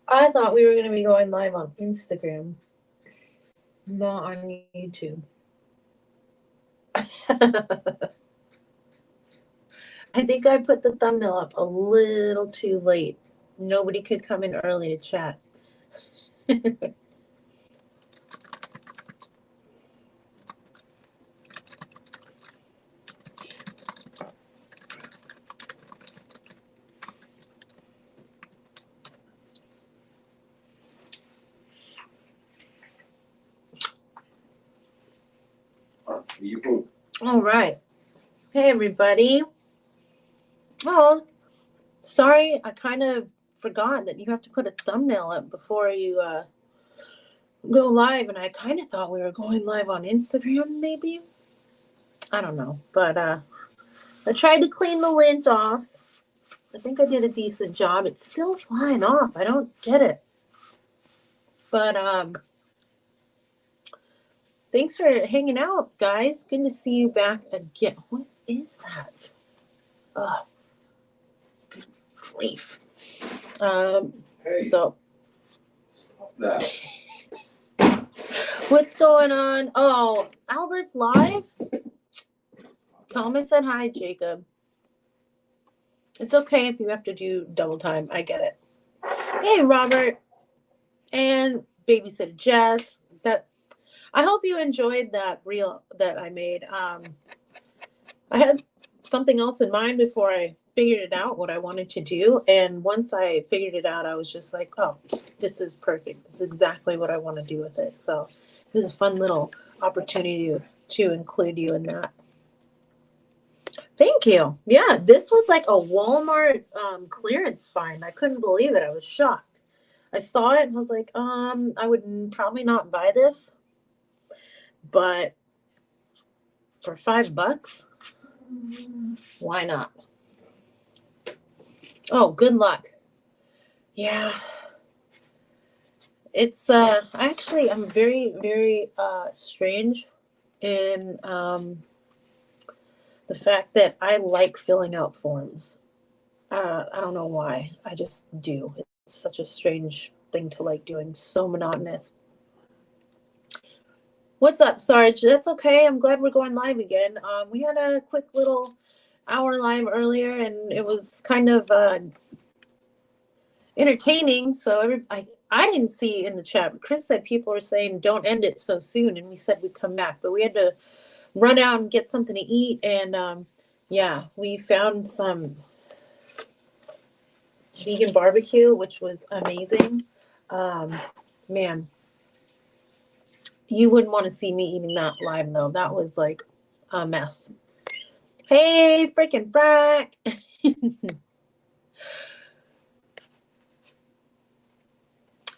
I thought we were going to be going live on Instagram, not on YouTube. I think I put the thumbnail up a little too late. Nobody could come in early to chat. All right. Hey, everybody. Oh, sorry. I kind of forgot that you have to put a thumbnail up before you go live. And I kind of thought we were going live on Instagram, maybe. I don't know. But I tried to clean the lint off. I think I did a decent job. It's still flying off. I don't get it. But thanks for hanging out, guys. Good to see you back again. What is that? Oh, good grief. Hey, So, that. what's going on? Oh, Albert's live? Tell him I said hi, Jacob. It's okay if you have to do double time. I get it. Hey, Robert. And babysitter Jess. I hope you enjoyed that reel that I made. I had something else in mind before I figured it out, what I wanted to do. And once I figured it out, I was just like, oh, this is perfect. This is exactly what I want to do with it. So it was a fun little opportunity to include you in that. Thank you. Yeah, this was like a Walmart clearance find. I couldn't believe it. I was shocked. I saw it and was like, I would probably not buy this. But for $5, why not? Oh, good luck. Yeah. It's actually I'm very, very strange in the fact that I like filling out forms. I don't know why. I just do. It's such a strange thing to like doing. So monotonous. What's up, Sarge? That's okay. I'm glad we're going live again. We had a quick little hour live earlier, and it was kind of entertaining. So I didn't see in the chat, but Chris said people were saying don't end it so soon, and we said we'd come back, but we had to run out and get something to eat. And yeah, we found some vegan barbecue, which was amazing. Man. You wouldn't want to see me eating that live, though. That was like a mess. Hey, freaking Frack.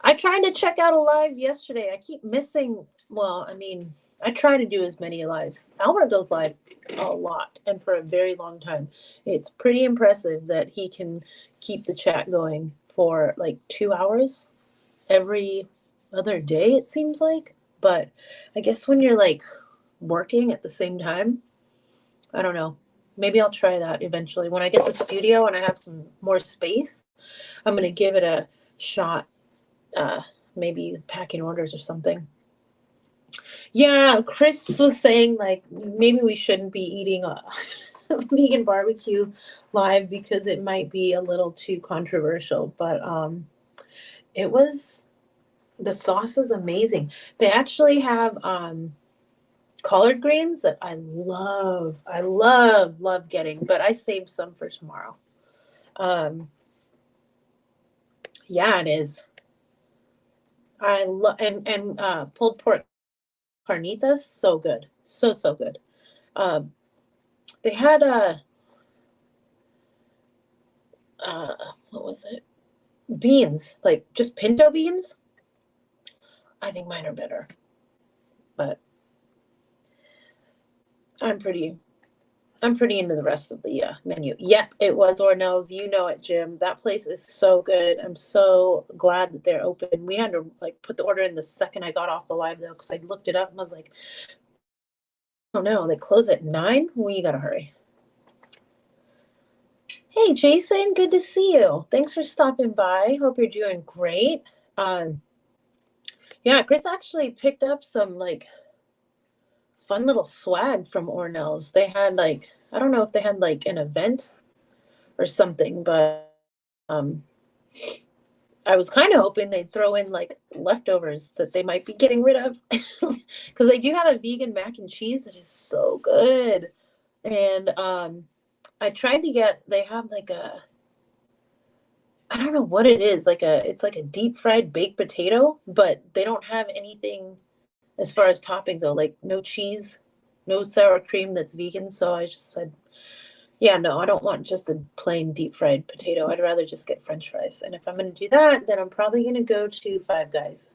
I tried to check out a live yesterday. I keep missing. Well, I mean, I try to do as many lives. Albert goes live a lot and for a very long time. It's pretty impressive that he can keep the chat going for like 2 hours every other day, it seems like. But I guess when you're like working at the same time, I don't know. Maybe I'll try that eventually. When I get the studio and I have some more space, I'm going to give it a shot. Maybe packing orders or something. Yeah, Chris was saying like maybe we shouldn't be eating a vegan barbecue live because it might be a little too controversial. But it was. The sauce is amazing. They actually have collard greens that I love. I love getting, but I saved some for tomorrow. Yeah, it is. I love and pulled pork carnitas, so good. So good. They had a what was it? beans, like just pinto beans, I think mine are better. But I'm pretty into the rest of the menu. Yep, it was Ornell's. You know it, Jim. That place is so good. I'm so glad that they're open. We had to like put the order in the second I got off the live though, because I looked it up and was like, oh no, they close at 9. We gotta hurry. Hey Jason, good to see you. Thanks for stopping by. Hope you're doing great. Yeah, Chris actually picked up some like fun little swag from Ornell's. They had like, I don't know if they had like an event or something, but I was kind of hoping they'd throw in like leftovers that they might be getting rid of, because they do have a vegan mac and cheese that is so good. And I tried to get, they have like a, I don't know what it is, like it's like a deep fried baked potato, but they don't have anything as far as toppings though, like no cheese, no sour cream that's vegan. So I just said, yeah, no, I don't want just a plain deep fried potato. I'd rather just get French fries. And if I'm going to do that, then I'm probably going to go to Five Guys.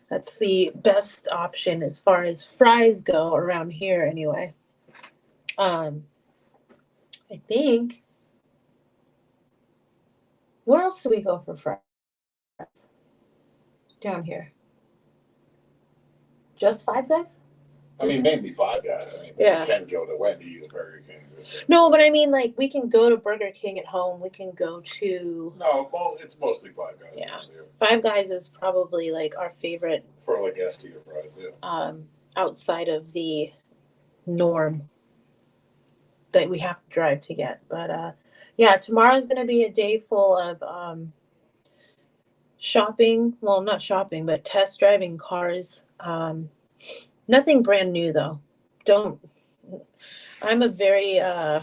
That's the best option as far as fries go around here, anyway. I think. Where else do we go for fries? Down here. Just Five Guys? I mean, mainly Five Guys. I mean, Yeah. you can go to Wendy's or Burger King. No, but I mean, like, we can go to Burger King at home. We can go to. No, well, it's mostly Five Guys. Yeah. Five Guys is probably like our favorite. For like S tier fries, yeah. Outside of the norm that we have to drive to get. But yeah, tomorrow's going to be a day full of shopping. Well, not shopping, but test driving cars. Nothing brand new though. I'm a very I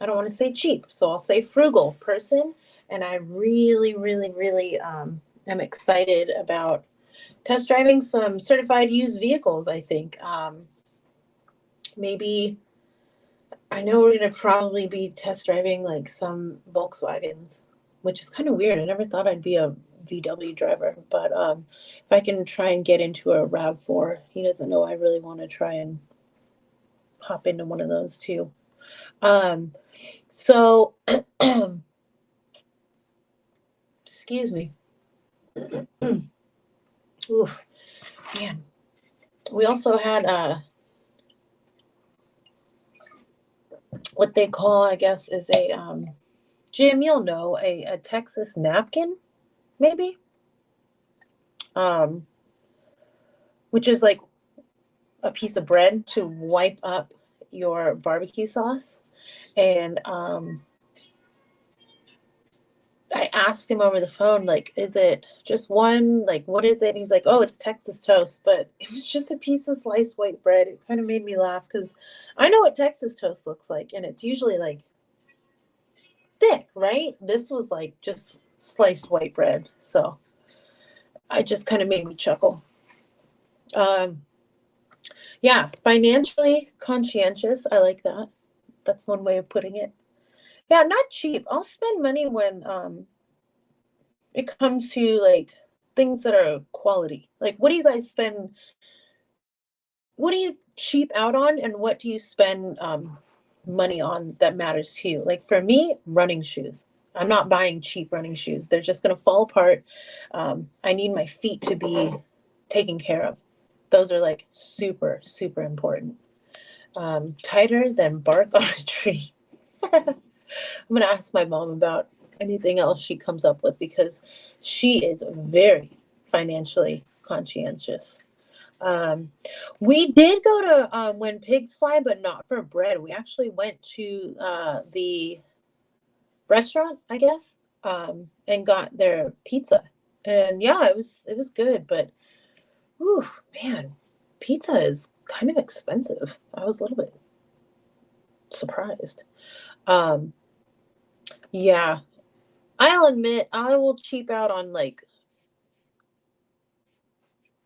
don't want to say cheap, so I'll say frugal person, and I really am excited about test driving some certified used vehicles. I think maybe, I know we're going to probably be test driving like some Volkswagens, which is kind of weird. I never thought I'd be a VW driver, but if I can try and get into a RAV4, he doesn't know I really want to try and hop into one of those too. So excuse me. Oof, man. We also had what they call, I guess, is a Jim, you'll know, a Texas napkin, maybe. Which is like a piece of bread to wipe up your barbecue sauce. And I asked him over the phone, like, is it just one? Like, what is it? And he's like, oh, it's Texas toast. But it was just a piece of sliced white bread. It kind of made me laugh because I know what Texas toast looks like. And it's usually like thick, right? This was like just sliced white bread. So I just kind of made me chuckle. Yeah, financially conscientious. I like that. That's one way of putting it. Yeah, not cheap. I'll spend money when it comes to like things that are quality. Like, what do you guys spend? What do you cheap out on, and what do you spend money on that matters to you? Like for me, running shoes. I'm not buying cheap running shoes. They're just gonna fall apart. I need my feet to be taken care of. Those are like super important. Tighter than bark on a tree. I'm going to ask my mom about anything else she comes up with because she is very financially conscientious. We did go to When Pigs Fly, but not for bread. We actually went to the restaurant, I guess, and got their pizza. And yeah, it was good, but whew, man, pizza is kind of expensive. I was a little bit surprised. Yeah, I'll admit I will cheap out on like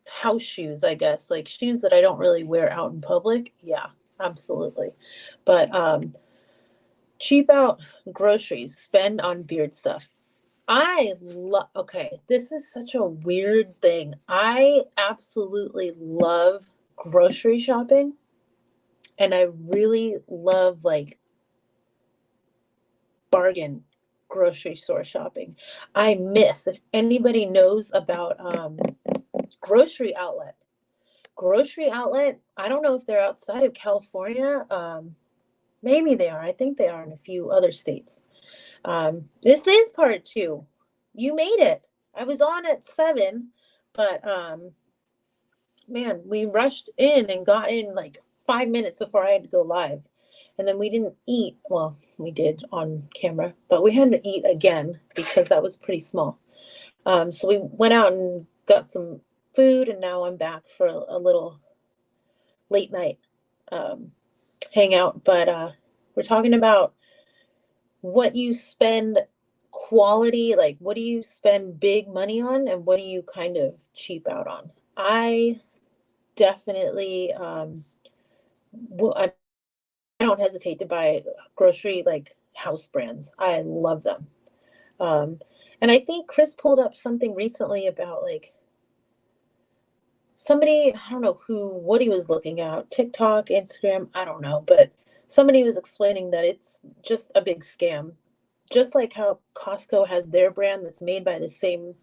house shoes, I guess, like shoes that I don't really wear out in public. Yeah, absolutely. But cheap out groceries, spend on beard stuff. Okay, this is such a weird thing. I absolutely love grocery shopping, and I really love like bargain grocery store shopping. I miss, if anybody knows about grocery outlet. Grocery outlet, I don't know if they're outside of California. Maybe they are. I think they are in a few other states. This is part two. You made it. I was on at 7, but man, we rushed in and got in like 5 minutes before I had to go live. And then we didn't eat. Well, we did on camera, but we had to eat again because that was pretty small. So we went out and got some food, and now I'm back for a little late night um, hangout. But we're talking about what you spend quality, like what do you spend big money on, and what do you kind of cheap out on? I definitely I don't hesitate to buy grocery like house brands. I love them. Um, and I think Chris pulled up something recently about like somebody, I don't know what he was looking at, TikTok, Instagram, I don't know, but somebody was explaining that it's just a big scam. Just like how Costco has their brand that's made by the same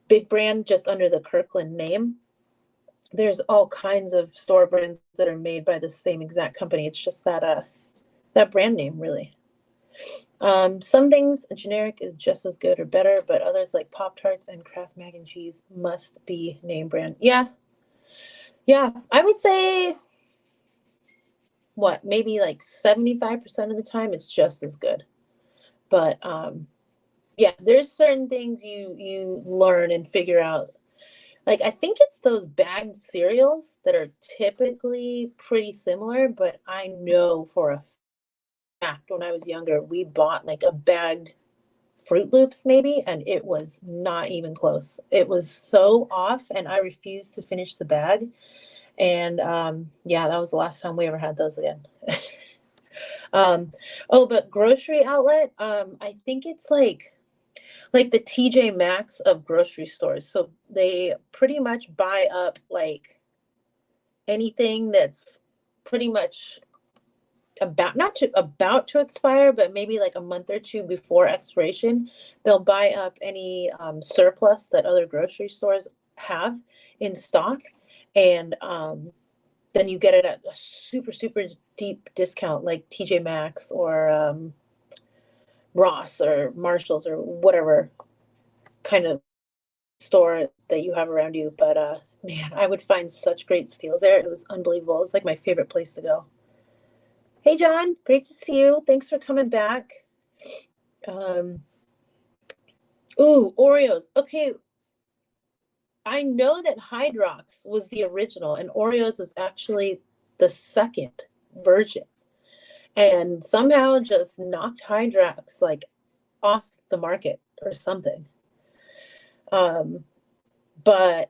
big brand just under the Kirkland name. There's all kinds of store brands that are made by the same exact company. It's just that brand name really. Some things generic is just as good or better, but others like Pop Tarts and Kraft mac and cheese must be name brand. Yeah. Yeah. I would say maybe like 75% of the time it's just as good. But yeah, there's certain things you learn and figure out. Like I think it's those bagged cereals that are typically pretty similar, but I know for a fact when I was younger, we bought like a bagged Fruit Loops maybe, and it was not even close. It was so off, and I refused to finish the bag. And yeah, that was the last time we ever had those again. Oh, but grocery outlet, I think it's like the TJ Maxx of grocery stores. So they pretty much buy up like anything that's pretty much about to expire, but maybe like a month or two before expiration. They'll buy up any surplus that other grocery stores have in stock, and then you get it at a super deep discount, like TJ Maxx or Ross or Marshalls or whatever kind of store that you have around you. But man, I would find such great steals there. It was unbelievable. It was like my favorite place to go. Hey John, great to see you. Thanks for coming back. Ooh, Oreos. Okay, I know that Hydrox was the original and Oreos was actually the second version. And somehow just knocked Hydrox like off the market or something. But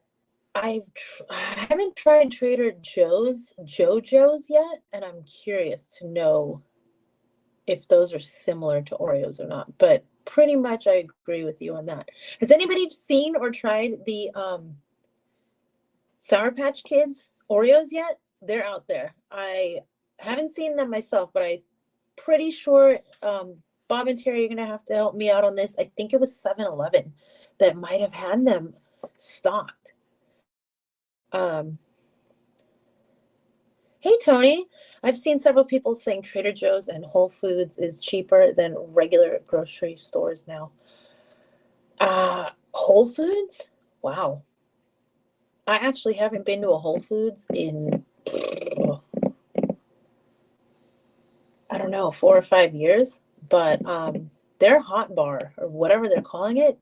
I haven't tried Trader Joe's JoJo's yet, and I'm curious to know if those are similar to Oreos or not. But pretty much I agree with you on that. Has anybody seen or tried the Sour Patch Kids Oreos yet? They're out there. I haven't seen them myself, but I'm pretty sure Bob and Terry, you're going to have to help me out on this. I think it was 7-Eleven that might have had them stocked. Hey, Tony. I've seen several people saying Trader Joe's and Whole Foods is cheaper than regular grocery stores now. Whole Foods? Wow. I actually haven't been to a Whole Foods in, I don't know, 4 or 5 years, but their hot bar or whatever they're calling it,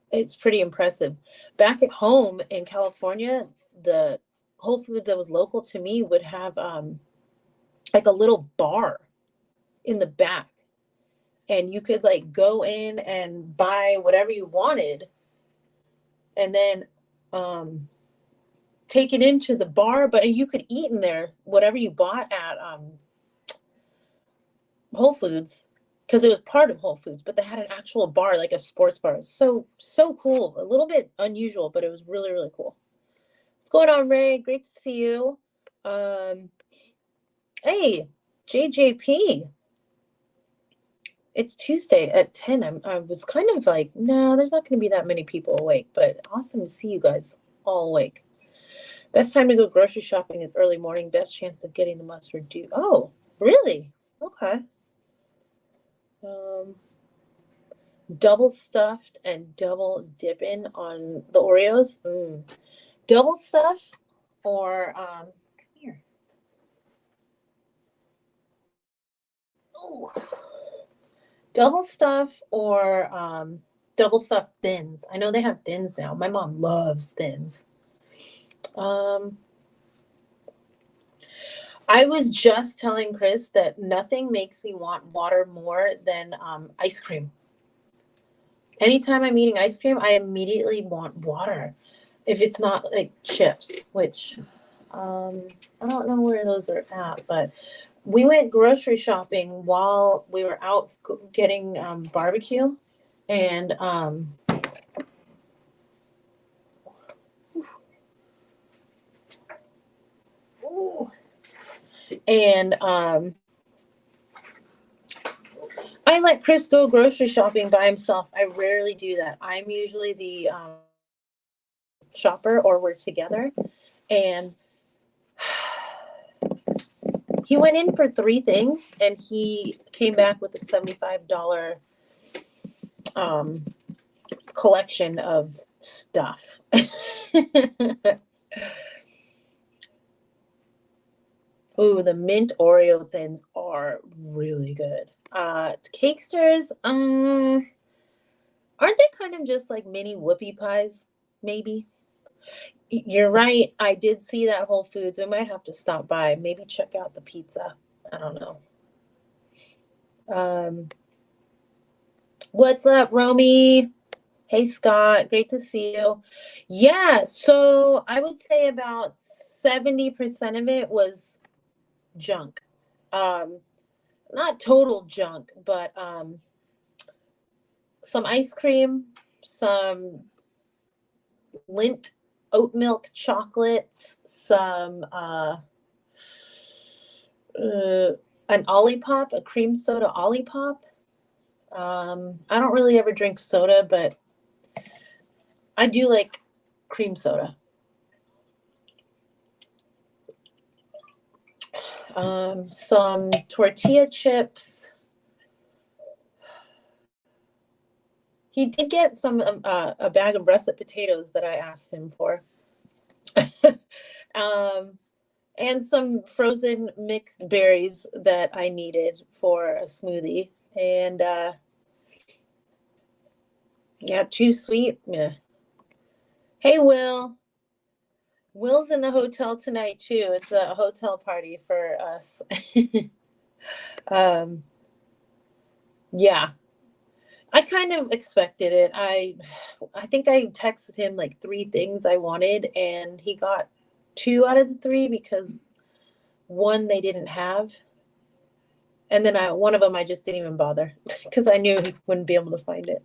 it's pretty impressive. Back at home in California, the Whole Foods that was local to me would have like a little bar in the back, and you could like go in and buy whatever you wanted and then take it into the bar, but you could eat in there whatever you bought at Whole Foods. because it was part of Whole Foods, but they had an actual bar, like a sports bar. So cool. A little bit unusual, but it was really, really cool. What's going on, Ray? Great to see you. Hey, JJP. It's Tuesday at 10. I was kind of like, no, there's not going to be that many people awake, but awesome to see you guys all awake. Best time to go grocery shopping is early morning. Best chance of getting the mustard due. Oh, really? Okay. Double stuffed and double dipping on the Oreos. Double stuff or come here. Oh. Double stuff or double stuffed thins. I know they have thins now. My mom loves thins. I was just telling Chris that nothing makes me want water more than ice cream. Anytime I'm eating ice cream, I immediately want water. If it's not like chips, which I don't know where those are at, but we went grocery shopping while we were out getting barbecue, and I let Chris go grocery shopping by himself. I rarely do that. I'm usually the shopper, or we're together. And he went in for 3 things, and he came back with a $75 collection of stuff. Ooh, the mint Oreo thins are really good. Cakesters, aren't they kind of just like mini whoopie pies? Maybe. You're right. I did see that Whole Foods. We might have to stop by. Maybe check out the pizza. I don't know. What's up, Romy? Hey, Scott. Great to see you. Yeah, so I would say about 70% of it was junk. Not total junk, but some ice cream, some Lindt oat milk chocolates, some an Olipop, a cream soda Olipop. I don't really ever drink soda, but I do like cream soda. Some tortilla chips. He did get some a bag of russet potatoes that I asked him for. And some frozen mixed berries that I needed for a smoothie. And yeah, too sweet. Yeah. Hey, Will. Will's in the hotel tonight too. It's a hotel party for us. Yeah. I kind of expected it. I think I texted him like 3 things I wanted, and he got 2 out of the 3 because 1 they didn't have. And then one of them I just didn't even bother because I knew he wouldn't be able to find it.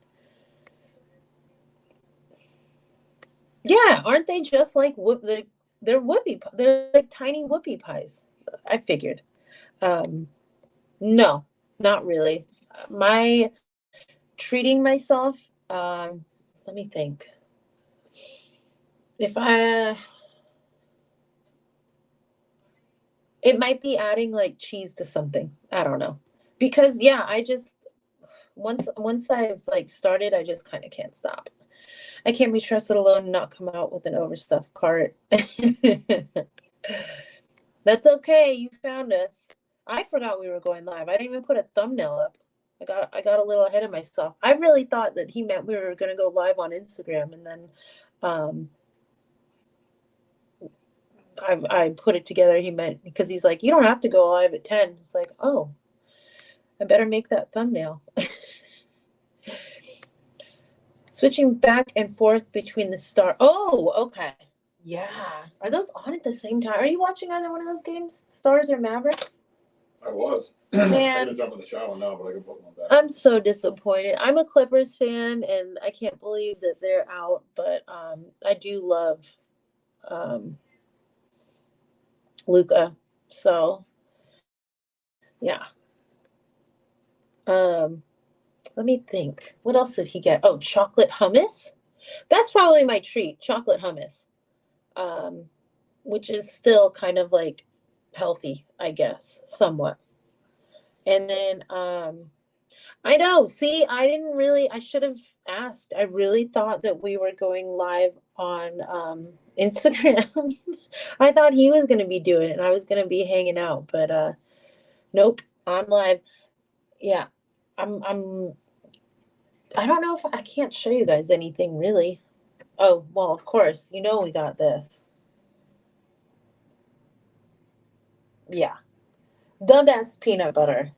Yeah, aren't they just like they're whoopie? They're like tiny whoopie pies. I figured. No, not really. My treating myself. Let me think. If it might be adding like cheese to something. I don't know. Because yeah, I just once I've like started, I just kind of can't stop. I can't be trusted alone and not come out with an overstuffed cart. That's okay. You found us. I forgot we were going live. I didn't even put a thumbnail up. I got a little ahead of myself. I really thought that he meant we were going to go live on Instagram, and then I put it together. He meant because he's like, you don't have to go live at 10. It's like, oh, I better make that thumbnail. Switching back and forth between the star. Oh, okay. Yeah. Are those on at the same time? Are you watching either one of those games? Stars or Mavericks? I was. Man. I'm gonna jump in the shower now, but I can put one back. I'm so disappointed. I'm a Clippers fan, and I can't believe that they're out. But I do love Luca. So yeah. Let me think. What else did he get? Oh, chocolate hummus. That's probably my treat. Chocolate hummus, which is still kind of like healthy, I guess, somewhat. And then I know. See, I should have asked. I really thought that we were going live on Instagram. I thought he was going to be doing it and I was going to be hanging out, but nope, I'm live. Yeah. I don't know if I can't show you guys anything really. Oh, well, of course, we got this. Yeah. The best peanut butter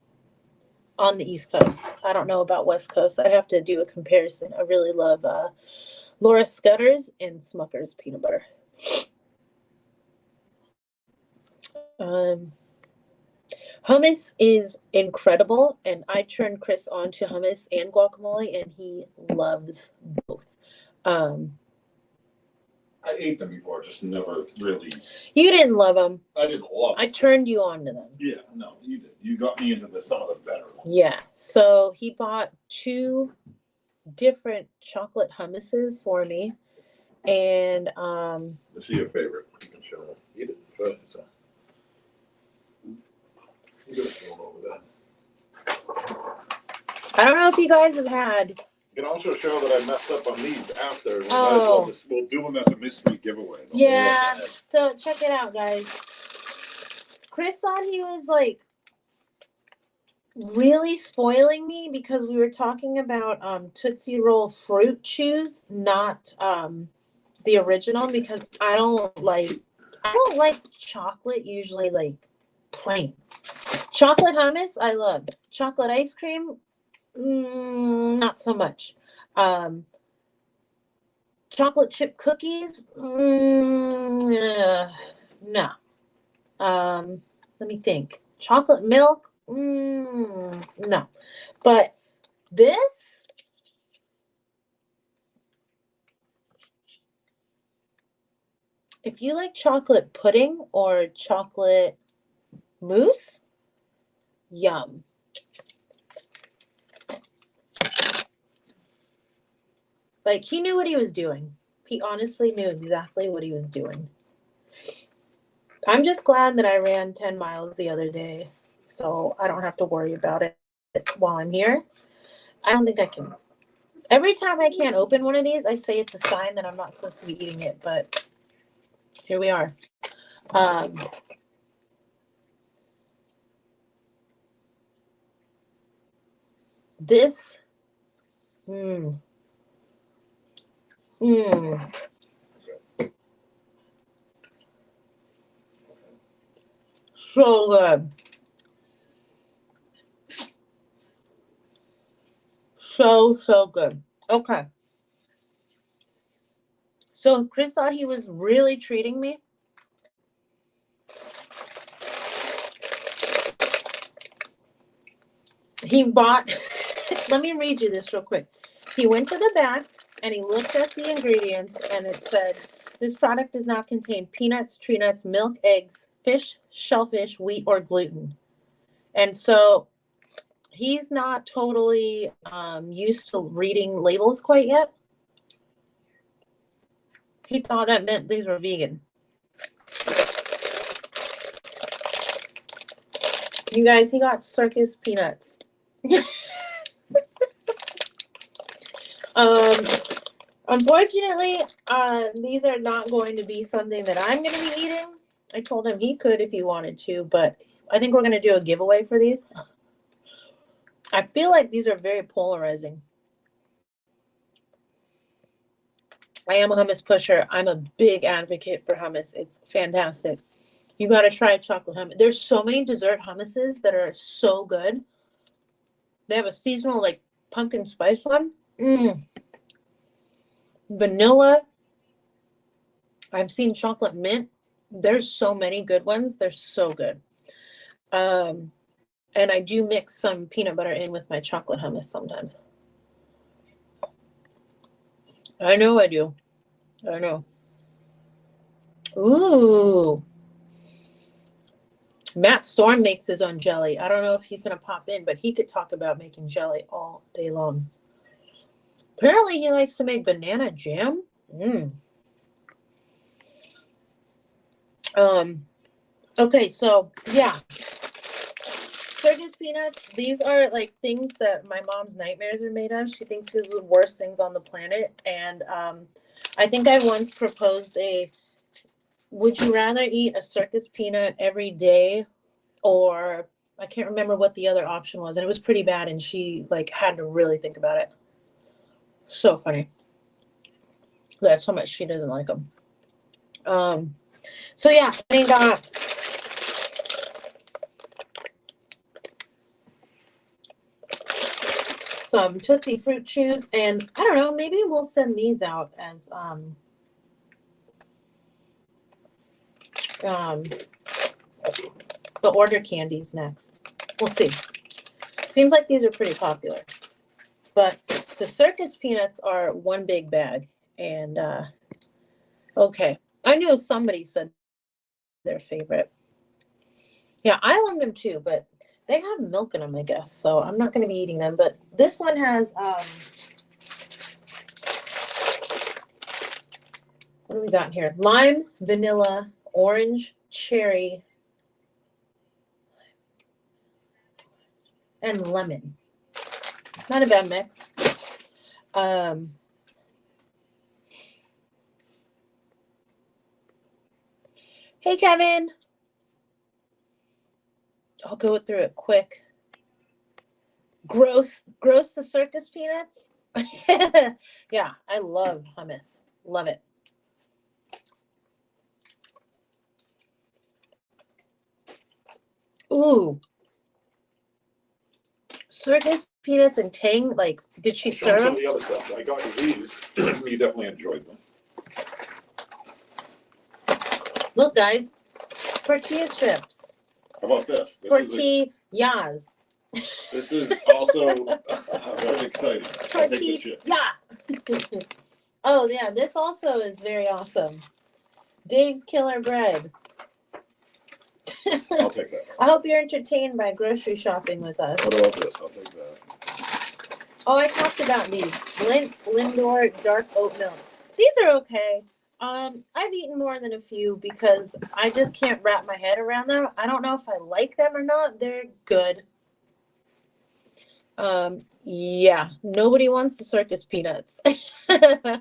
on the East Coast. I don't know about West Coast. I'd have to do a comparison. I really love Laura Scudder's and Smucker's peanut butter. Hummus is incredible, and I turned Chris on to hummus and guacamole, and he loves both. I ate them before, just never really. You didn't love them. I didn't love them. I turned you on to them. Yeah, no, you did. You got me into some of the better ones. Yeah, so he bought 2 different chocolate hummuses for me, and Let's see your favorite. You can show them. Eat it first. So. You gotta show them over there. I don't know if you guys have had. You can also show that I messed up on these after. We Oh. we'll do them as a mystery giveaway. Yeah, so check it out, guys. Chris thought he was like really spoiling me because we were talking about Tootsie Roll fruit chews, not the original, because I don't like chocolate usually like plain. Chocolate hummus, I love. Chocolate ice cream, not so much. Chocolate chip cookies, no. Let me think. Chocolate milk, no. But this, if you like chocolate pudding or chocolate mousse, yum. Like, he knew what he was doing. He honestly knew exactly what he was doing. I'm just glad that I ran 10 miles the other day, so I don't have to worry about it while I'm here. I don't think I can. Every time I can't open one of these, I say it's a sign that I'm not supposed to be eating it, but here we are. This, so good. So good. Okay. So Chris thought he was really treating me. He bought, let me read you this real quick. He went to the back and he looked at the ingredients and it said, this product does not contain peanuts, tree nuts, milk, eggs, fish, shellfish, wheat, or gluten. And so he's not totally used to reading labels quite yet. He thought that meant these were vegan. You guys, he got circus peanuts. Unfortunately, these are not going to be something that I'm going to be eating. I told him he could if he wanted to, but I think we're going to do a giveaway for these. I feel like these are very polarizing. I am a hummus pusher. I'm a big advocate for hummus. It's fantastic. You got to try chocolate hummus. There's so many dessert hummuses that are so good. They have a seasonal like pumpkin spice one. Vanilla. I've seen chocolate mint. There's so many good ones. They're so good. And I do mix some peanut butter in with my chocolate hummus sometimes. I know I do. I know. Ooh. Matt Storm makes his own jelly. I don't know if he's going to pop in, but he could talk about making jelly all day long. Apparently, he likes to make banana jam. Okay, so yeah. Circus peanuts, these are like things that my mom's nightmares are made of. She thinks these are the worst things on the planet. And I think I once proposed would you rather eat a circus peanut every day, or I can't remember what the other option was, and it was pretty bad, and she like had to really think about it. So funny. That's how much she doesn't like them. So yeah, I got some Tootsie Fruit Chews, and I don't know, maybe we'll send these out as the order candies next. We'll see. Seems like these are pretty popular. But the circus peanuts are one big bag. And okay. I knew somebody said their favorite. Yeah, I love them too, but they have milk in them, I guess. So I'm not going to be eating them. But this one has what do we got here? Lime, vanilla, orange, cherry, and lemon. Not a bad mix. Hey, Kevin. I'll go through it quick. Gross the circus peanuts. Yeah, I love hummus. Love it. Ooh. Circus peanuts and Tang, like, did she serve Some them? of the other stuff. I got you these. You definitely enjoyed them. Look, guys, tortilla chips. How about this? Tortillas. This is also very exciting. I'll take the chip. Yeah. Oh, yeah, this also is very awesome. Dave's Killer Bread. I'll take that. I hope you're entertained by grocery shopping with us. What about this? I'll take that. Oh, I talked about these. Lindor dark oat milk. These are okay. I've eaten more than a few because I just can't wrap my head around them. I don't know if I like them or not. They're good. Yeah, nobody wants the circus peanuts. I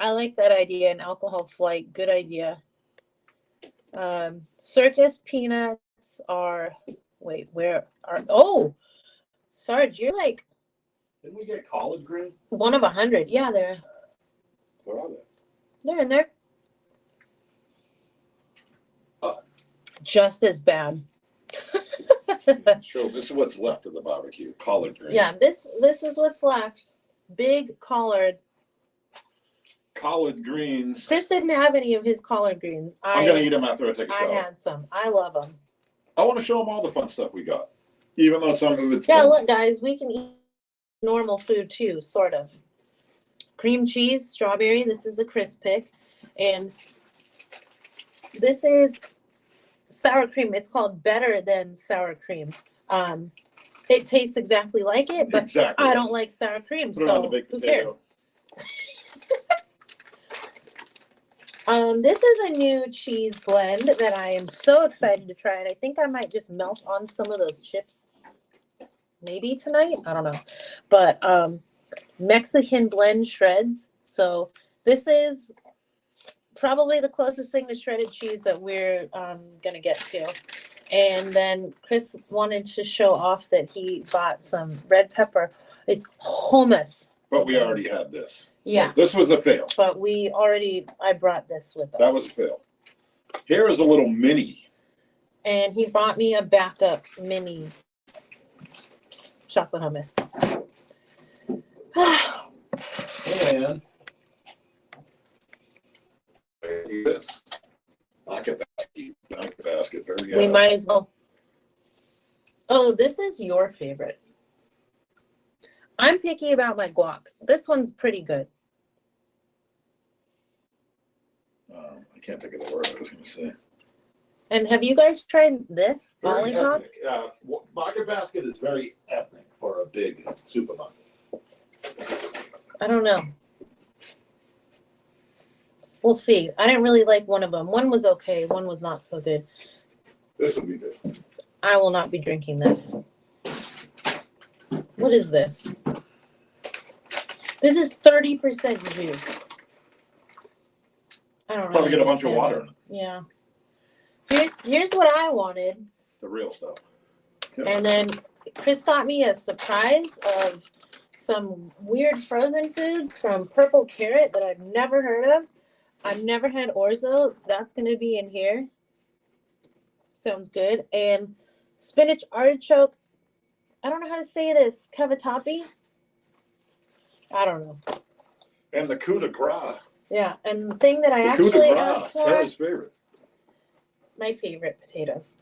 like that idea. An alcohol flight, good idea. Circus peanuts are, wait, where are, oh, Sarge, you're like Didn't we get collard green? 1 of 100. Yeah, Where are they're in there. Oh. Just as bad. they? Sure, this is what's left of the barbecue. Collard green. Yeah, this is what's left. Big collard. Collard greens. Chris didn't have any of his collard greens. I'm going to eat them after I take a I shower. had some. I love them. I want to show them all the fun stuff we got. Even though some of it's Yeah, fun. look, guys, we can eat normal food too, sort of. Cream cheese, strawberry. This is a Chris pick. And this is sour cream. It's called Better Than Sour Cream. It tastes exactly like it, but Exactly. I don't like sour cream, Put it on the so baked who potato. cares? This is a new cheese blend that I am so excited to try, and I think I might just melt on some of those chips maybe tonight. I don't know. But Mexican blend shreds. So this is probably the closest thing to shredded cheese that we're gonna get to. And then Chris wanted to show off that he bought some red pepper. It's hummus. But we already had this. Yeah. So this was a fail. But I brought this with us. That was a fail. Here is a little mini. And he brought me a backup mini chocolate hummus. And this. I'll get that. keep back the basket. Very, We might as well. Oh, this is your favorite. I'm picky about my guac. This one's pretty good. I can't think of the word I was going to say. And have you guys tried this Very lollipop? ethnic. Market basket is very ethnic for a big supermarket. I don't know. We'll see. I didn't really like one of them. One was okay. One was not so good. This will be good. I will not be drinking this. What is this? This is 30% juice. I don't Probably really get a bunch of understand water it. in it. Yeah. Here's what I wanted. The real stuff. And then Chris got me a surprise of some weird frozen foods from Purple Carrot that I've never heard of. I've never had orzo. That's going to be in here. Sounds good. And spinach artichoke. I don't know how to say this. Cavatappi. I don't know. And the coup de grace. Yeah. And the thing that I The coup de actually grace. asked for, Tera's favorite. my favorite potatoes.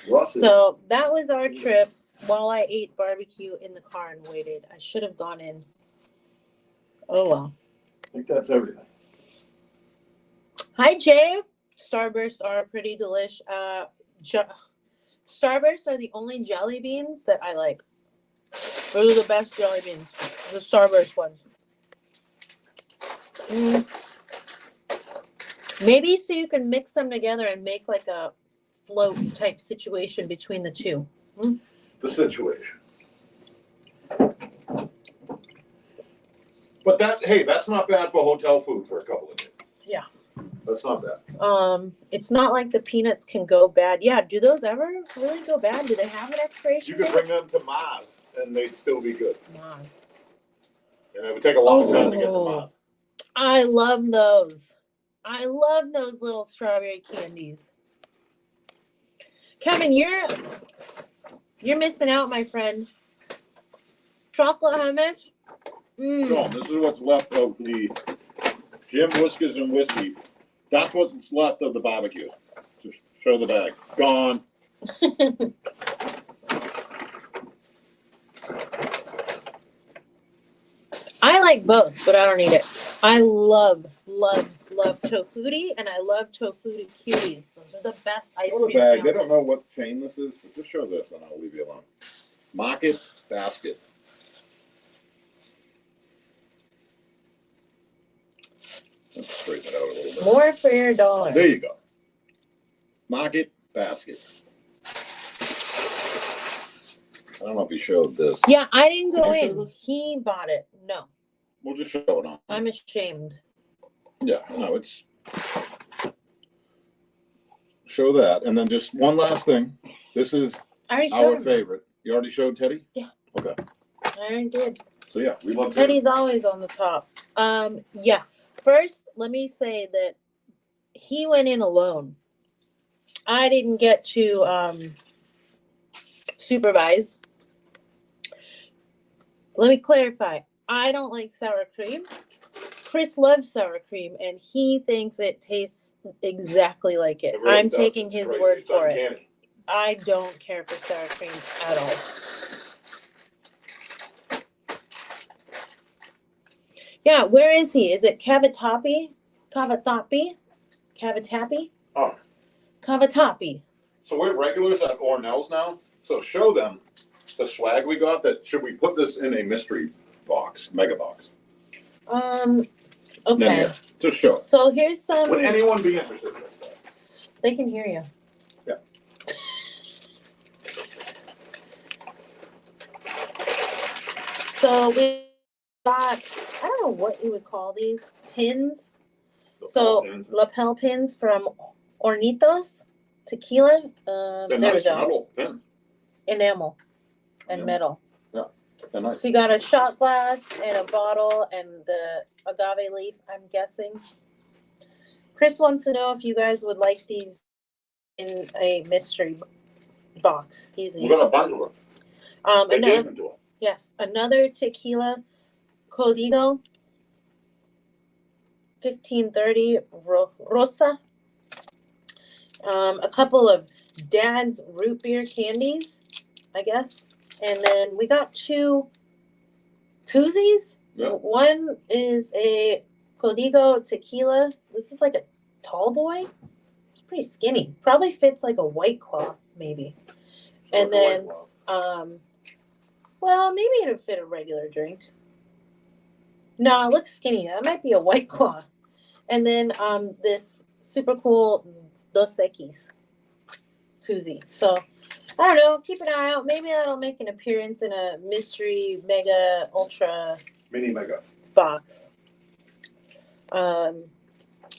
Russet. So that was our trip while I ate barbecue in the car and waited. I should have gone in. Oh well. I think that's everything. Hi Jay. Starbursts are pretty delish. Starbursts are the only jelly beans that I like. Those are the best jelly beans. The Starburst ones. Maybe so you can mix them together and make like a float type situation between the two. The situation. But that's not bad for hotel food for a couple of days. Yeah. That's not bad. It's not like the peanuts can go bad. Yeah, do those ever really go bad? Do they have an expiration You could date? bring them to Mars and they'd still be good. Mars. And it would take a long time to get to Mars. I love those. I love those little strawberry candies. Kevin, you're missing out, my friend. Chocolate hummus. No, this is what's left of the Jim Whiskers and Whiskey. That's what's left of the barbecue. Just show the bag. Gone. I like both, but I don't eat it. I love tofutti, and I love tofutti cuties. Those are the best ice Show the cream bag. They sandwiches. don't know what chain this is. But just show this and I'll leave you alone. Market basket. Let's straighten it out a little bit. More for your dollar. There you go. Market basket. I don't know if you showed this. Yeah, I didn't go Can you show in. this? He bought it. No, We'll just show it on. I'm ashamed. Yeah, no, it's. Show that. And then just one last thing. This is I already showed our him. favorite. You already showed Teddy? Yeah. Okay. I already did. So yeah, we love Teddy. Teddy's always on the top. Yeah. First, let me say that he went in alone. I didn't get to supervise. Let me clarify. I don't like sour cream. Chris loves sour cream, and he thinks it tastes exactly like it. It really I'm does. taking It's his crazy. word It's for it. uncanny. I don't care for sour cream at all. Yeah, where is he? Is it Cavatappi? Cavatappi? Cavatappi? Oh, Cavatappi. so we're regulars at Ornell's now. So show them the swag we got. That should we put this in a mystery box, mega box? Okay. Yeah, just show it. So here's some. Would anyone be interested in this? They can hear you. Yeah. So we got, I don't know what you would call these, pins. The So pins. lapel pins from Hornitos Tequila. They're There nice we go. metal pins. Enamel and Yeah. metal. They're nice. So you got a shot glass and a bottle and the agave leaf, I'm guessing. Chris wants to know if you guys would like these in a mystery box. Excuse me. We got a bunch of them. They Another, gave them to us. yes, another tequila Código 1530 Rosa. A couple of Dad's root beer candies, I guess. And then we got 2 koozies. Yep. One is a Código tequila. This is like a tall boy. It's pretty skinny. Probably fits like a White Claw, maybe. And then, well, maybe it'll fit a regular drink. No, it looks skinny. That might be a White Claw. And then this super cool Dos Equis koozie. So I don't know. Keep an eye out. Maybe that'll make an appearance in a mystery mega ultra mini mega box. I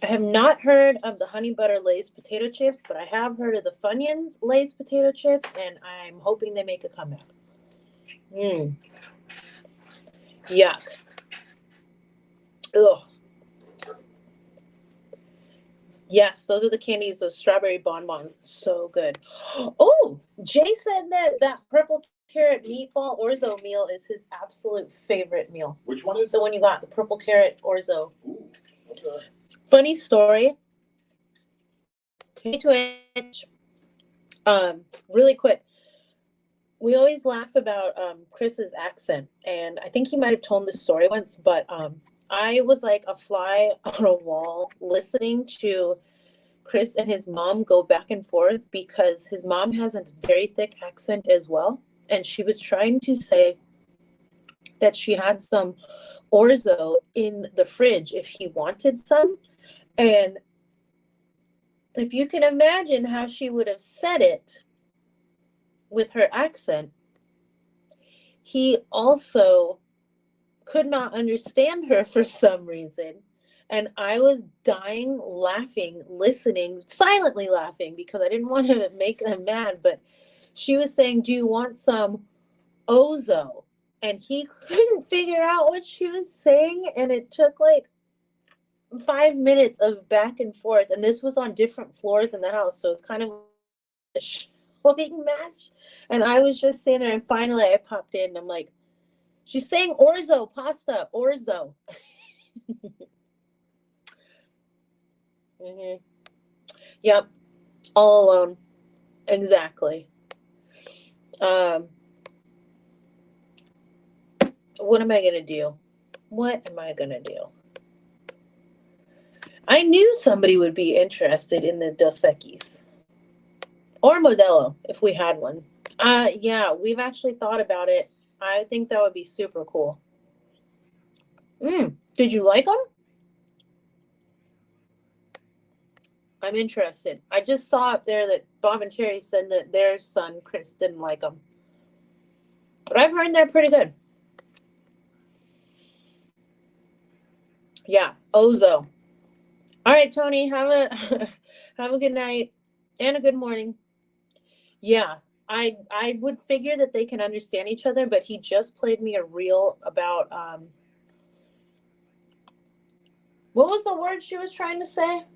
have not heard of the honey butter Lay's potato chips, but I have heard of the Funyuns Lay's potato chips, and I'm hoping they make a comeback. Yuck. Ugh. Yes, those are the candies, those strawberry bonbons. So good. Oh, Jay said that purple carrot meatball orzo meal is his absolute favorite meal. Which one is the one you got? The purple carrot orzo. Ooh, okay. Funny story. Hey Twitch. Really quick. We always laugh about Chris's accent, and I think he might have told this story once, but I was like a fly on a wall listening to Chris and his mom go back and forth because his mom has a very thick accent as well. And she was trying to say that she had some orzo in the fridge if he wanted some. And if you can imagine how she would have said it with her accent, he also could not understand her for some reason. And I was dying laughing, listening, silently laughing because I didn't want to make them mad. But she was saying, do you want some Ozo? And he couldn't figure out what she was saying. And it took like 5 minutes of back and forth. And this was on different floors in the house. So it's kind of a shouting match. And I was just sitting there. And finally I popped in and I'm like, she's saying orzo, pasta, orzo. Yep. All alone. Exactly. What am I going to do? What am I going to do? I knew somebody would be interested in the Dos Equis. Or Modelo, if we had one. Yeah, we've actually thought about it. I think that would be super cool. Did you like them? I'm interested. I just saw up there that Bob and Terry said that their son, Chris, didn't like them. But I've heard they're pretty good. Yeah, Ozo. All right, Tony, have a good night and a good morning. Yeah, I would figure that they can understand each other, but he just played me a reel about what was the word she was trying to say?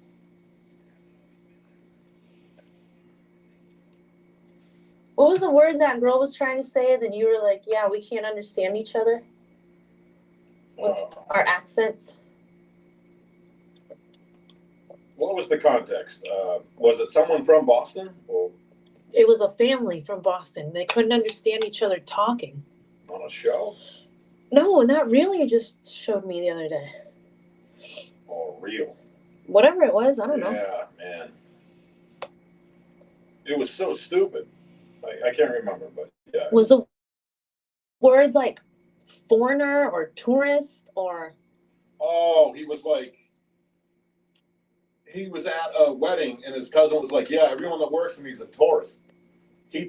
What was the word that girl was trying to say that you were like, yeah, we can't understand each other with our accents? What was the context? Was it someone from Boston? Or It was a family from Boston. They couldn't understand each other talking. on a show? No, not really. It just showed me the other day. Or real? Whatever it was, I don't know. Yeah, man. It was so stupid. I can't remember, but yeah. Was the word like foreigner or tourist or? Oh, he was at a wedding and his cousin was like, yeah, everyone that works for me is a tourist. He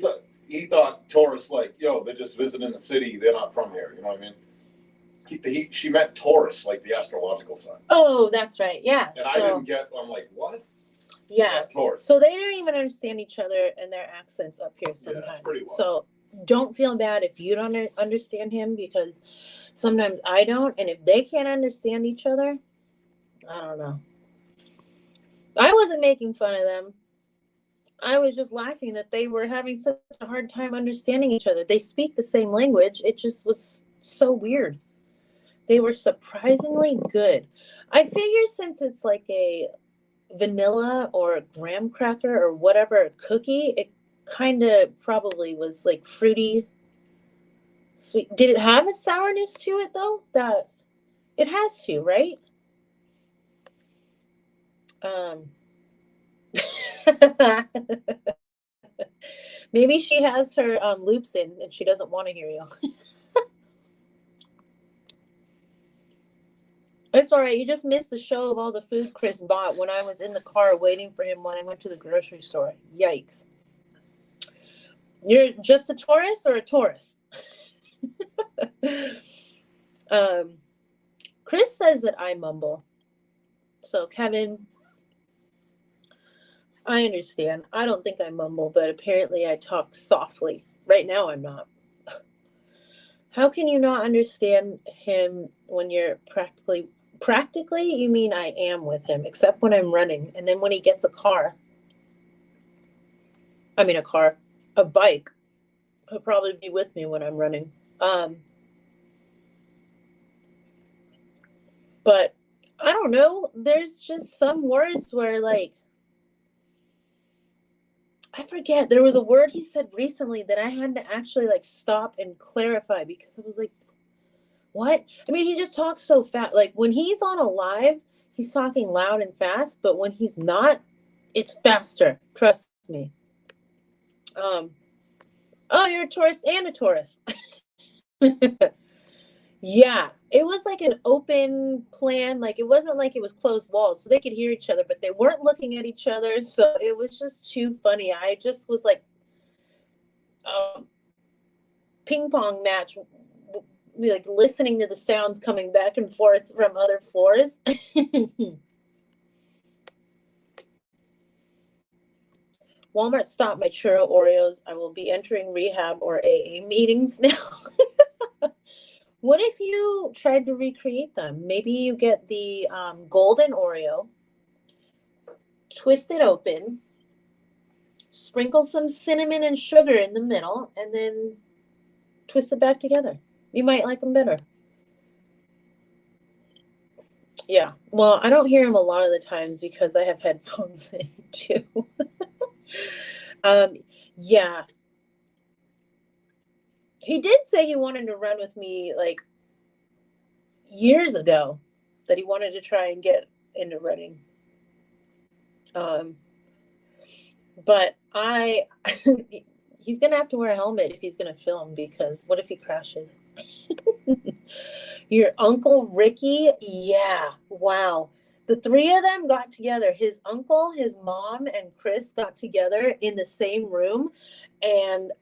thought tourists like, yo, they're just visiting the city. They're not from here. You know what I mean? She meant Taurus, like the astrological sign. Oh, that's right. Yeah. And I didn't get, I'm like, what? Yeah. Taurus. So they don't even understand each other and their accents up here sometimes. Yeah, pretty well. So don't feel bad if you don't understand him because sometimes I don't. And if they can't understand each other, I don't know. I wasn't making fun of them. I was just laughing that they were having such a hard time understanding each other. They speak the same language. It just was so weird. They were surprisingly good. I figure since it's like a vanilla or graham cracker or whatever cookie. It kind of probably was like fruity, sweet. Did it have a sourness to it though? That it has to, right? Um, maybe she has her loops in and she doesn't want to hear you. It's all right. You just missed the show of all the food Chris bought when I was in the car waiting for him when I went to the grocery store. Yikes. You're just a Taurus or a Taurus? Chris says that I mumble. So, Kevin, I understand. I don't think I mumble, but apparently I talk softly. Right now, I'm not. How can you not understand him when you're practically, you mean I am with him, except when I'm running. And then when he gets a bike, he'll probably be with me when I'm running. But I don't know. There's just some words where, like, I forget. There was a word he said recently that I had to actually like stop and clarify because I was like, what? I mean, he just talks so fast. Like when he's on a live, he's talking loud and fast, but when he's not, it's faster. Trust me. Oh, you're a Taurus and a Taurus. Yeah, it was like an open plan. Like it wasn't like it was closed walls, so they could hear each other, but they weren't looking at each other. So it was just too funny. I just was like, ping pong match, like listening to the sounds coming back and forth from other floors. Walmart stopped my churro Oreos. I will be entering rehab or AA meetings now. What if you tried to recreate them? Maybe you get the golden Oreo, twist it open, sprinkle some cinnamon and sugar in the middle, and then twist it back together. You might like them better. Yeah. Well, I don't hear him a lot of the times because I have headphones in too. Yeah. He did say he wanted to run with me like years ago, that he wanted to try and get into running. But he's gonna have to wear a helmet if he's gonna film, because what if he crashes? Your Uncle Ricky? Yeah. Wow. The three of them got together. His uncle, his mom, and Chris got together in the same room. And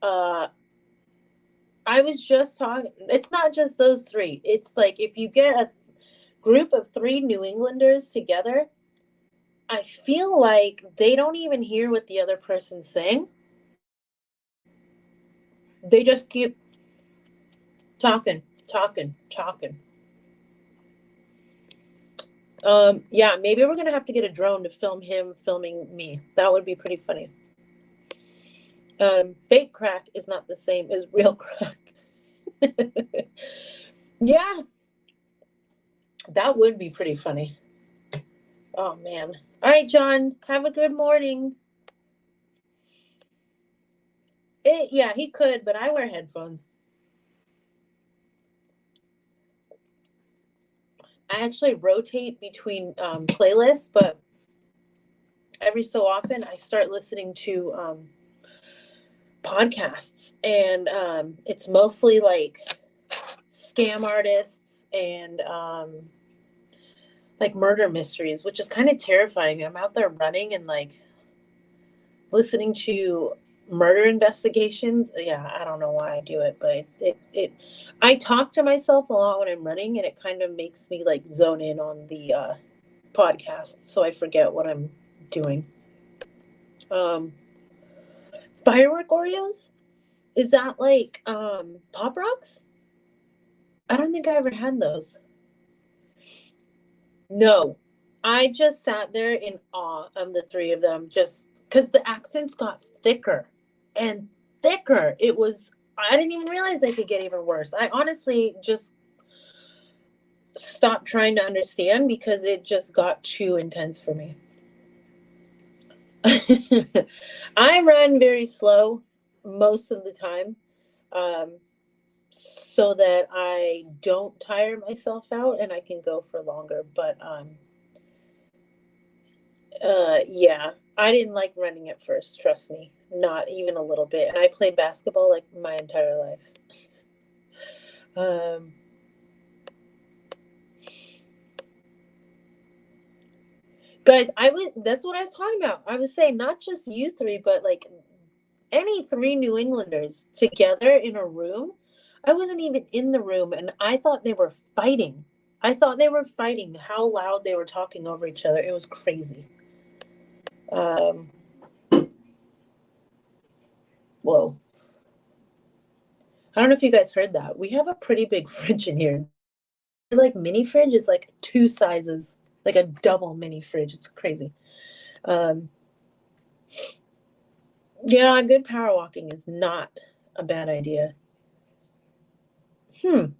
I was just talking, it's not just those three. It's like if you get a group of three New Englanders together, I feel like they don't even hear what the other person's saying. They just keep talking. Yeah, maybe we're gonna have to get a drone to film him filming me. That would be pretty funny. Fake crack is not the same as real crack. Yeah, that would be pretty funny. Oh man. All right, John, have a good morning. Yeah, he could, but I wear headphones. I actually rotate between playlists, but every so often I start listening to podcasts, and it's mostly like scam artists and like murder mysteries, which is kind of terrifying. I'm out there running and like listening to murder investigations. Yeah, I don't know why I do it, but I talk to myself a lot when I'm running, and it kind of makes me like zone in on the podcast, so I forget what I'm doing. Firework Oreos? Is that like Pop Rocks? I don't think I ever had those. No, I just sat there in awe of the three of them, just because the accents got thicker and thicker. I didn't even realize they could get even worse. I honestly just stopped trying to understand because it just got too intense for me. I run very slow most of the time, um, so that I don't tire myself out and I can go for longer. But yeah, I didn't like running at first, trust me, not even a little bit. And I played basketball like my entire life. Um, guys, that's what I was talking about. I was saying not just you three, but like any three New Englanders together in a room. I wasn't even in the room and I thought they were fighting. I thought they were fighting, how loud they were talking over each other. It was crazy. Um, whoa. I don't know if you guys heard that. We have a pretty big fridge in here. Like mini fridge is like two sizes, like a double mini fridge. It's crazy. Um, yeah, good power walking is not a bad idea.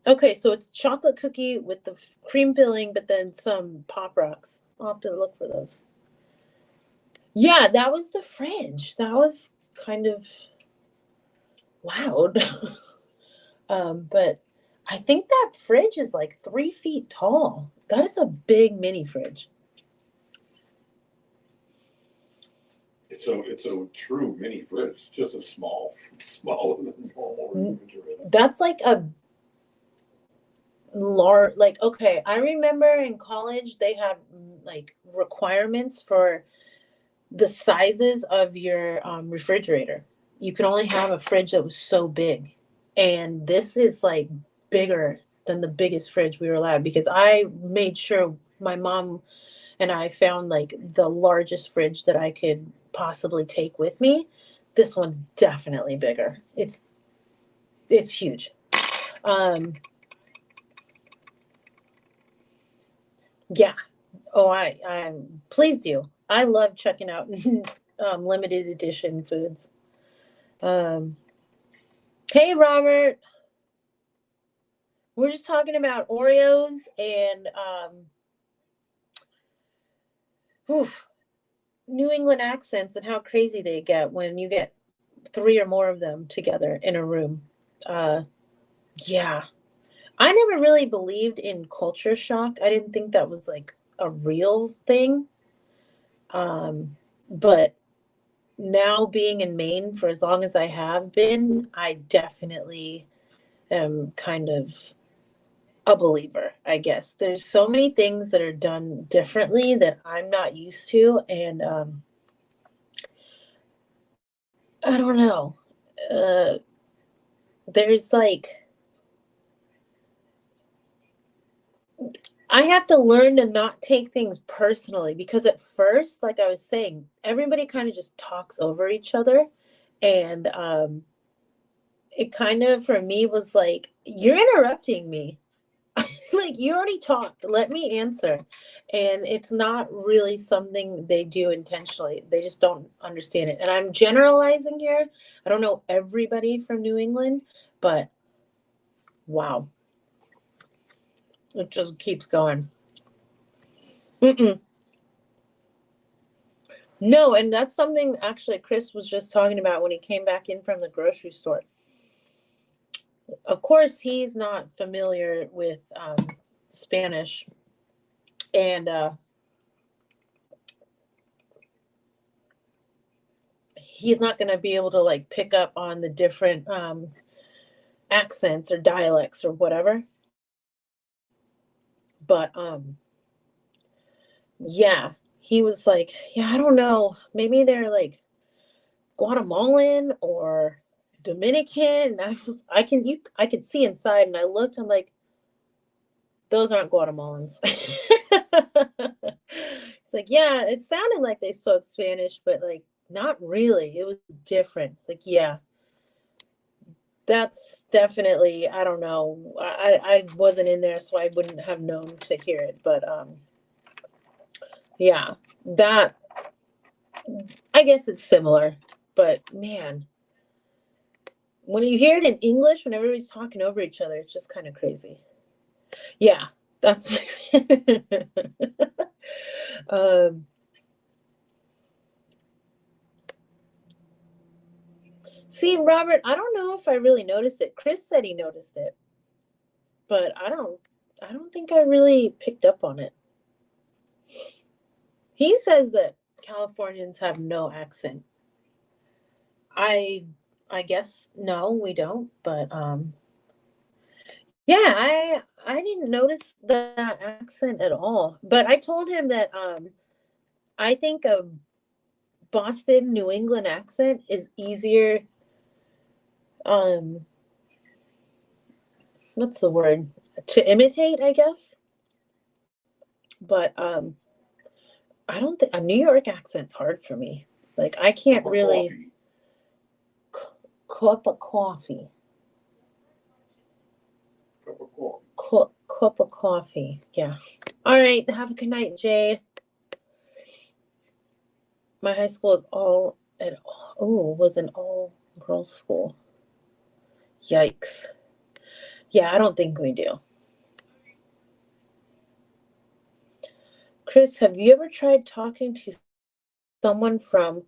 Okay, so it's chocolate cookie with the cream filling, but then some Pop Rocks. I'll have to look for those. Yeah, that was the fridge. That was kind of loud. But I think that fridge is like 3 feet tall. That is a big mini fridge. It's a true mini fridge, just a smaller than normal refrigerator. That's like a large, like, okay, I remember in college they had like requirements for the sizes of your refrigerator. You could only have a fridge that was so big. And this is like bigger than the biggest fridge we were allowed because I made sure my mom and I found like the largest fridge that I could possibly take with me. This one's definitely bigger. It's huge. Um yeah. Oh, I please do. I love checking out limited edition foods. Um hey Robert, we're just talking about Oreos and oof, New England accents and how crazy they get when you get three or more of them together in a room. Uh, yeah, I never really believed in culture shock. I didn't think that was like a real thing. Um, but now being in Maine for as long as I have been, I definitely am kind of a believer, I guess. There's so many things that are done differently that I'm not used to, and I don't know. Uh, there's like I have to learn to not take things personally because at first, like I was saying, everybody kind of just talks over each other, and it kind of for me was like, "You're interrupting me." Like you already talked, let me answer. And it's not really something they do intentionally, they just don't understand it. And I'm generalizing here, I don't know everybody from New England, but wow, it just keeps going. Mm-mm. No, and that's something actually Chris was just talking about when he came back in from the grocery store. Of course he's not familiar with Spanish, and he's not going to be able to like pick up on the different accents or dialects or whatever. But yeah, he was like, yeah, I don't know, maybe they're like Guatemalan or Dominican. And I could see inside, and I looked, I'm like, those aren't Guatemalans. It's like, yeah, it sounded like they spoke Spanish, but like not really. It was different. It's like, yeah, that's definitely, I don't know. I wasn't in there, so I wouldn't have known to hear it. But yeah, that I guess it's similar. But man, when you hear it in English, when everybody's talking over each other, it's just kind of crazy. Yeah, that's um See, Robert, I don't know if I really noticed it. Chris said he noticed it, but I don't think I really picked up on it. He says that Californians have no accent. I guess no, we don't, but yeah, I didn't notice that accent at all. But I told him that I think a Boston, New England accent is easier what's the word? To imitate, I guess. But I don't think a New York accent's hard for me. Like I can't really cup of coffee. Cup of coffee. Yeah. All right. Have a good night, Jay. My high school is was an all girls school. Yikes. Yeah, I don't think we do. Chris, have you ever tried talking to someone from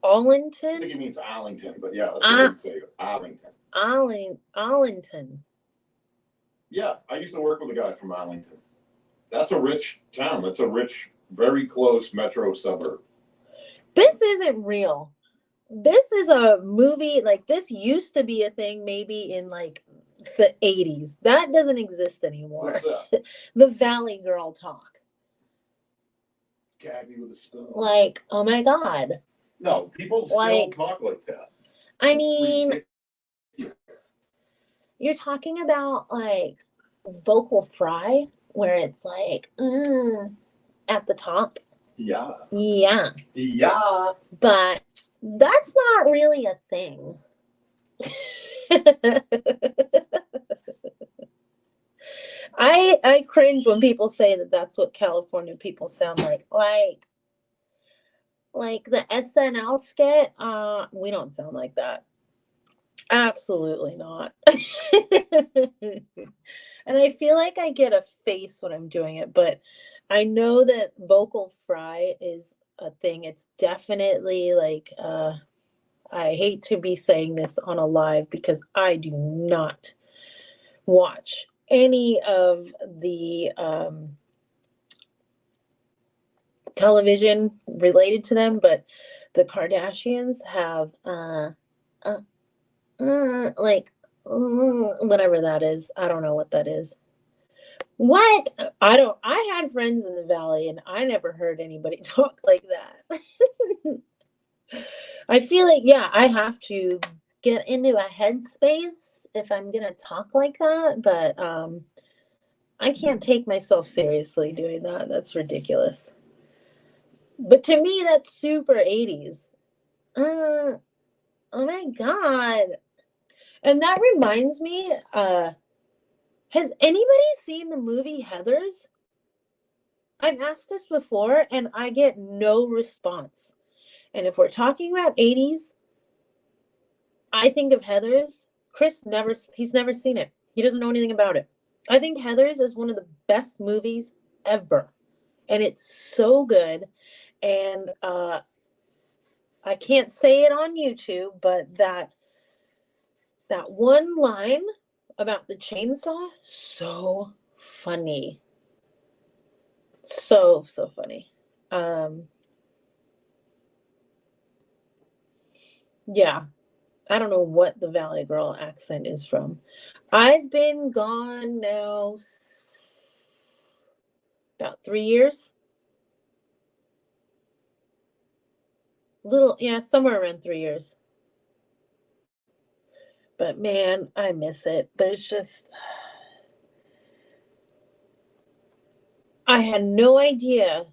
I Arlington? think it means Arlington, but yeah, that's what we say. Arlington. Arlington. Yeah, I used to work with a guy from Arlington. That's a rich town. That's a rich, very close metro suburb. This isn't real. This is a movie. Like this used to be a thing maybe in like the 80s. That doesn't exist anymore. What's that? The Valley Girl talk. Gag me with a spoon. Like, oh my God. No, people still talk like that. I mean, you're talking about like vocal fry where it's like at the top. Yeah. Yeah. Yeah. But that's not really a thing. I cringe when people say that that's what California people sound like. Like the SNL skit, we don't sound like that. Absolutely not. And I feel like I get a face when I'm doing it, but I know that vocal fry is a thing. It's definitely like I hate to be saying this on a live because I do not watch any of the television related to them, but the Kardashians have like whatever that is. I don't know what that is. What? I had friends in the Valley and I never heard anybody talk like that. I feel like, yeah, I have to get into a headspace if I'm going to talk like that, but I can't take myself seriously doing that. That's ridiculous. But to me, that's super 80s. Oh my God. And that reminds me, has anybody seen the movie Heathers? I've asked this before and I get no response. And if we're talking about 80s, I think of Heathers. He's never seen it. He doesn't know anything about it. I think Heathers is one of the best movies ever. And it's so good. And I can't say it on YouTube, but that one line about the chainsaw, so funny. So funny. Yeah. I don't know what the Valley Girl accent is from. I've been gone now about 3 years. Somewhere around 3 years. But man, I miss it. I had no idea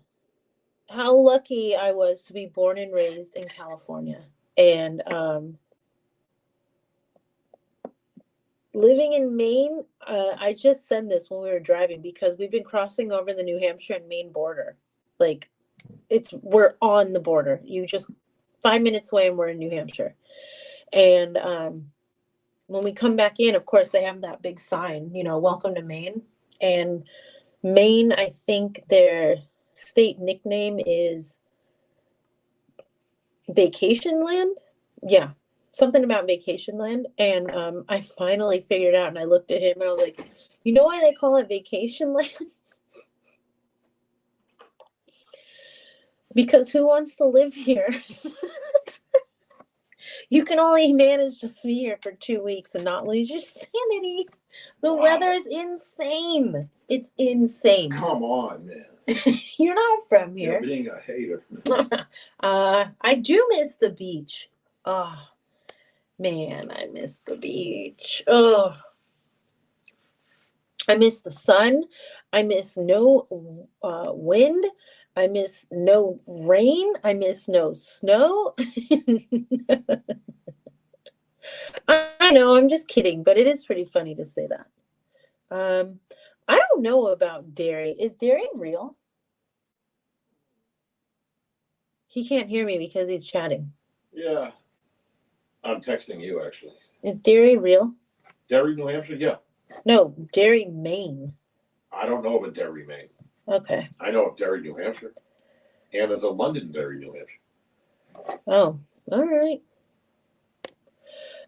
how lucky I was to be born and raised in California. And living in Maine, I just said this when we were driving because we've been crossing over the New Hampshire and Maine border. Like we're on the border. You just 5 minutes away and we're in New Hampshire. And when we come back in, of course, they have that big sign, welcome to Maine. And Maine, I think their state nickname is Vacation Land. Yeah, something about Vacation Land, and I finally figured out, and I looked at him and I was like, you know why they call it Vacation Land? Because who wants to live here? You can only manage to be here for 2 weeks and not lose your sanity. The weather's insane. It's insane. Come on, man. You're not from You're here. being a hater. I do miss the beach. Oh, man, I miss the beach. Oh, I miss the sun. I miss no wind. I miss no rain. I miss no snow. I know, I'm just kidding, but it is pretty funny to say that. I don't know about Derry. Is Derry real? He can't hear me because he's chatting. Yeah. I'm texting you, actually. Is Derry real? Derry, New Hampshire? Yeah. No, Derry, Maine. I don't know of a Derry, Maine. Okay. I know of Derry, New Hampshire. And there's a Londonderry, New Hampshire. Oh, all right.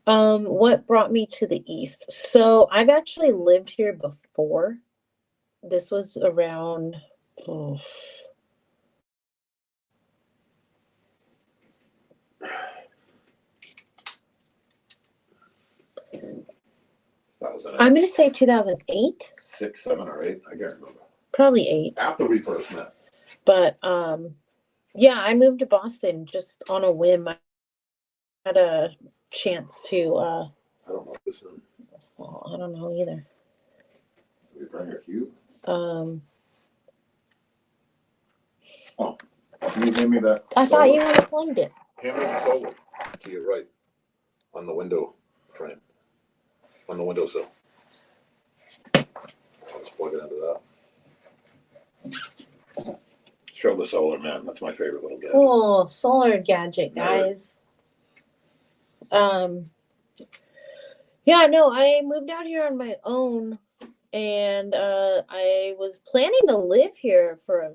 What brought me to the East? So I've actually lived here before. This was around, oh, I'm going to say 2008. 6, 7, or 8. I can't remember. Probably 8. After we first met. But yeah, I moved to Boston just on a whim. I had a chance to. I don't know this one. Well, I don't know either. Did we bring a cube? Oh, Can you hand me that? I thought you unplugged it. Hand me the solar to your right on the window frame. On the windowsill. I'll just plug it into that. Show the solar, man. That's my favorite little gadget. Cool solar gadget, guys. Yeah, no, I moved out here on my own, and I was planning to live here for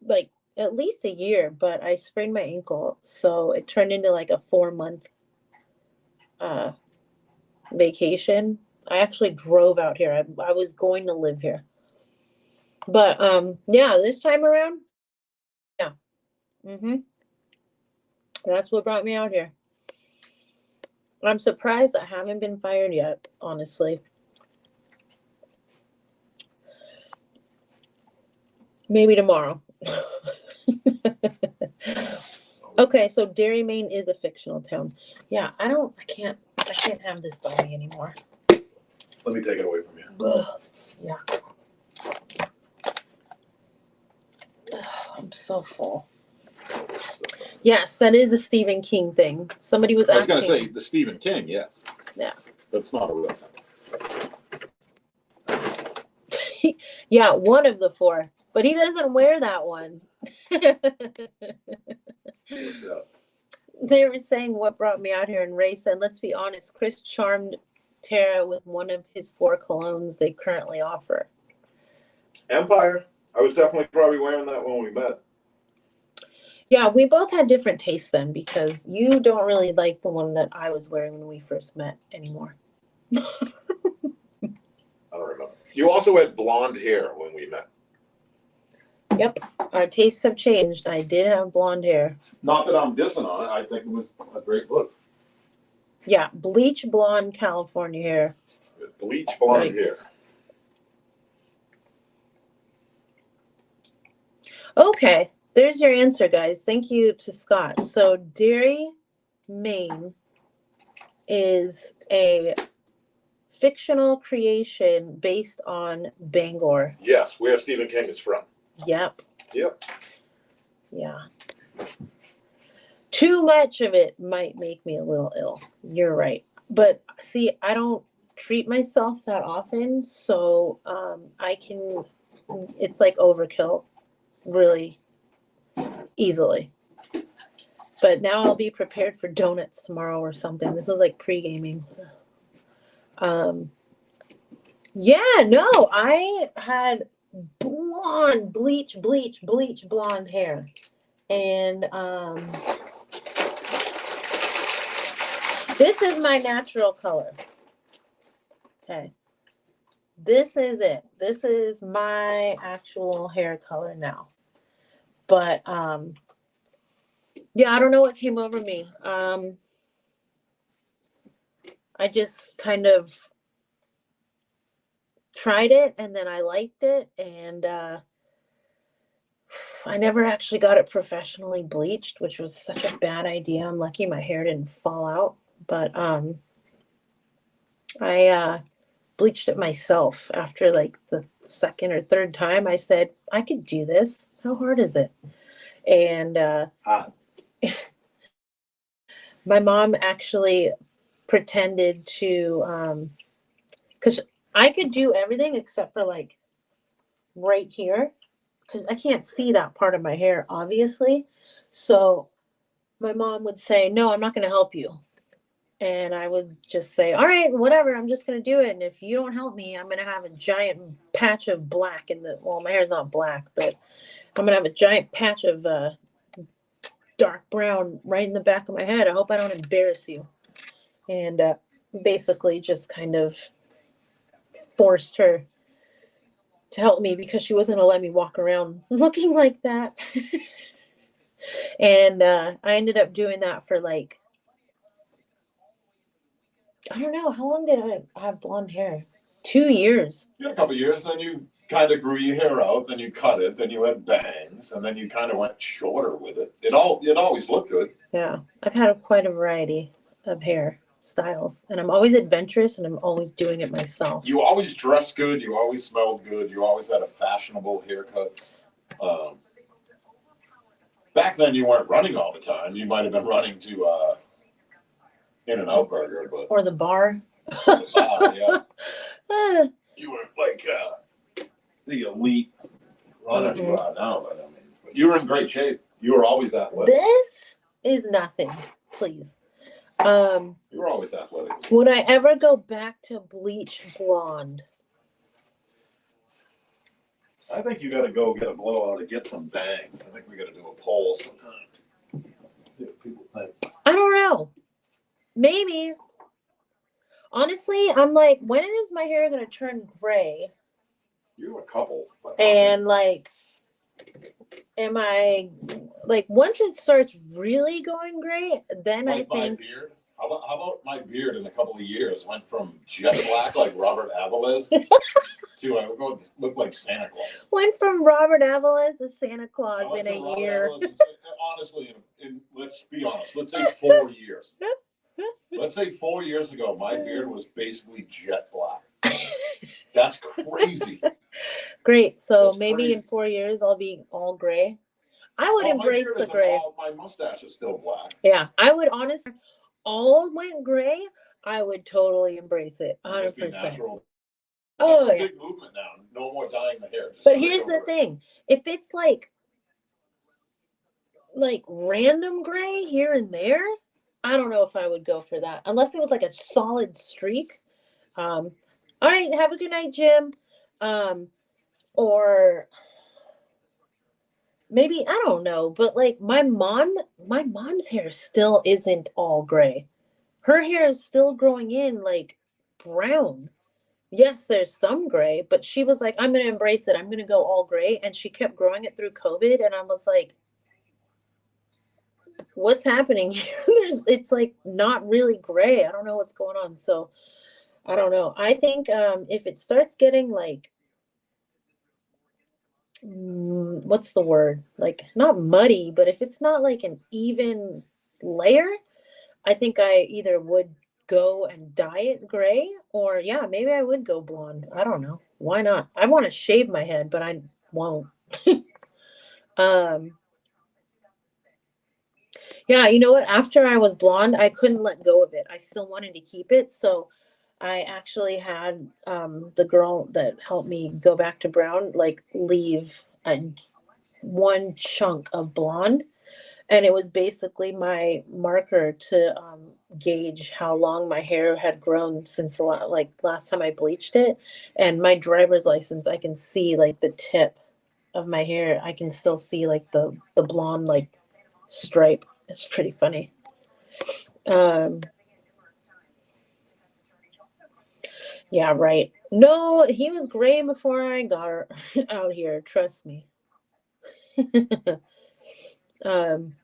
like at least a year, but I sprained my ankle, so it turned into like a 4-month vacation. I actually drove out here. I was going to live here, but yeah, this time around, yeah, that's what brought me out here. I'm surprised I haven't been fired yet, honestly. Maybe tomorrow. Okay, so Derry, Maine is a fictional town. Yeah, I can't have this by me anymore. Let me take it away from you. Ugh, yeah. Ugh, I'm so full. Yes, that is a Stephen King thing. Somebody was asking. I was going to say the Stephen King, yes. Yeah. But it's not a real thing. Yeah, one of the 4. But he doesn't wear that one. What's that? They were saying what brought me out here, and Ray said, let's be honest, Chris charmed Tara with one of his 4 colognes they currently offer. Empire. I was definitely probably wearing that when we met. Yeah, we both had different tastes then, because you don't really like the one that I was wearing when we first met anymore. I don't remember. You also had blonde hair when we met. Yep, our tastes have changed. I did have blonde hair. Not that I'm dissing on it. I think it was a great look. Yeah, bleach blonde California hair. Bleach blonde hair. Okay, there's your answer, guys. Thank you to Scott. So Derry, Maine is a fictional creation based on Bangor. Yes, where Stephen King is from. Yep. Yep. Yeah. Too much of it might make me a little ill. You're right. But see, I don't treat myself that often, so it's like overkill really easily. But now I'll be prepared for donuts tomorrow or something. This is like pre-gaming. Yeah, no, I had blonde, bleach blonde hair. And This is my natural color. Okay. This is it. This is my actual hair color now. But yeah, I don't know what came over me. I just kind of tried it and then I liked it, and I never actually got it professionally bleached, which was such a bad idea. I'm lucky my hair didn't fall out, but I bleached it myself after like the second or third time. I said, I could do this. How hard is it? And my mom actually pretended to, because I could do everything except for like right here, because I can't see that part of my hair, obviously. So my mom would say, no, I'm not going to help you. And I would just say, all right, whatever, I'm just going to do it. And if you don't help me, I'm going to have a giant patch of black in the, well, my hair's not black, but I'm going to have a giant patch of dark brown right in the back of my head. I hope I don't embarrass you. And basically just kind of forced her to help me because she wasn't going to let me walk around looking like that. And I ended up doing that for like, I don't know, how long did I have blonde hair? 2 years. You had a couple of years, then you kind of grew your hair out, then you cut it, then you had bangs, and then you kind of went shorter with it. It always looked good. Yeah, I've had quite a variety of hair styles, and I'm always adventurous, and I'm always doing it myself. You always dressed good. You always smelled good. You always had a fashionable haircut. Back then, you weren't running all the time. You might have been running to In-N-Out Burger, but or the bar. yeah. You were like the elite runner you are now, but I mean, you were in great shape. You were always athletic. This is nothing, please. You were always athletic. Would I ever go back to bleach blonde? I think you got to go get a blowout and get some bangs. I think we got to do a poll sometime. See what people think. I don't know. Maybe. Honestly, I'm like, when is my hair going to turn gray? You're a couple. And like, am I like, once it starts really going gray, then like I think. My beard. How about my beard in a couple of years went from jet black like Robert Avalez to I would look like Santa Claus. Went from Robert Avalez to Santa Claus in a year. Honestly, let's be honest. Let's say 4 years. Let's say 4 years ago, my beard was basically jet black. That's crazy. Great. So that's maybe crazy. In 4 years, I'll be all gray. I would embrace the gray. My mustache is still black. Yeah, I would honestly. All went gray, I would totally embrace it, 100%. Oh, yeah. Big movement now. No more dyeing the hair. But here's the thing: if it's like random gray here and there, I don't know if I would go for that, unless it was like a solid streak. All right, have a good night, Jim. Or maybe, I don't know, but like my mom's hair still isn't all gray. Her hair is still growing in like brown. Yes, there's some gray, but she was like, I'm going to embrace it. I'm going to go all gray. And she kept growing it through COVID. And I was like, what's happening here? It's like not really gray. I don't know what's going on. So I don't know. I think if it starts getting like, what's the word? Like not muddy, but if it's not like an even layer, I think I either would go and dye it gray, or yeah, maybe I would go blonde. I don't know. Why not? I want to shave my head, but I won't. Yeah, you know what? After I was blonde, I couldn't let go of it. I still wanted to keep it. So I actually had the girl that helped me go back to brown, like leave one chunk of blonde. And it was basically my marker to gauge how long my hair had grown since last time I bleached it. And my driver's license, I can see like the tip of my hair. I can still see like the blonde like stripe. It's pretty funny. Yeah, right. No, he was gray before I got out here. Trust me. um,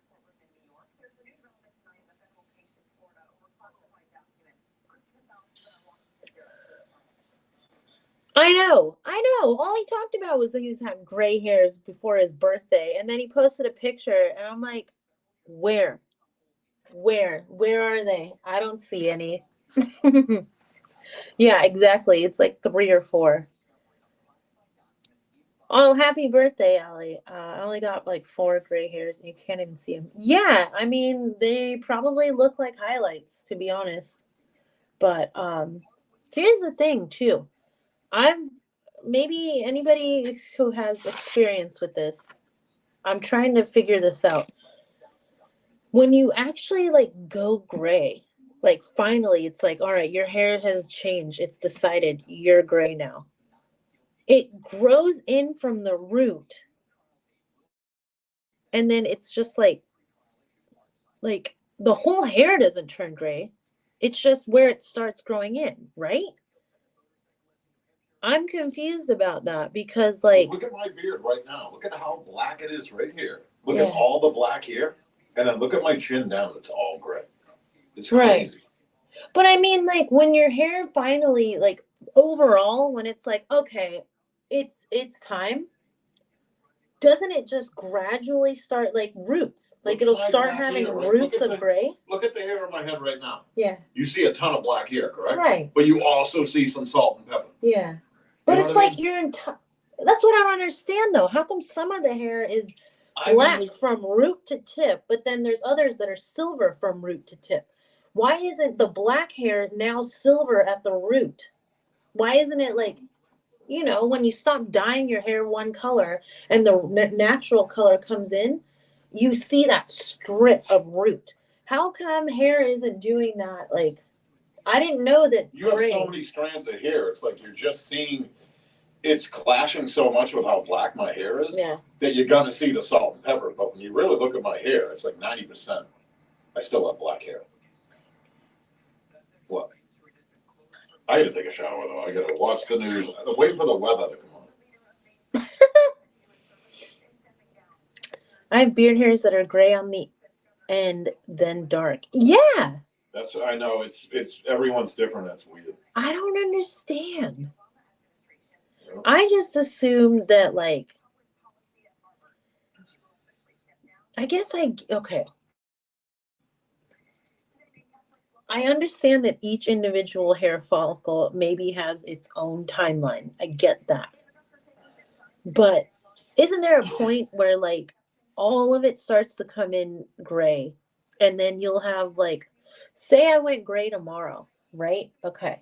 I know, I know. All he talked about was that he was having gray hairs before his birthday, and then he posted a picture, and I'm like, where, where are they? I don't see any. Yeah, exactly. It's like 3 or 4. Oh, happy birthday, Allie. I only got like 4 gray hairs and you can't even see them. Yeah, I mean, they probably look like highlights, to be honest. But here's the thing, too. I'm maybe anybody who has experience with this, I'm trying to figure this out. When you actually like go gray, like finally it's like, all right, your hair has changed. It's decided you're gray now. It grows in from the root and then it's just like the whole hair doesn't turn gray. It's just where it starts growing in, right? I'm confused about that because like Look at my beard right now. Look at how black it is right here. Look yeah. at all the black here, and then look at my chin down. It's all gray. It's Right. crazy. But I mean like when your hair finally like overall when it's like okay, it's time, doesn't it just gradually start like roots? Like Look at it'll my start black having hair, right? roots of gray? Look at the hair on my head right now. Yeah. You see a ton of black hair, correct? Right. But you also see some salt and pepper. Yeah. But You know it's what I like your entire. That's what I don't understand though. How come some of the hair is black from root to tip, but then there's others that are silver from root to tip? Why isn't the black hair now silver at the root? Why isn't it like, when you stop dyeing your hair one color and the natural color comes in, you see that strip of root. How come hair isn't doing that? Like, I didn't know that You have so many strands of hair. It's like you're just seeing it's clashing so much with how black my hair is Yeah. that you're gonna see the salt and pepper. But when you really look at my hair, it's like 90%. I still have black hair. What? I gotta take a shower though. I gotta watch the news. I'm waiting for the weather to come on. I have beard hairs that are gray on the end, then dark. Yeah. That's I know it's everyone's different. That's weird. I don't understand. I just assumed that like I guess okay. I understand that each individual hair follicle maybe has its own timeline. I get that. But isn't there a point where like all of it starts to come in gray and then you'll have like say I went gray tomorrow, right? Okay.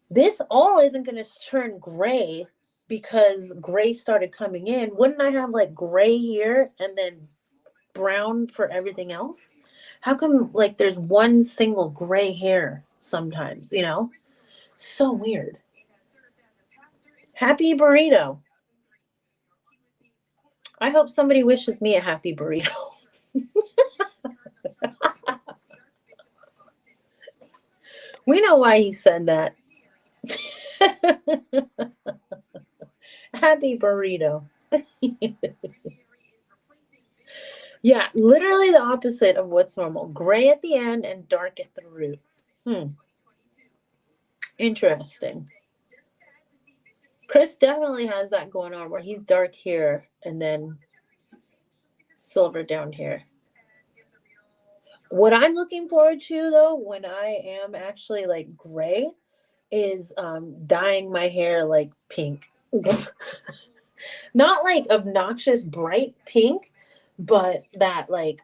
This all isn't going to turn gray because gray started coming in. Wouldn't I have like gray here and then brown for everything else? How come like there's one single gray hair sometimes, So weird. Happy burrito. I hope somebody wishes me a happy burrito. We know why he said that. Happy burrito. Yeah, literally the opposite of what's normal. Gray at the end and dark at the root. Interesting. Chris definitely has that going on where he's dark here and then silver down here. What I'm looking forward to though, when I am actually like gray, is dyeing my hair like pink. Not like obnoxious bright pink, but that like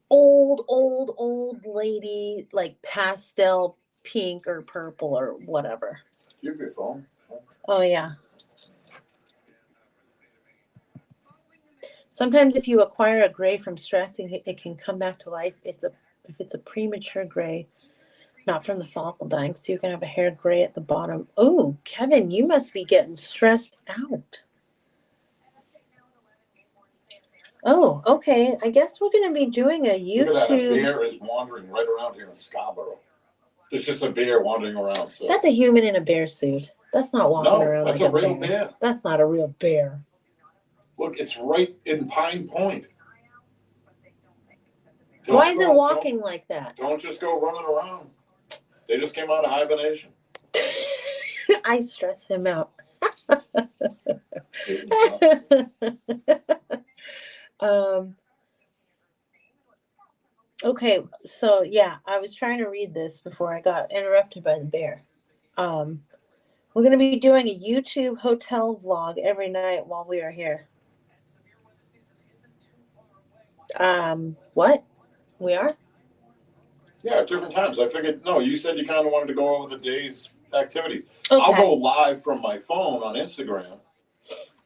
old lady like pastel pink or purple or whatever. Do you have your phone? Oh yeah. Sometimes if you acquire a gray from stressing, it can come back to life. If it's a premature gray, not from the follicle dying, so you can have a hair gray at the bottom. Oh, Kevin, you must be getting stressed out. Oh, okay. I guess we're going to be doing a Look at that. A YouTube. bear is wandering right around here in Scarborough. It's just a bear wandering around. So That's a human in a bear suit. That's not walking no, around that's like a real bear. That's not a real bear. Look, it's right in Pine Point. Why is it walking like that? Don't just go running around. They just came out of hibernation. I stress him out. Okay, so yeah, I was trying to read this before I got interrupted by the bear. We're going to be doing a YouTube hotel vlog every night while we are here. What? We are? Yeah, at different times. I figured, no, you said you kind of wanted to go over the day's activities. Okay. I'll go live from my phone on Instagram,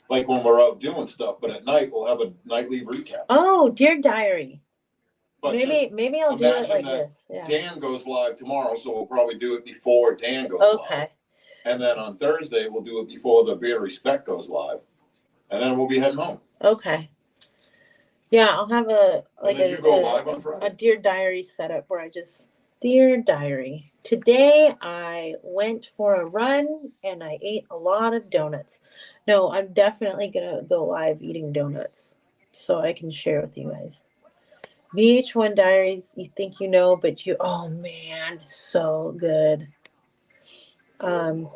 like when we're out doing stuff, but at night we'll have a nightly recap. Oh, Dear Diary. But maybe I'll do it like this. Yeah. Dan goes live tomorrow, so we'll probably do it before Dan goes live. And then on Thursday, we'll do it before the Beer Respect goes live. And then we'll be heading home. Okay. Yeah, I'll have a Dear Diary setup where I just, Dear Diary, today I went for a run and I ate a lot of donuts. No, I'm definitely gonna go live eating donuts so I can share with you guys. VH1 Diaries, you think you know, but you, oh man, so good. Oh,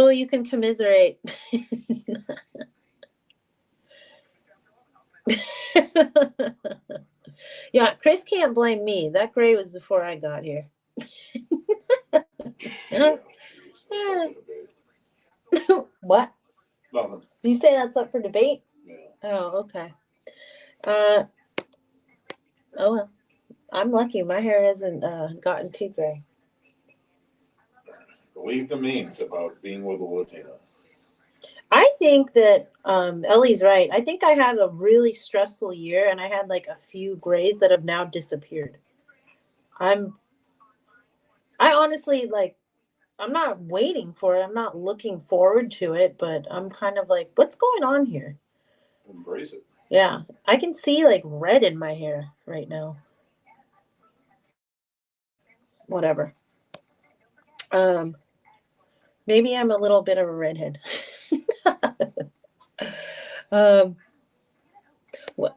you can commiserate. Yeah, Chris can't blame me. That gray was before I got here. What? Nothing. You say that's up for debate? Yeah. Oh, okay. Oh well. I'm lucky. My hair hasn't gotten too gray. Believe the memes about being with a Latina. I think that Ellie's right. I think I had a really stressful year and I had like a few grays that have now disappeared. I honestly like, I'm not waiting for it. I'm not looking forward to it, but I'm kind of like, what's going on here? Embrace it. Yeah. I can see like red in my hair right now. Whatever. Maybe I'm a little bit of a redhead. What?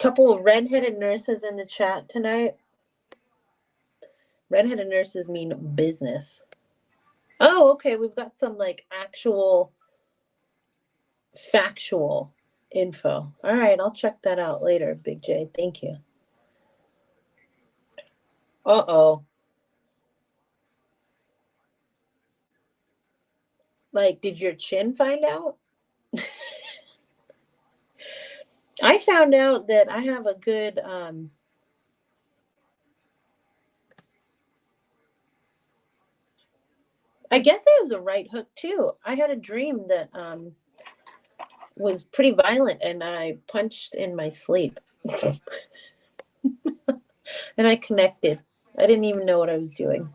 Couple of redheaded nurses in the chat tonight. Redheaded nurses mean business. Oh, okay. We've got some like actual factual info. All right, I'll check that out later, Big J. Thank you. Uh-oh. Like, did your chin find out? I found out that I have a good I guess it was a right hook too. I had a dream that was pretty violent and I punched in my sleep. And I connected. I didn't even know what I was doing.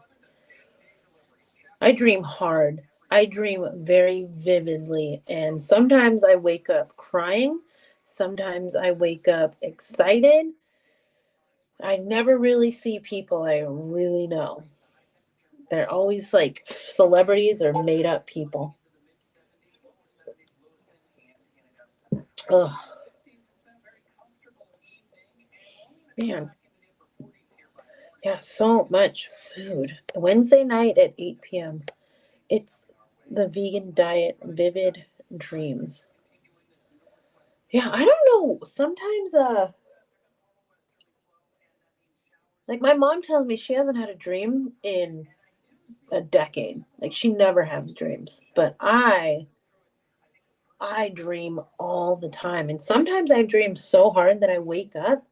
I dream hard. I dream very vividly. And sometimes I wake up crying. Sometimes I wake up excited. I never really see people I really know. They're always like celebrities or made up people. Ugh. Man. Yeah, so much food. Wednesday night at 8 p.m. It's the vegan diet, Vivid Dreams. Yeah, I don't know. Sometimes, like my mom tells me she hasn't had a dream in a decade. Like she never has dreams. But I dream all the time. And sometimes I dream so hard that I wake up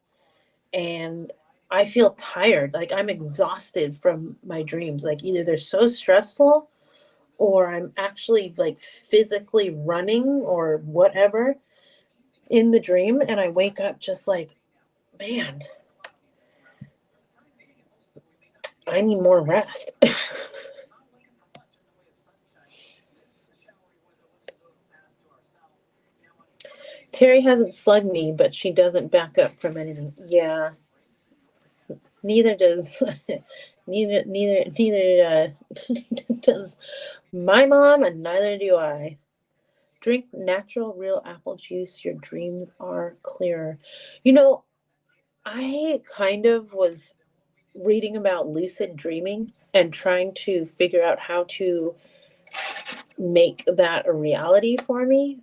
and I feel tired. Like I'm exhausted from my dreams. Like either they're so stressful or I'm actually like physically running or whatever in the dream. And I wake up just like, man, I need more rest. Terry hasn't slugged me, but she doesn't back up from anything. Yeah, neither does neither does my mom, and neither do I. Drink natural, real apple juice. Your dreams are clearer. You know, I kind of was reading about lucid dreaming and trying to figure out how to make that a reality for me.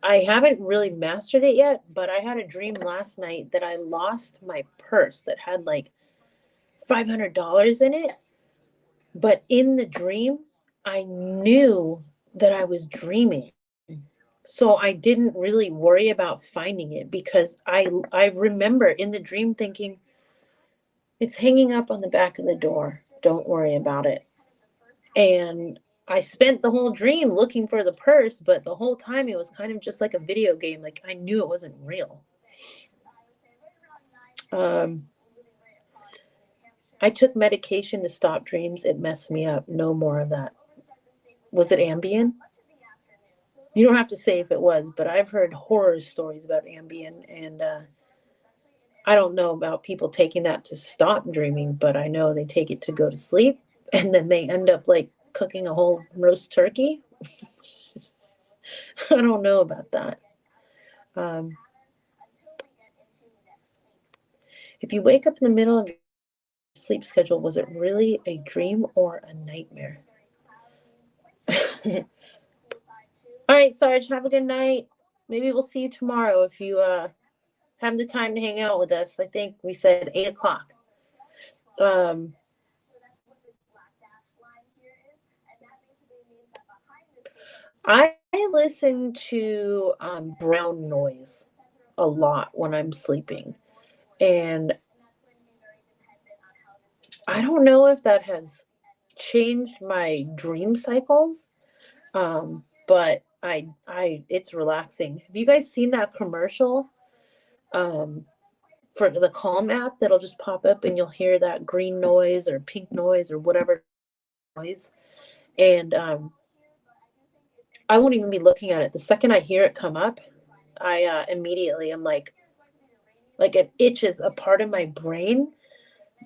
I haven't really mastered it yet, but I had a dream last night that I lost my purse that had like $500 in it. But in the dream, I knew that I was dreaming. So I didn't really worry about finding it because I remember in the dream thinking, it's hanging up on the back of the door. Don't worry about it. And I spent the whole dream looking for the purse, but the whole time it was kind of just like a video game. Like I knew it wasn't real. I took medication to stop dreams. It messed me up. No more of that. Was it Ambien? You don't have to say if it was, but I've heard horror stories about Ambien, and I don't know about people taking that to stop dreaming, but I know they take it to go to sleep, and then they end up like cooking a whole roast turkey. I don't know about that. Um, if you wake up in the middle of your sleep schedule, was it really a dream or a nightmare? All right, Sarge, have a good night. Maybe we'll see you tomorrow if you have the time to hang out with us. I think we said 8 o'clock. I listen to brown noise a lot when I'm sleeping. And I don't know if that has changed my dream cycles, but it's relaxing. Have you guys seen that commercial um, for the Calm app that'll just pop up and you'll hear that green noise or pink noise or whatever noise? And I won't even be looking at it. The second I hear it come up, I immediately am like it itches a part of my brain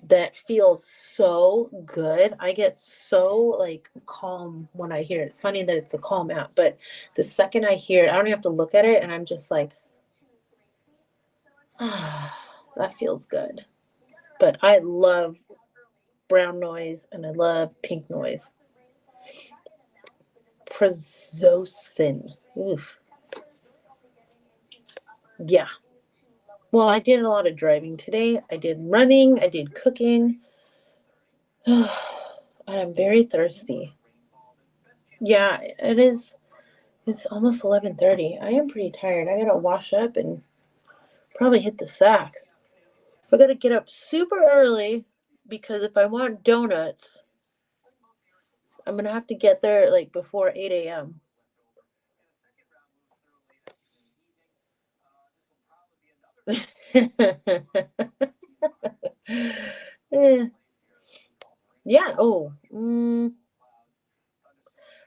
that feels so good. I get so like calm when I hear it. Funny that it's a Calm app, but the second I hear it, I don't even have to look at it, and I'm just like, ah, that feels good. But I love brown noise and I love pink noise. Prazosin. Oof. Yeah. Well, I did a lot of driving today. I did running. I did cooking. And I'm very thirsty. Yeah, it is. It's almost 11:30. I am pretty tired. I gotta wash up and probably hit the sack. I gotta get up super early because if I want donuts, I'm gonna have to get there like before 8 a.m. Eh, yeah. Oh,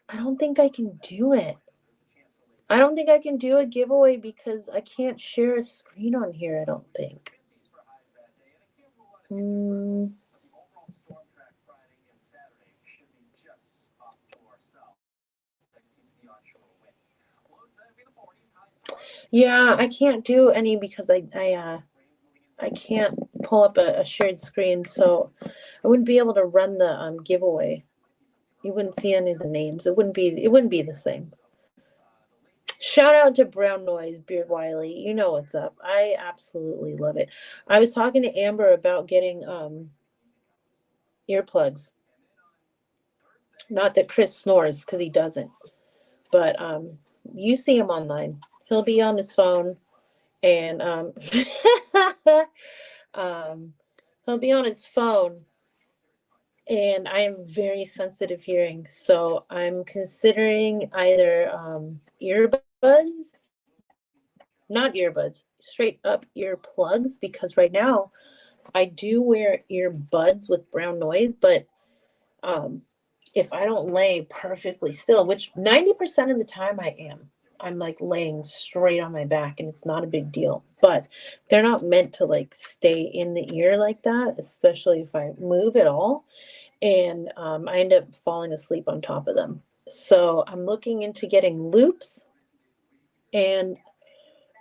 I don't think I can do it. I don't think I can do a giveaway because I can't share a screen on here, I don't think. Yeah, I can't do any because I can't pull up a shared screen, so I wouldn't be able to run the giveaway. You wouldn't see any of the names. It wouldn't be the same. Shout out to Brown Noise, Beard Wiley. You know what's up. I absolutely love it. I was talking to Amber about getting earplugs. Not that Chris snores, because he doesn't. But you see him online. He'll be on his phone and he'll be on his phone, and I am very sensitive hearing, so I'm considering either earbuds, not earbuds, straight up earplugs, because right now I do wear earbuds with brown noise, but if I don't lay perfectly still, which 90% of the time I am, I'm like laying straight on my back and it's not a big deal. But they're not meant to like stay in the ear like that, especially if I move at all. And I end up falling asleep on top of them. So I'm looking into getting loops, and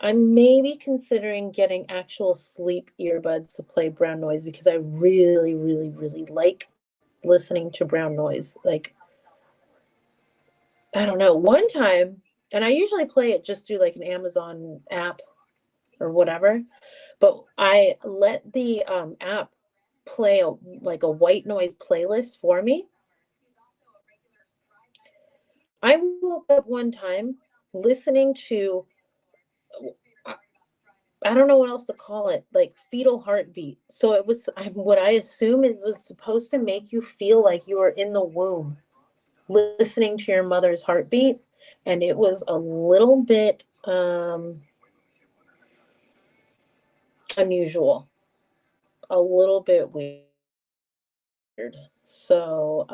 I'm maybe considering getting actual sleep earbuds to play brown noise because I really, really, really like listening to brown noise. Like, I don't know, one time, and I usually play it just through like an Amazon app or whatever, but I let the app play like a white noise playlist for me. I woke up one time listening to, I I don't know what else to call it, like fetal heartbeat. So it was, what I assume is was supposed to make you feel like you were in the womb, listening to your mother's heartbeat, and it was a little bit unusual, a little bit weird. So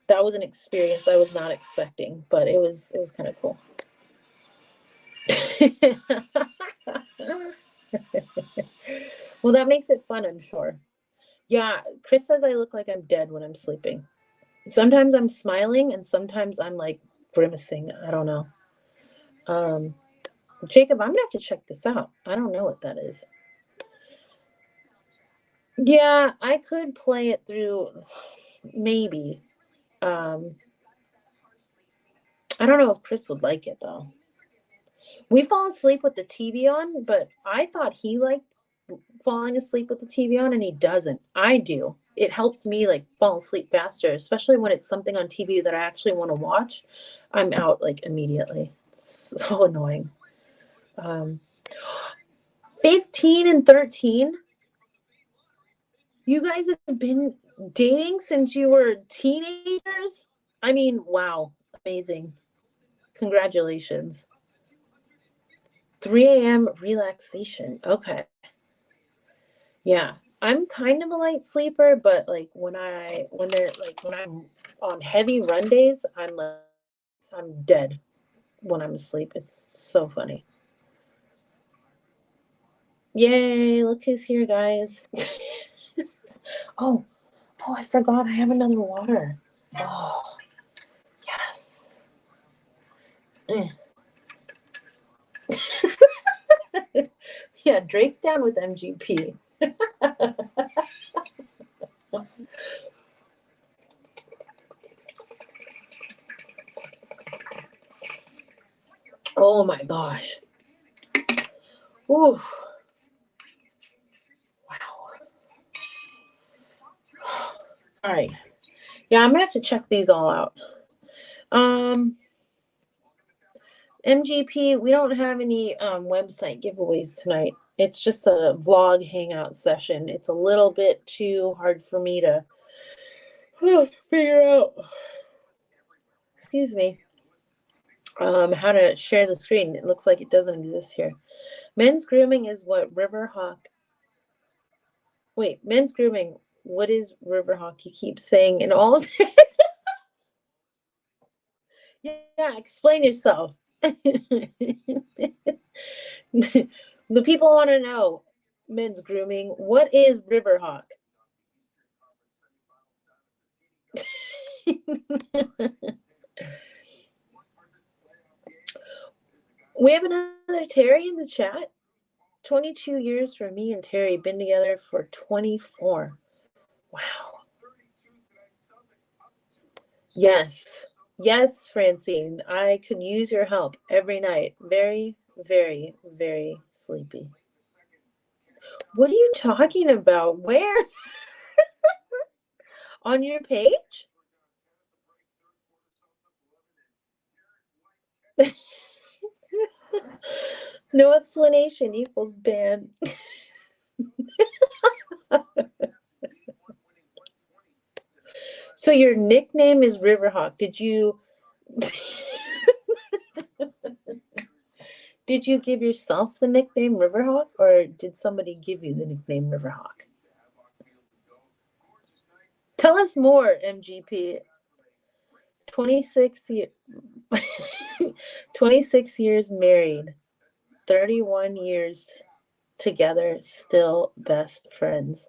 that was an experience I was not expecting, but it was kind of cool. Well, that makes it fun, I'm sure. Yeah, Chris says I look like I'm dead when I'm sleeping. Sometimes I'm smiling and sometimes I'm like grimacing. I don't know. Um, Jacob, I'm gonna have to check this out. I don't know what that is. Yeah, I could play it through, maybe. Um, I don't know if Chris would like it though. We fall asleep with the TV on, but I thought he liked falling asleep with the TV on, and he doesn't. I do. It helps me like fall asleep faster, especially when it's something on TV that I actually want to watch. I'm out like immediately. It's so annoying. Um, 15 and 13. You guys have been dating since you were teenagers? I mean, wow. Amazing. Congratulations. 3 a.m. relaxation. Okay. Yeah. I'm kind of a light sleeper, but like when I'm on heavy run days, I'm dead when I'm asleep. It's so funny. Yay, look who's here, guys. Oh, I forgot I have another water. Oh, yes. Mm. Yeah, Drake's down with MGP. Oh my gosh. Ooh. Wow. All right. Yeah, I'm gonna have to check these all out. MGP, we don't have any website giveaways tonight. It's just a vlog hangout session. It's a little bit too hard for me to figure out, excuse me, how to share the screen. It looks like it doesn't exist here. Men's grooming is what Riverhawk. Wait, men's grooming. What is Riverhawk? You keep saying in all. Yeah, explain yourself. The people want to know. Men's grooming. What is Riverhawk? We have another Terry in the chat. 22 years for me and Terry, been together for 24. Wow. Yes. Yes, Francine. I could use your help every night. Very, very, very sleepy. What are you talking about? Where? On your page? No explanation equals ban. So your nickname is Riverhawk. Did you give yourself the nickname Riverhawk, or did somebody give you the nickname Riverhawk? Tell us more, MGP. 26 years 26 years married, 31 years together, still best friends.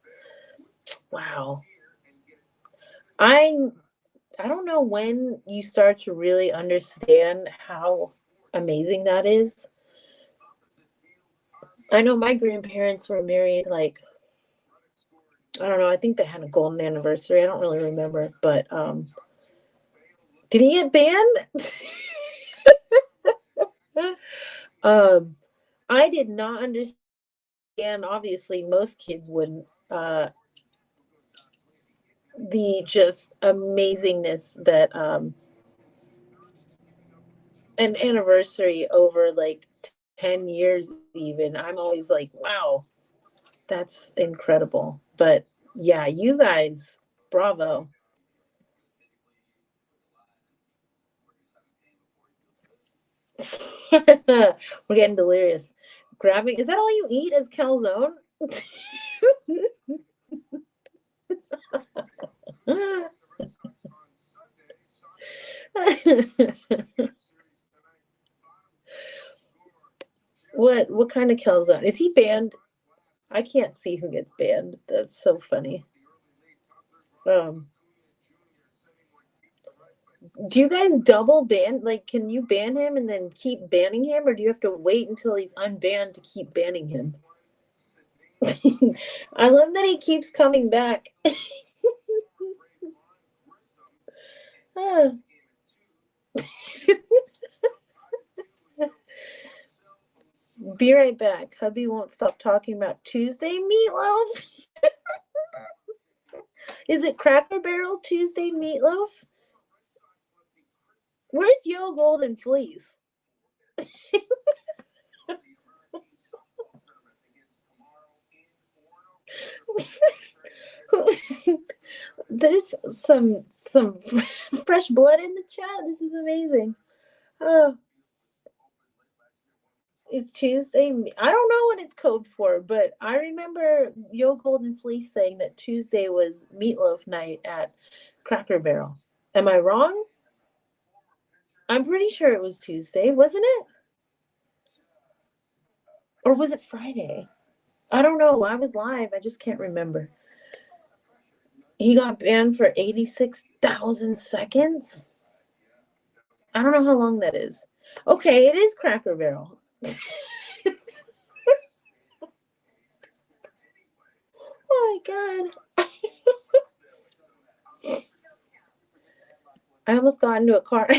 Wow. I I don't know when you start to really understand how amazing that is. I know my grandparents were married like, I don't know, I think they had a golden anniversary. I don't really remember, but did he get banned? um I did not understand, obviously most kids wouldn't, the just amazingness that an anniversary over like 10 years even. I'm always like, wow, that's incredible. But yeah, you guys, bravo. We're getting delirious. Grabbing, is that all you eat is calzone? What kind of calzone? Is he banned? I can't see who gets banned. That's so funny. Um, do you guys double ban? Like, can you ban him and then keep banning him, or do you have to wait until he's unbanned to keep banning him? I love that he keeps coming back. Ah. Be right back. Hubby won't stop talking about Tuesday meatloaf. Is it Cracker Barrel Tuesday meatloaf? Where's Yo Golden Fleece? There's some fresh blood in the chat. This is amazing. Oh, it's Tuesday. I don't know what it's code for, but I remember Yo Golden Fleece saying that Tuesday was meatloaf night at Cracker Barrel. Am I wrong? I'm pretty sure it was Tuesday, wasn't it? Or was it Friday? I don't know. I was live. I just can't remember. He got banned for 86,000 seconds. I don't know how long that is. Okay, it is Cracker Barrel. Oh my God. I almost got into a car.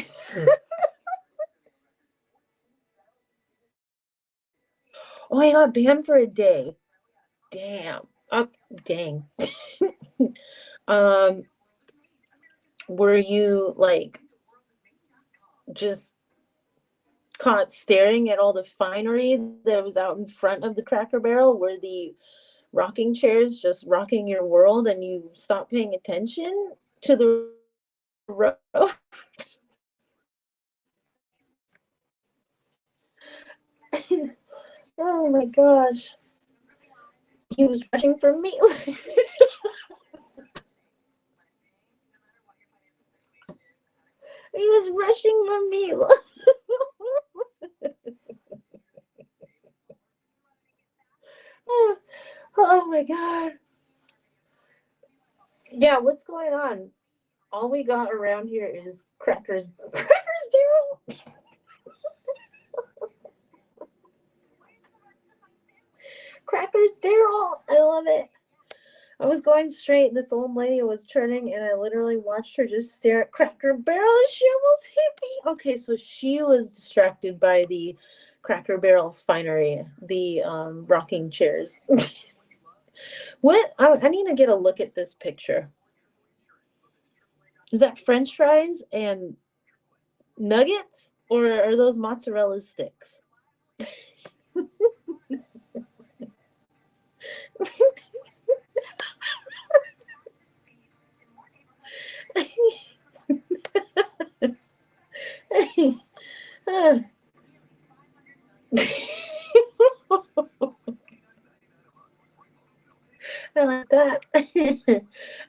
Oh, I got banned for a day. Damn. Oh, dang. um, were you like just caught staring at all the finery that was out in front of the Cracker Barrel? Were the rocking chairs just rocking your world and you stopped paying attention to the road? Oh my gosh. He was rushing for me. He was rushing for me. Oh my God. Yeah, what's going on? All we got around here is Crackers Barrel. Crackers Barrel. I love it. I was going straight. This old lady was turning, and I literally watched her just stare at Cracker Barrel, and she almost hit me. Okay, so she was distracted by the Cracker Barrel finery, the rocking chairs. What? I need to get a look at this picture. Is that French fries and nuggets, or are those mozzarella sticks? I like that.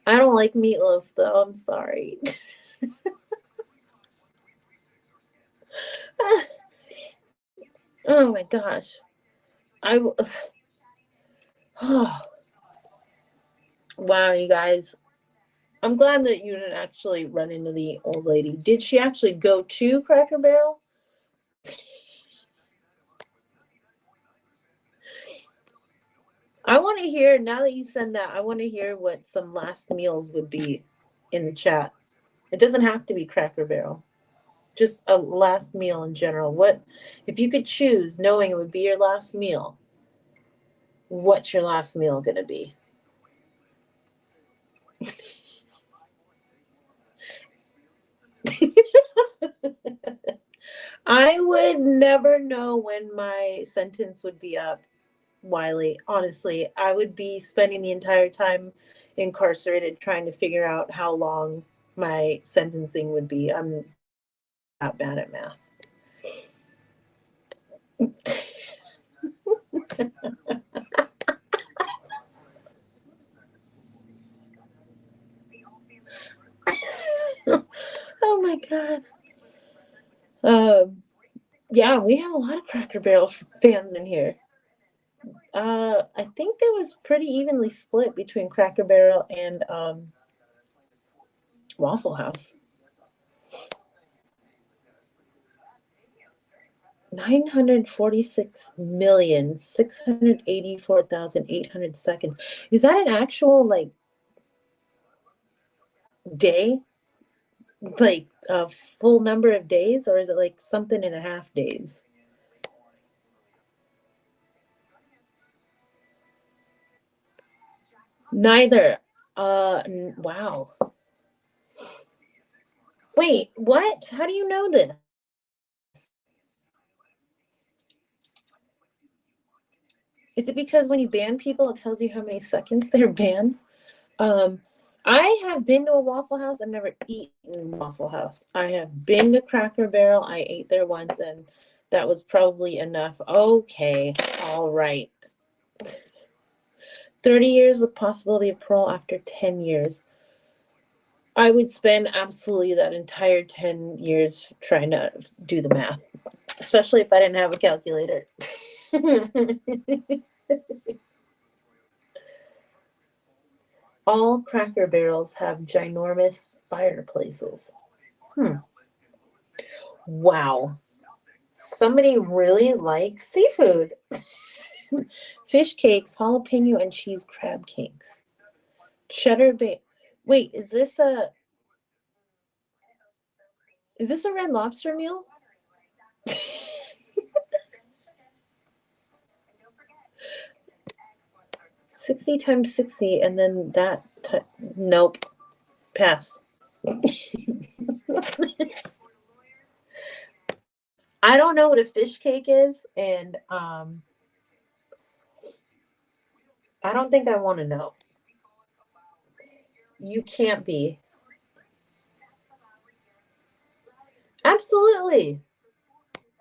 I don't like meatloaf though. I'm sorry. Oh my gosh. Oh, wow, you guys. I'm glad that you didn't actually run into the old lady. Did she actually go to Cracker Barrel? I want to hear, now that you said that, I want to hear what some last meals would be in the chat. It doesn't have to be Cracker Barrel. Just a last meal in general. What, if you could choose, knowing it would be your last meal, what's your last meal going to be? I would never know when my sentence would be up, Wiley. Honestly, I would be spending the entire time incarcerated trying to figure out how long my sentencing would be. I'm not bad at math. Oh my god. Yeah, we have a lot of Cracker Barrel fans in here. I think there was pretty evenly split between Cracker Barrel and Waffle House. 946,684,800 seconds. Is that an actual like day? Like a full number of days, or is it like something and a half days? Neither. Wow. Wait, what? How do you know this? Is it because when you ban people, it tells you how many seconds they're banned? I have been to a Waffle House. I've never eaten Waffle House. I have been to Cracker Barrel. I ate there once, and that was probably enough. Okay, all right. 30 years with possibility of parole after 10 years. I would spend absolutely that entire 10 years trying to do the math, especially if I didn't have a calculator. All Cracker Barrels have ginormous fireplaces. Wow. Somebody really likes seafood. Fish cakes, jalapeno and cheese crab cakes. Cheddar bay. Wait, is this a Red Lobster meal? 60 times 60 and then that nope. Pass. I don't know what a fish cake is, and I don't think I want to know. You can't be. Absolutely.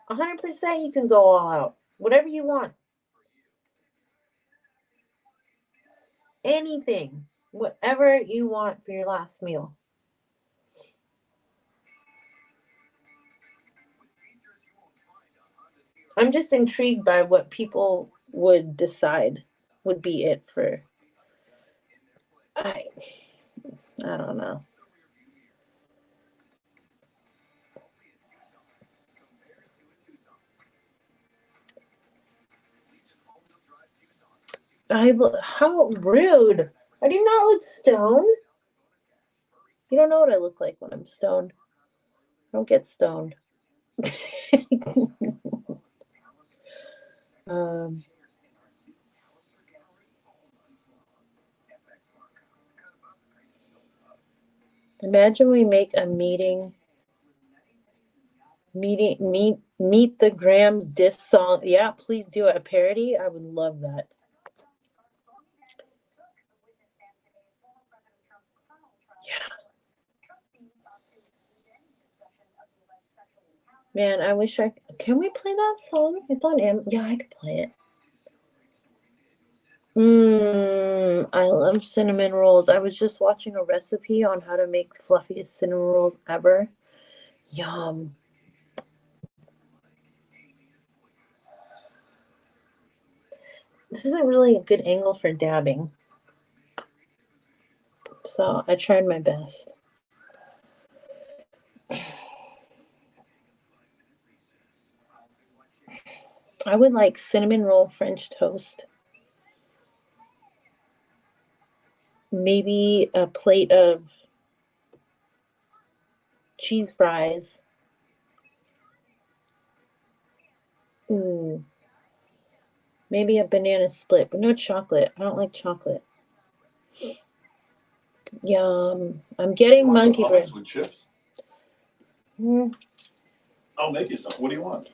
100% you can go all out. Whatever you want. Anything. Whatever you want for your last meal. I'm just intrigued by what people would decide would be it for. I don't know. How rude. I do not look stoned. You don't know what I look like when I'm stoned. I don't get stoned. um, Imagine we make a meet the Grams diss song. Yeah, please do it. A parody. I would love that. Yeah. Man, I wish I can we play that song? It's on Yeah, I could play it. I love cinnamon rolls. I was just watching a recipe on how to make the fluffiest cinnamon rolls ever. Yum. This isn't really a good angle for dabbing. So I tried my best. I would like cinnamon roll French toast. Maybe a plate of cheese fries. Ooh. Maybe a banana split, but no chocolate. I don't like chocolate. Yum. I'm getting You want some monkey hummus bread. with chips? Mm. I'll make you some. What do you want?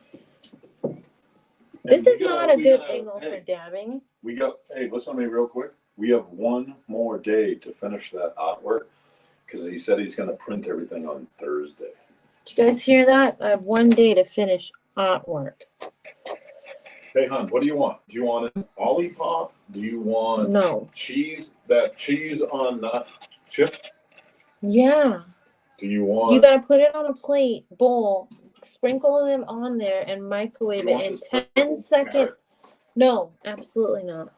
This And is not a good angle for dabbing. Hey, listen to me real quick. We have one more day to finish that artwork because he said he's going to print everything on Thursday. Did you guys hear that? I have one day to finish artwork. Hey, hon, what do you want? Do you want an Olipop? Do you want No. cheese? That cheese on that chip? Yeah. Do you want? You gotta put it on a plate, bowl, sprinkle them on there, and microwave it in 10 seconds. Carrot? No, absolutely not.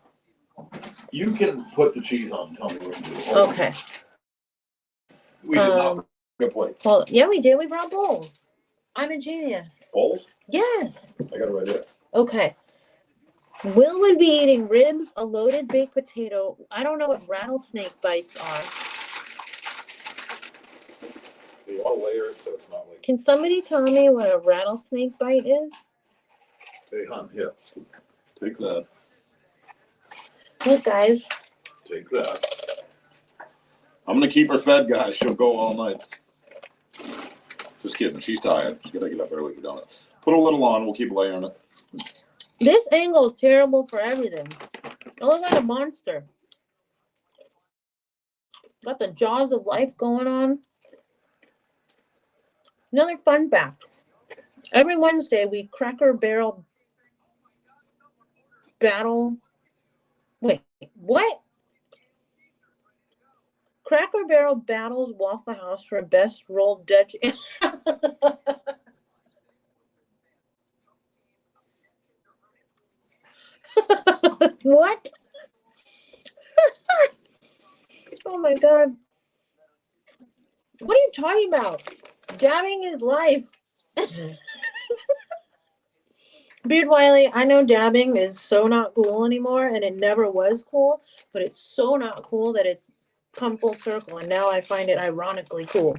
You can put the cheese on. Tell me what to do. Okay. We did not bring a plate. Well, yeah, we did. We brought bowls. I'm a genius. Bowls? Yes. I got it right here. Okay. Will would be eating ribs, a loaded baked potato. I don't know what rattlesnake bites are. You want to layer it so it's not like. Can somebody tell me what a rattlesnake bite is? Hey, hon, here. Take that. Look, guys. Take that. I'm gonna keep her fed, guys. She'll go all night. Just kidding. She's tired. She's gotta get up early for donuts. Put a little on. We'll keep layering it. This angle is terrible for everything. I look like a monster. Got the jaws of life going on. Another fun fact. Every Wednesday, we Cracker Barrel battle. Wait, what? Cracker Barrel battles Waffle House for best rolled Dutch. What? Oh my God. What are you talking about? Dabbing is life. Beard Wiley, I know dabbing is so not cool anymore, and it never was cool, but it's so not cool that it's come full circle, and now I find it ironically cool.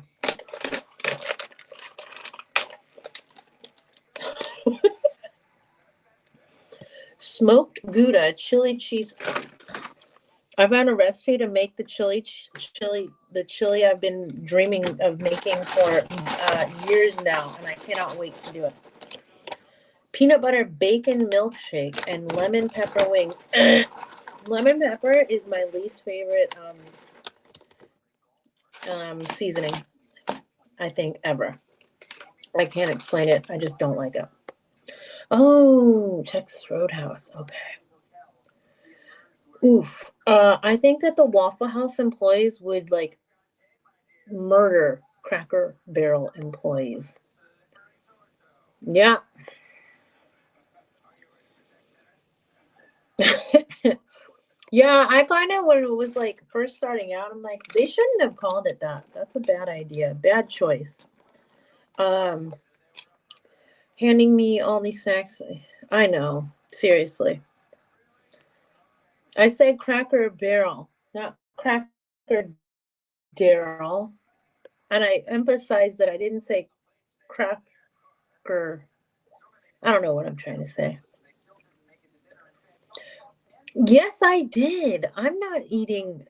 Smoked Gouda chili cheese. I found a recipe to make the chili I've been dreaming of making for years now, and I cannot wait to do it. Peanut butter bacon milkshake and lemon pepper wings. Lemon pepper is my least favorite seasoning, I think, ever. I can't explain it. I just don't like it. Oh, Texas Roadhouse. Okay. Oof. I think that the Waffle House employees would like murder Cracker Barrel employees. Yeah. Yeah, I kind of, when it was like first starting out, I'm like, they shouldn't have called it that. That's a bad idea. Bad choice. Handing me all these snacks. I know. Seriously. I said Cracker Barrel, not Cracker Daryl. And I emphasize that I didn't say cracker. I don't know what I'm trying to say. Yes, I did. I'm not eating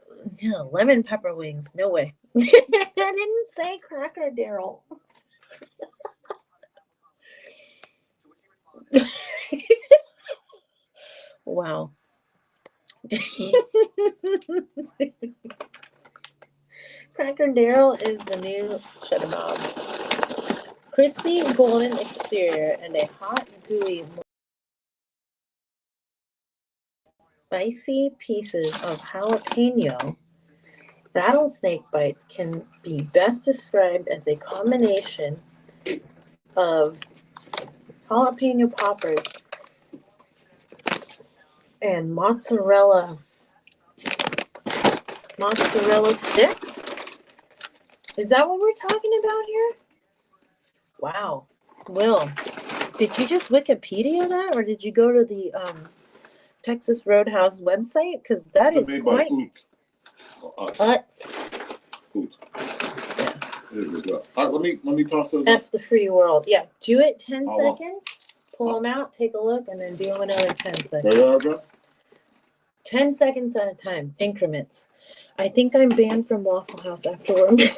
lemon pepper wings. No way. I didn't say Cracker Daryl. Wow. Cracker Daryl is the new Shut Mob. Crispy golden exterior and a hot, gooey, spicy pieces of jalapeno. Rattlesnake bites can be best described as a combination of jalapeno poppers and mozzarella sticks. Is that what we're talking about here? Wow. Will, did you just Wikipedia that, or did you go to the Texas Roadhouse website? Because that is quite Utz. Oops. There we go. All right, let me toss those. F the free world. Yeah, do it 10 Hold on. seconds. Pull them out, take a look, and then do them another 10 seconds. There you go. 10 seconds at a time, increments. I think I'm banned from Waffle House after we're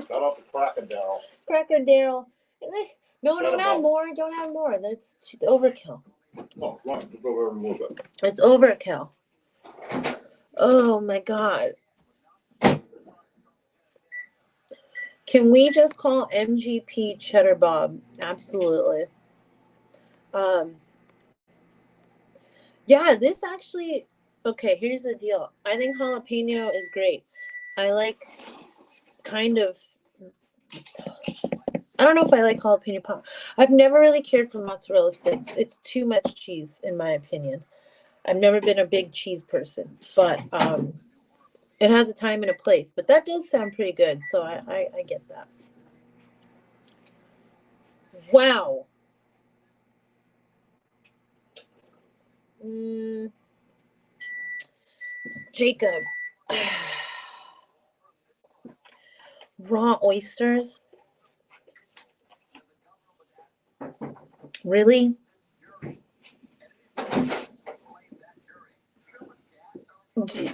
Shout out to Cracker Daryl. Cracker Daryl. No, Shut don't up. add more. Don't add more. That's overkill. No, come on, just go over and move it. It's overkill. Oh my God. Can we just call MGP Cheddar Bob? Absolutely. Yeah, this actually, okay, here's the deal. I think jalapeno is great. I like kind of, I don't know if I like jalapeno pop. I've never really cared for mozzarella sticks. It's too much cheese, in my opinion. I've never been a big cheese person, but it has a time and a place. But that does sound pretty good, so I get that. Wow. Jacob. Raw oysters? Really?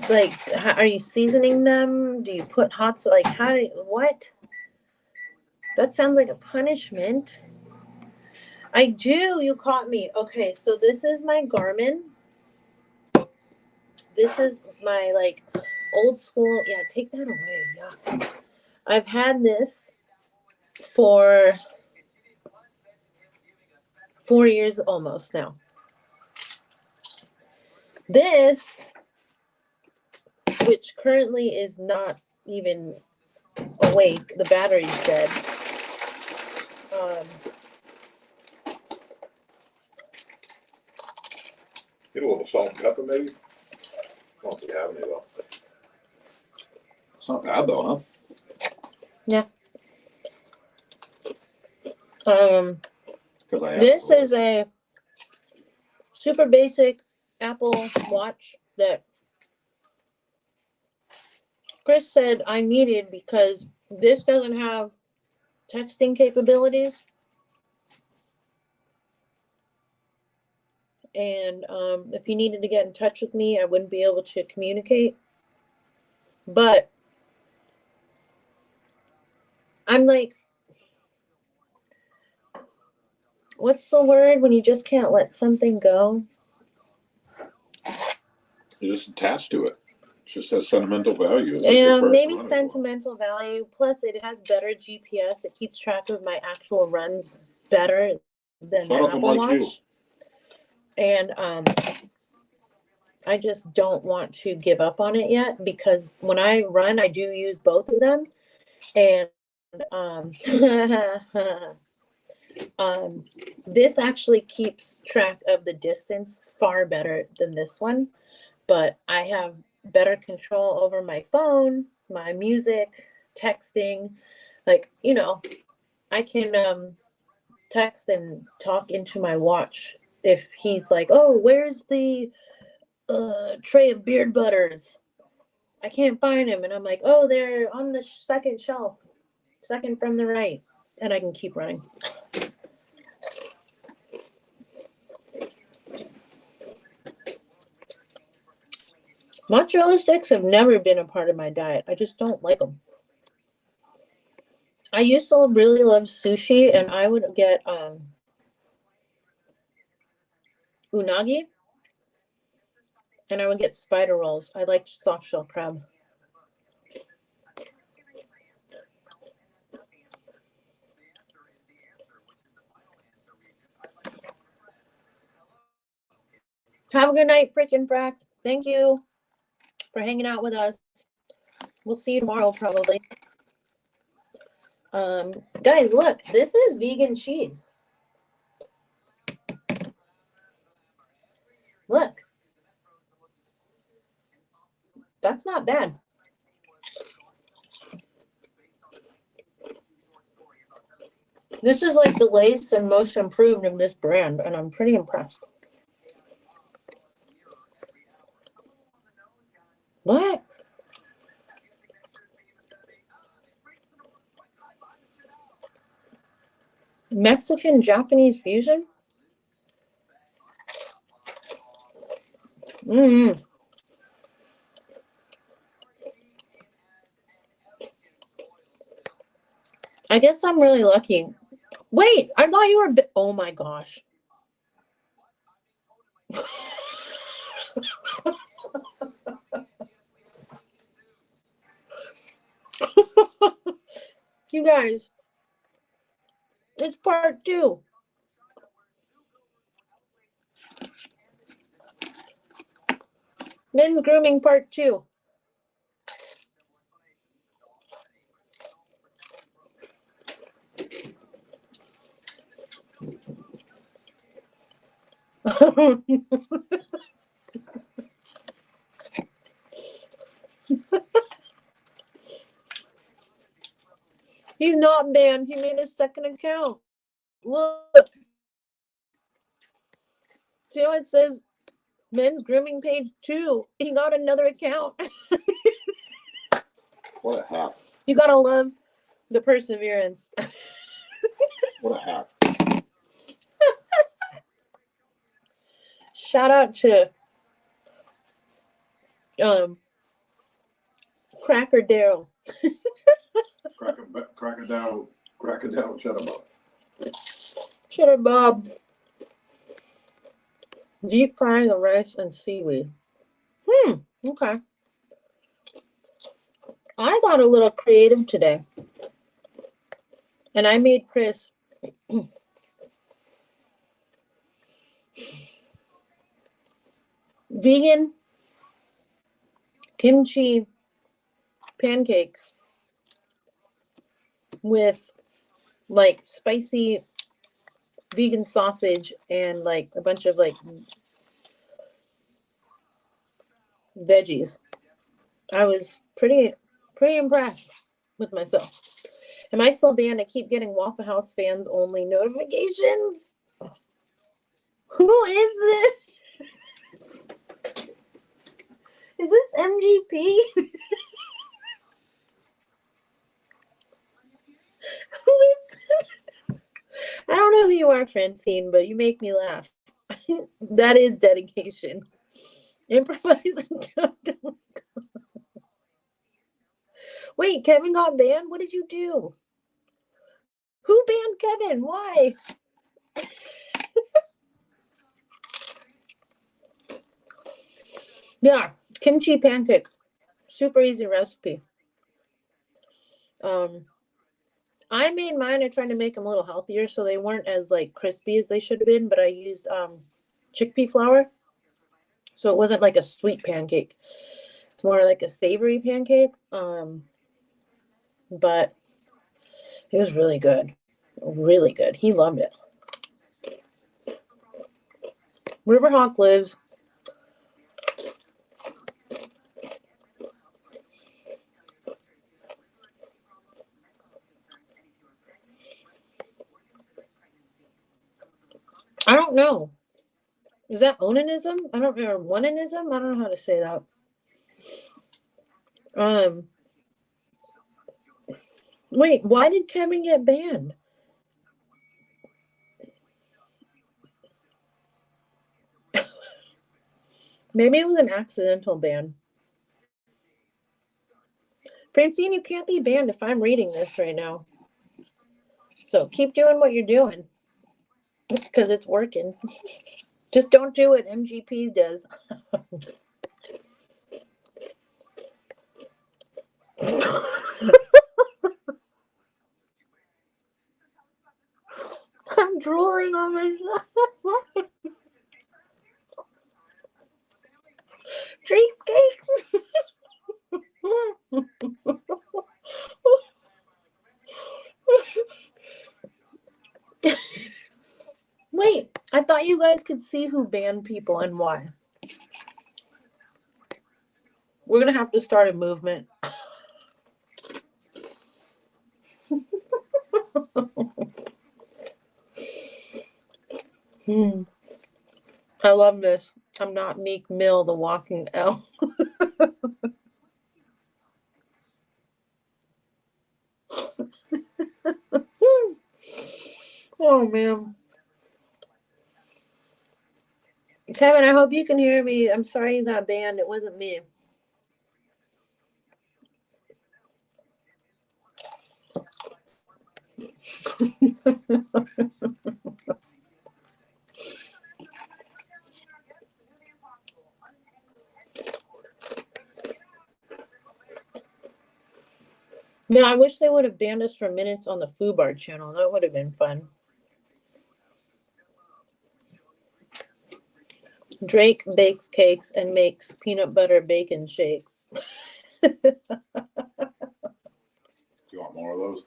Like, are you seasoning them? Do you put hot sauce? Like, what? That sounds like a punishment. I do. You caught me. Okay, so this is my Garmin. This is my, like, old school. Yeah, take that away. Yeah. I've had this for 4 years almost now. This, which currently is not even awake, the battery's dead. Get a little salt and pepper, maybe. I don't think we have any though. It's not bad though, huh? Yeah. This is a super basic Apple Watch that Chris said I needed because this doesn't have texting capabilities. And if he needed to get in touch with me, I wouldn't be able to communicate. But I'm like, what's the word when you just can't let something go? You're just attached to it. It just has sentimental value. And maybe sentimental value. Plus, it has better GPS. It keeps track of my actual runs better than the Apple Watch. And I just don't want to give up on it yet because when I run, I do use both of them. And this actually keeps track of the distance far better than this one. But I have better control over my phone, my music, texting. Like, you know, I can text and talk into my watch if he's like, oh, where's the tray of beard butters? I can't find him. And I'm like, oh, they're on the second shelf, second from the right. And I can keep running. Mozzarella sticks have never been a part of my diet. I just don't like them. I used to really love sushi, and I would get unagi, and I would get spider rolls. I liked soft shell crab. Have a good night, freaking Frack. Thank you for hanging out with us. We'll see you tomorrow, probably. Guys, look, this is vegan cheese. Look. That's not bad. This is like the latest and most improved of this brand, and I'm pretty impressed. What? Mexican Japanese fusion? Mm-hmm. I guess I'm really lucky. Wait, I thought you were. Oh my gosh. You guys, it's part 2. Men's grooming part 2. He's not banned. He made a second account. Look. See how it says men's grooming page 2? He got another account. What a hack. You gotta love the perseverance. What a hack. Shout out to Cracker Daryl. Cracker down, shut him up. Cheddar Bob. Deep fry the rice and seaweed. Okay. I got a little creative today. And I made Chris vegan kimchi pancakes with like spicy vegan sausage and like a bunch of like veggies. I was pretty impressed with myself. Am I still banned? I keep getting Waffle House fans only notifications. Who is this? Is this MGP? Who is this? I don't know who you are, Francine, but you make me laugh. That is dedication. Improvising. Wait, Kevin got banned? What did you do? Who banned Kevin? Why? Yeah, kimchi pancake. Super easy recipe. I made mine. I tried to make them a little healthier so they weren't as like crispy as they should have been, but I used chickpea flour. So it wasn't like a sweet pancake. It's more like a savory pancake. But it was really good. Really good. He loved it. Riverhawk lives. I don't know. Is that onanism? I don't know. Or oneanism? I don't know how to say that. Wait, why did Kevin get banned? Maybe it was an accidental ban. Francine, you can't be banned if I'm reading this right now. So keep doing what you're doing. Because it's working. Just don't do what MGP does. I'm drooling on myself. Cheesecake. I thought you guys could see who banned people and why. We're gonna have to start a movement. I love this. I'm not Meek Mill, the walking elf. Oh man. Kevin, I hope you can hear me. I'm sorry you got banned. It wasn't me. Yeah, I wish they would have banned us for minutes on the FUBAR channel. That would have been fun. Drake bakes cakes and makes peanut butter bacon shakes. You want more of those?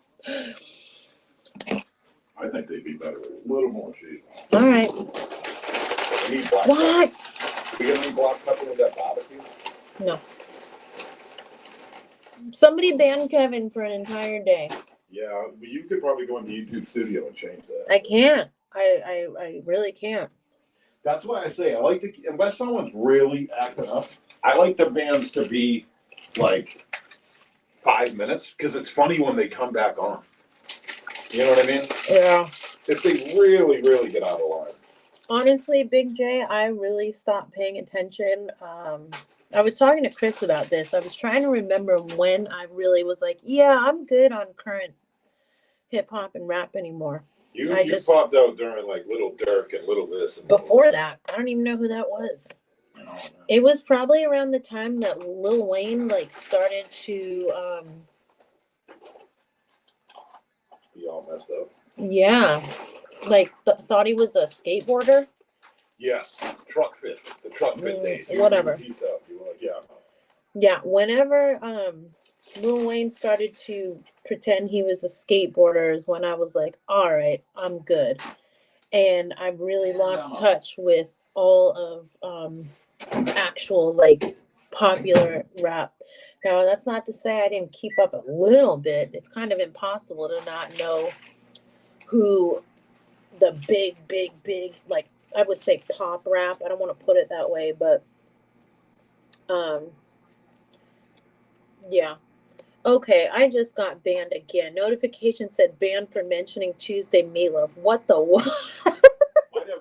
I think they'd be better with a little more cheese. All right. We need black What? pepper. We gonna need black pepper with that barbecue? No. Somebody banned Kevin for an entire day. Yeah, but you could probably go into YouTube Studio and change that. I can't. I really can't. That's why I say I like to, unless someone's really acting up, I like the bands to be like 5 minutes because it's funny when they come back on. You know what I mean? Yeah. If they really, really get out of line. Honestly, Big J, I really stopped paying attention. I was talking to Chris about this. I was trying to remember when I really was like, yeah, I'm good on current hip hop and rap anymore. You popped out during like Little Dirk and Little this. And before that, I don't even know who that was. No. It was probably around the time that Lil Wayne like started to be all messed up. Yeah. Like thought he was a skateboarder. Yes, truck fit. The truck fit days. Whatever. You were like, yeah. Yeah, whenever Lil Wayne started to pretend he was a skateboarder is when I was like, all right, I'm good. And I really lost touch with all of actual like popular rap. Now, that's not to say I didn't keep up a little bit. It's kind of impossible to not know who the big, like I would say pop rap. I don't want to put it that way, but yeah. Okay, I just got banned again. Notification said banned for mentioning Tuesday Meatloaf. What the what?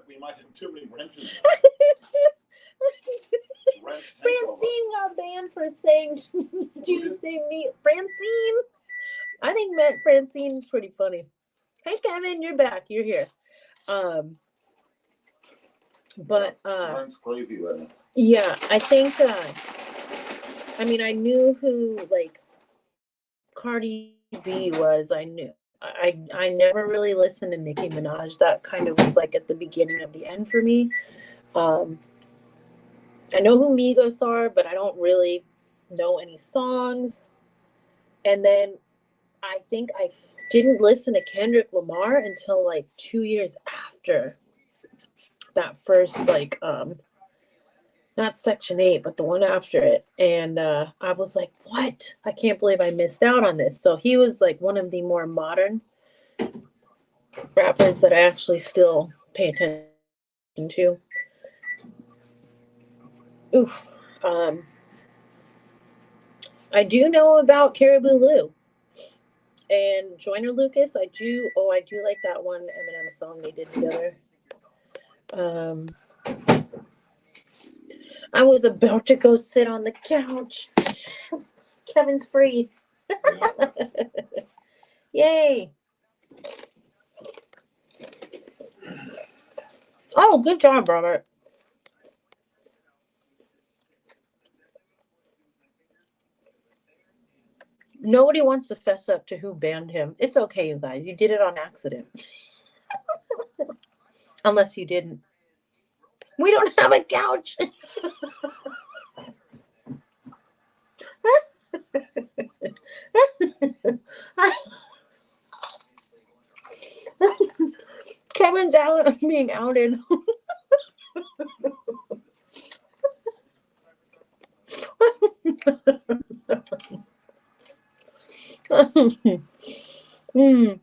We might have too many wrenches. Francine got banned for saying Tuesday Meat. Francine? I think Francine's pretty funny. Hey Kevin, you're back. You're here. But Ryan's crazy right now. Yeah, I think I mean I knew who like Cardi B was. I knew I never really listened to Nicki Minaj. That kind of was like at the beginning of the end for me. I know who Migos are, but I don't really know any songs. And then I think I didn't listen to Kendrick Lamar until like 2 years after that first, like, not Section 8, but the one after it. And I was like, what? I can't believe I missed out on this. So he was like one of the more modern rappers that I actually still pay attention to. Oof. I do know about Caribou Lou and Joyner Lucas. I do like that one Eminem song they did together. I was about to go sit on the couch. Kevin's free. Yay. Oh, good job, Robert. Nobody wants to fess up to who banned him. It's okay, you guys. You did it on accident. Unless you didn't. We don't have a couch. Kevin's out being outed. Mm.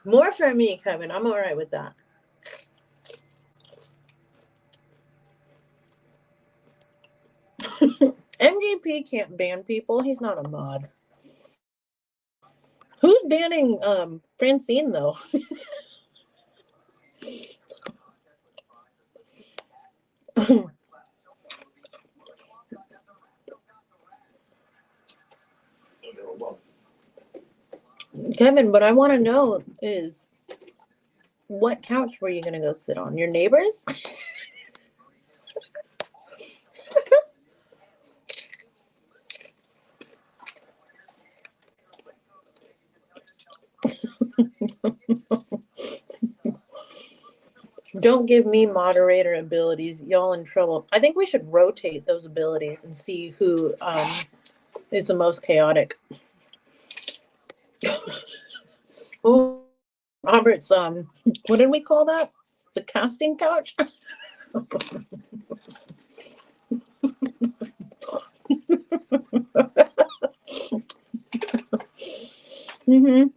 More for me, Kevin. I'm all right with that. MGP can't ban people. He's not a mod. Who's banning Francine though? Kevin, what I want to know is what couch were you going to go sit on? Your neighbor's? Don't give me moderator abilities. Y'all in trouble. I think we should rotate those abilities and see who is the most chaotic. Ooh, Robert's what did we call that? The casting couch? Mm-hmm.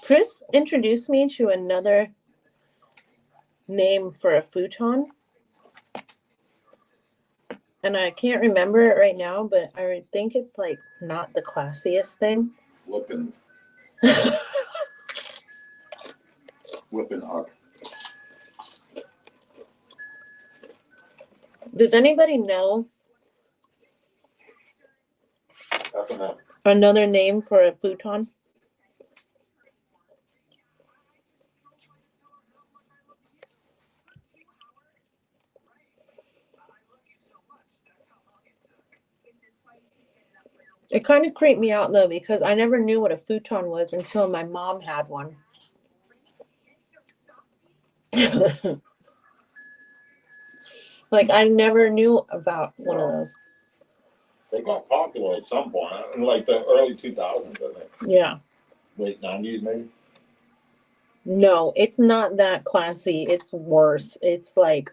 Chris introduced me to another name for a futon. And I can't remember it right now, but I think it's like not the classiest thing. Flipping up. Does anybody know F&F. another name for a futon? It kind of creeped me out though because I never knew what a futon was until my mom had one. Like I never knew about one of those. They got popular at some point, in like the early 2000s, I think. Yeah. Late 90s, maybe. No, it's not that classy. It's worse. It's like,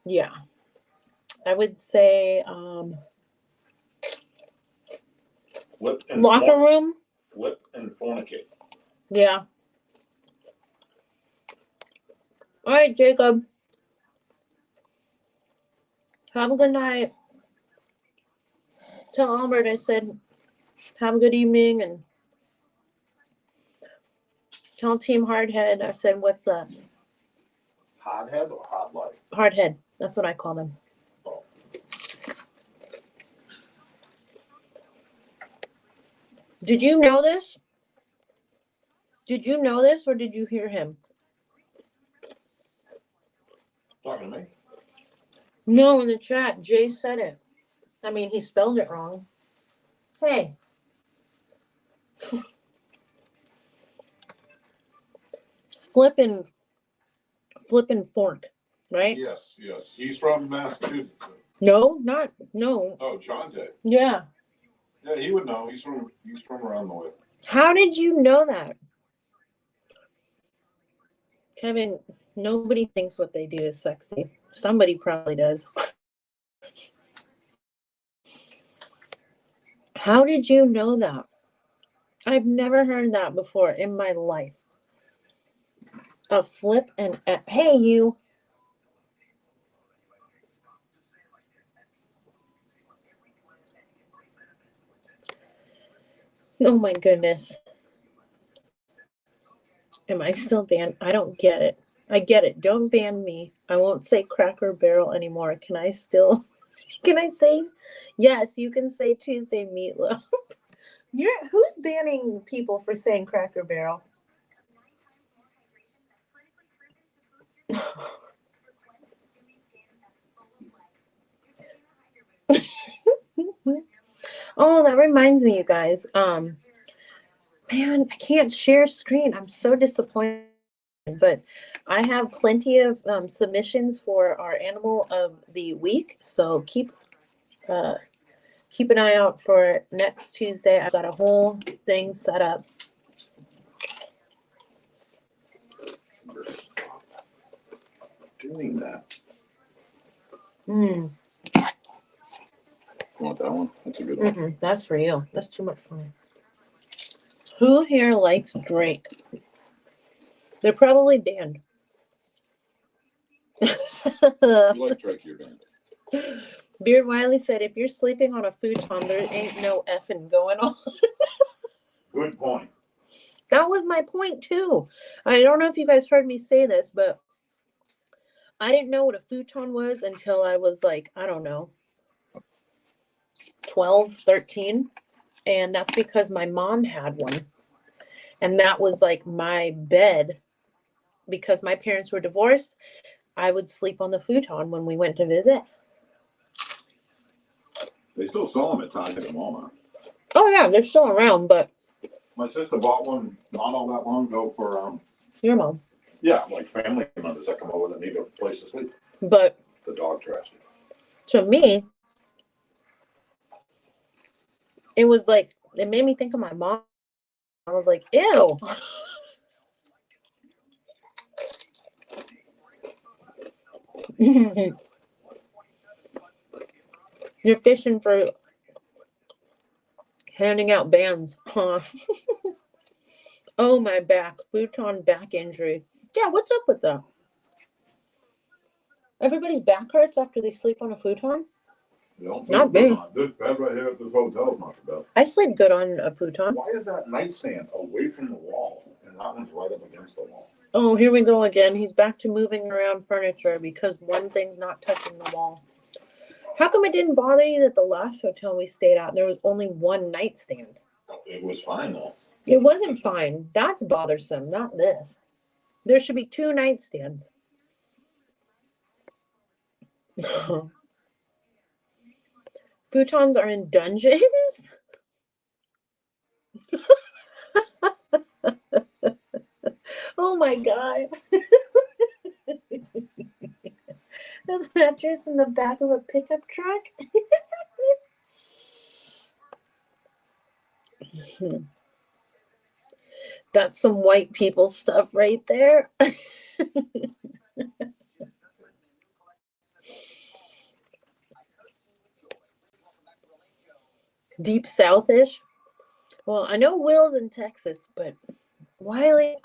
yeah. I would say Flip and locker room. Flip and fornicate. Yeah. All right, Jacob. Have a good night. Tell Albert I said have a good evening, and tell Team Hardhead I said what's up. Hardhead or hard life? Hardhead. That's what I call them. Oh. Did you know this? Did you know this or did you hear him? Talking to me? No, in the chat, Jay said it. I mean, he spelled it wrong. Hey. Flippin' fork, right? Yes. He's from Massachusetts. No. Oh, Jonte. Yeah. Yeah, he would know. He's from around the way. How did you know that? Kevin, nobody thinks what they do is sexy. Somebody probably does. How did you know that? I've never heard that before in my life. A flip and hey, you. Oh my goodness. Am I still banned? I don't get it. I get it. Don't ban me. I won't say Cracker Barrel anymore. Can I say? Yes, you can say Tuesday Meatloaf. Who's banning people for saying Cracker Barrel? Oh, that reminds me, you guys. Man, I can't share screen. I'm so disappointed But I have plenty of submissions for our animal of the week, so keep an eye out for next Tuesday. I've got a whole thing set up. Doing that. Mm. You want that one? That's a good one. That's for you. That's too much for me. Who here likes Drake? They're probably banned. You like Drake, you're banned. Beard Wiley said, if you're sleeping on a futon, there ain't no effing going on. Good point. That was my point, too. I don't know if you guys heard me say this, but I didn't know what a futon was until I was like, I don't know, 12, 13. And that's because my mom had one. And that was like my bed. Because my parents were divorced, I would sleep on the futon when we went to visit. They still sell them at Target and Walmart. Oh, yeah, they're still around, but... My sister bought one not all that long ago for, Your mom. yeah, like family members that come over that need a place to sleep. But... The dog trashed it. To me, it was like, it made me think of my mom. I was like, ew. You're fishing for handing out bans, huh? Oh, my back. Futon back injury. Yeah, what's up with that? Everybody's back hurts after they sleep on a futon? Not me. This bed right here at this hotel is not the bed. I sleep good on a futon. Why is that nightstand away from the wall and that one's right up against the wall? Oh, here we go again. He's back to moving around furniture because one thing's not touching the wall. How come it didn't bother you that the last hotel we stayed at, there was only one nightstand? It was fine, though. It wasn't fine. That's bothersome, not this. There should be 2 nightstands. Futons are in dungeons? Oh my God. The mattress in the back of a pickup truck? That's some white people stuff right there. Deep South-ish. Well, I know Will's in Texas, but Wiley,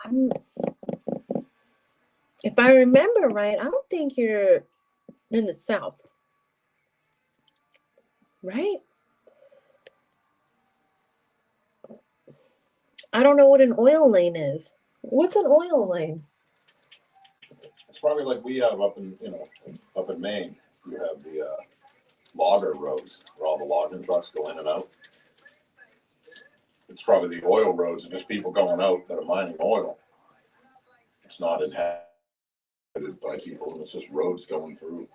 if I remember right, I don't think you're in the South. Right? I don't know what an oil lane is. What's an oil lane? It's probably like we have up in Maine. You have the logger roads where all the logging trucks go in and out. It's probably the oil roads and just people going out that are mining oil. It's not inhabited by people, and it's just roads going through.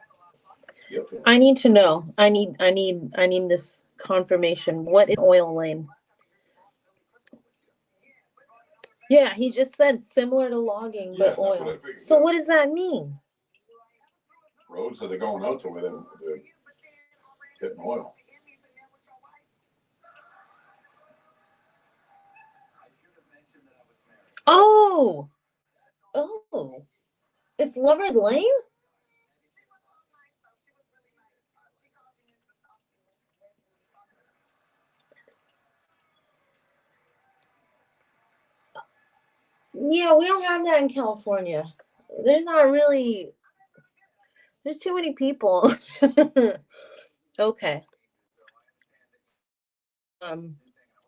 Yep. I need to know. I need this confirmation. What is oil lane? Yeah, he just said similar to logging, but oil. What so what does that mean? Roads that are going out to where they're getting oil. Oh, it's Lover's Lane? Yeah, we don't have that in California. There's too many people. Okay.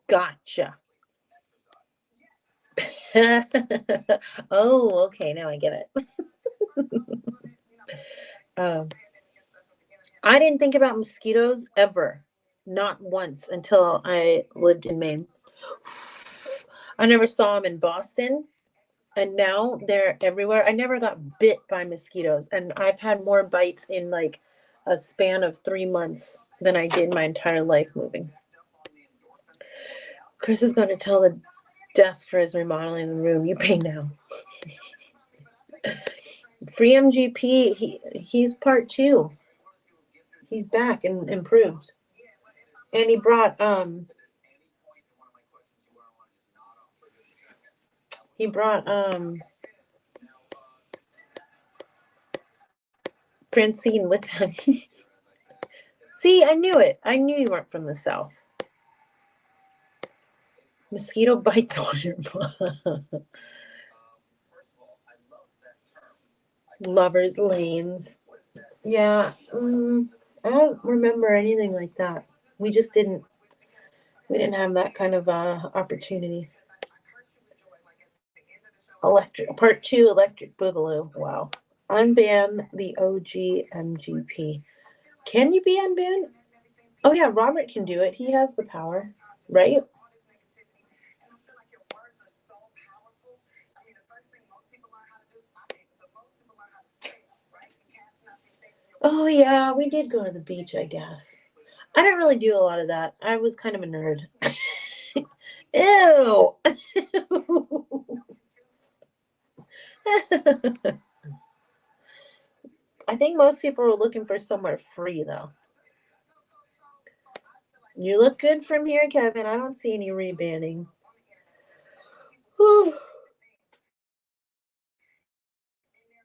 Gotcha. Oh, okay, now I get it. I didn't think about mosquitoes ever. Not once until I lived in Maine. I never saw them in Boston. And now they're everywhere. I never got bit by mosquitoes. And I've had more bites in like a span of 3 months than I did my entire life moving. Chris is going to tell the desk for his remodeling the room, you pay now. Free MGP, he's part 2. He's back and improved. And he brought Francine with him. See, I knew it. I knew you weren't from the South. Mosquito bites on your butt. Lovers lanes. Yeah. I don't remember anything like that. We didn't have that kind of opportunity. Part 2, Electric Boogaloo. Wow. Unban the OG MGP. Can you be unbanned? Oh yeah, Robert can do it. He has the power, right? Oh yeah, we did go to the beach, I guess. I didn't really do a lot of that. I was kind of a nerd. Ew. I think most people are looking for somewhere free, though. You look good from here, Kevin. I don't see any rebanning.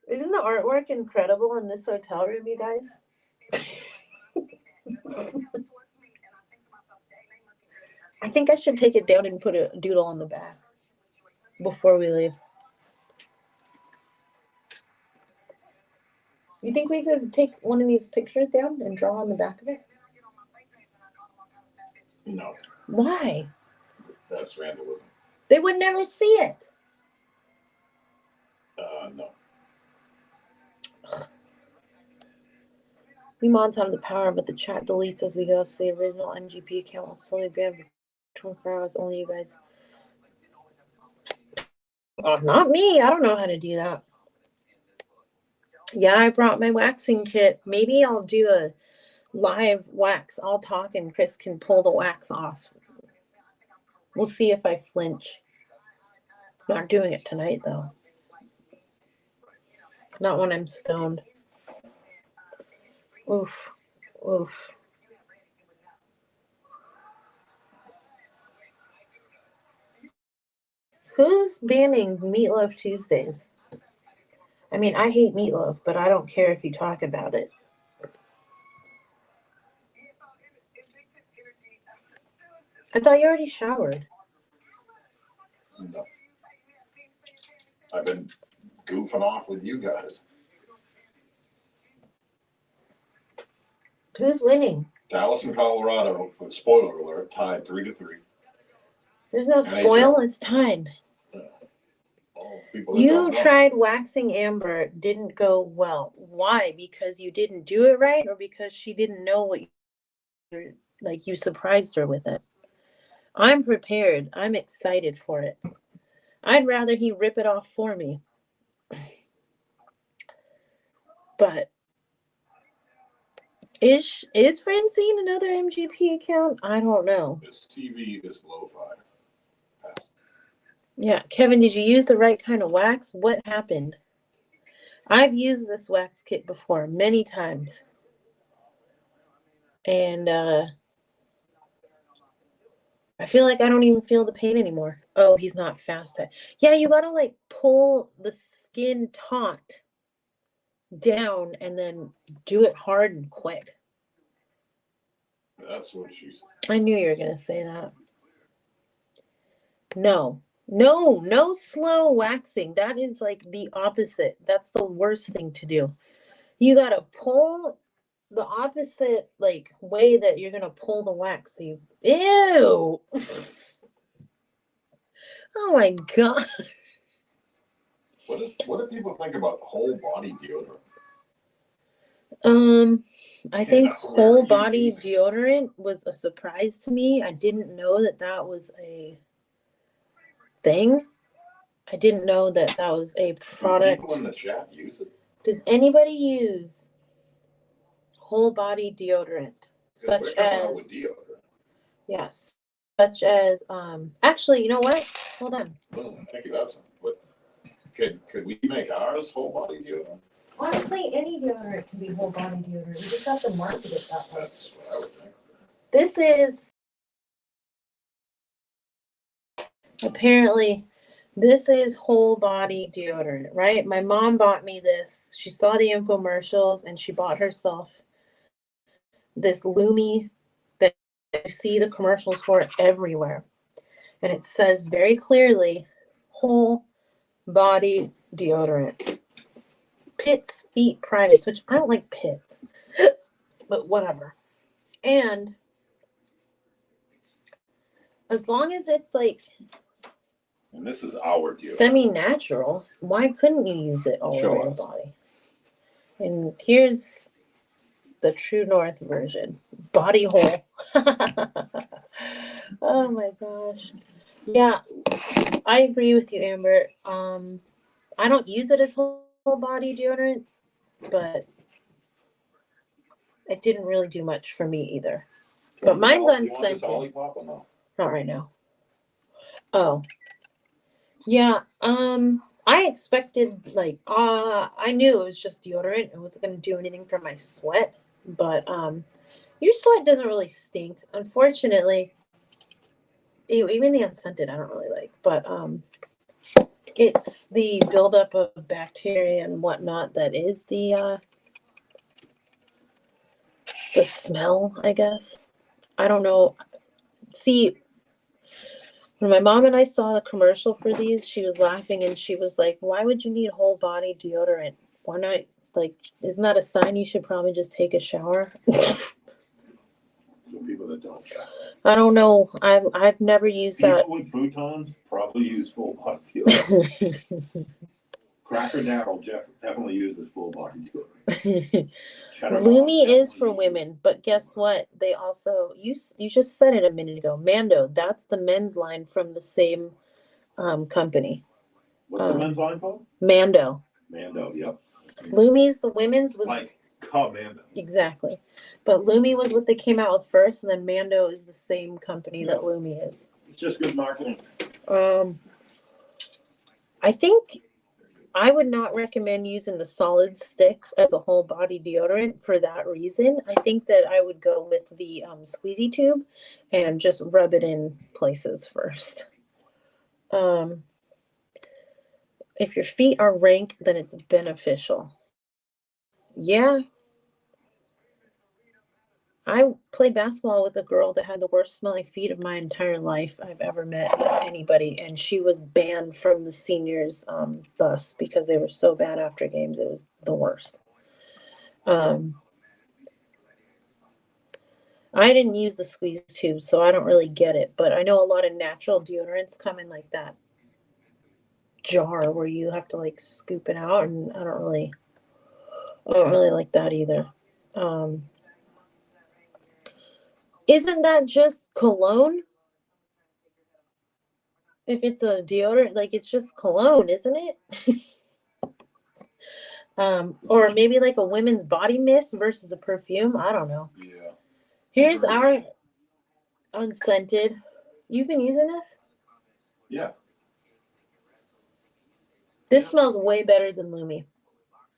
Isn't the artwork incredible in this hotel room, you guys? I think I should take it down and put a doodle on the back before we leave. You think we could take one of these pictures down and draw on the back of it? No. Why? That's vandalism. They would never see it. No. We mods have the power, but the chat deletes as we go, so the original MGP account will slowly be able to 24 hours. Only you guys. Oh, not me. I don't know how to do that. Yeah, I brought my waxing kit. Maybe I'll do a live wax. I'll talk and Chris can pull the wax off. We'll see if I flinch. Not doing it tonight, though. Not when I'm stoned. Oof. Oof. Who's banning Meatloaf Tuesdays? I mean, I hate meatloaf, but I don't care if you talk about it. I thought you already showered. No. I've been goofing off with you guys. Who's winning? Dallas and Colorado, spoiler alert, tied 3-3. There's no spoil, it's tied. You tried waxing Amber, didn't go well. Why? Because you didn't do it right, or because she didn't know what you surprised her with it? I'm prepared. I'm excited for it. I'd rather he rip it off for me. But is Francine another MGP account? I don't know. This TV is lo-fi. Yeah, Kevin, did you use the right kind of wax? What happened? I've used this wax kit before many times. And I feel like I don't even feel the pain anymore. Oh, he's not fast. Yeah, you gotta like pull the skin taut down and then do it hard and quick. That's what she said. I knew you were gonna say that. No slow waxing. That is like the opposite. That's the worst thing to do. You gotta pull the opposite like way that you're gonna pull the wax. So you ew. Oh my god. What do people think about whole body deodorant? I think whole body deodorant was a surprise to me. I didn't know that was a thing. I didn't know that was a product. Do people in the chat use it? Does anybody use whole body deodorant? Such as yes. Such as actually, you know what? Hold on. I think you have some. Could we make ours whole body deodorant? Honestly, any deodorant can be whole body deodorant. You just have to market it that way. That's what I would think. This is apparently this is whole body deodorant, right? My mom bought me this. She saw the infomercials and she bought herself this Lumi that you see the commercials for everywhere. And it says very clearly whole body deodorant. Pits, feet, privates, which I don't like pits, but whatever. And as long as it's like And this is our deal. semi-natural, why couldn't you use it all Show over your us. body? And here's the True North version. Body hole. Oh my gosh. Yeah, I agree with you, Amber. I don't use it as whole body deodorant, but it didn't really do much for me either. But mine's You want unscented. this Olipop or no? Not right now. Oh. Yeah, I expected I knew it was just deodorant. It wasn't gonna do anything for my sweat, but your sweat doesn't really stink. Unfortunately, even the unscented I don't really like, but it's the buildup of bacteria and whatnot that is the smell, I guess. I don't know. See, when my mom and I saw the commercial for these, she was laughing and she was like, "Why would you need whole body deodorant? Why not? Like, isn't that a sign you should probably just take a shower?" For people that don't. I don't know. I've never used that. People with futons probably use full body deodorant. Cracker Darrell definitely uses full body deodorant. Lumi is for women, but guess what? They also you just said it a minute ago. Mando, that's the men's line from the same company. What's the men's line called? Mando. Mando, yep. Lumi's the women's was like Mando. Exactly, but Lumi was what they came out with first, and then Mando is the same company that Lumi is. It's just good marketing. I think I would not recommend using the solid stick as a whole body deodorant for that reason. I think that I would go with the squeezy tube and just rub it in places first. If your feet are rank, then it's beneficial. Yeah. I played basketball with a girl that had the worst smelling feet of my entire life I've ever met anybody, and she was banned from the seniors bus because they were so bad after games. It was the worst. I didn't use the squeeze tube, so I don't really get it, but I know a lot of natural deodorants come in like that jar where you have to like scoop it out, and I don't really like that either. Isn't that just cologne? If it's a deodorant, like it's just cologne, isn't it? Or maybe like a women's body mist versus a perfume. I don't know. Yeah. Here's our unscented. You've been using this? Yeah. This smells way better than Lumi.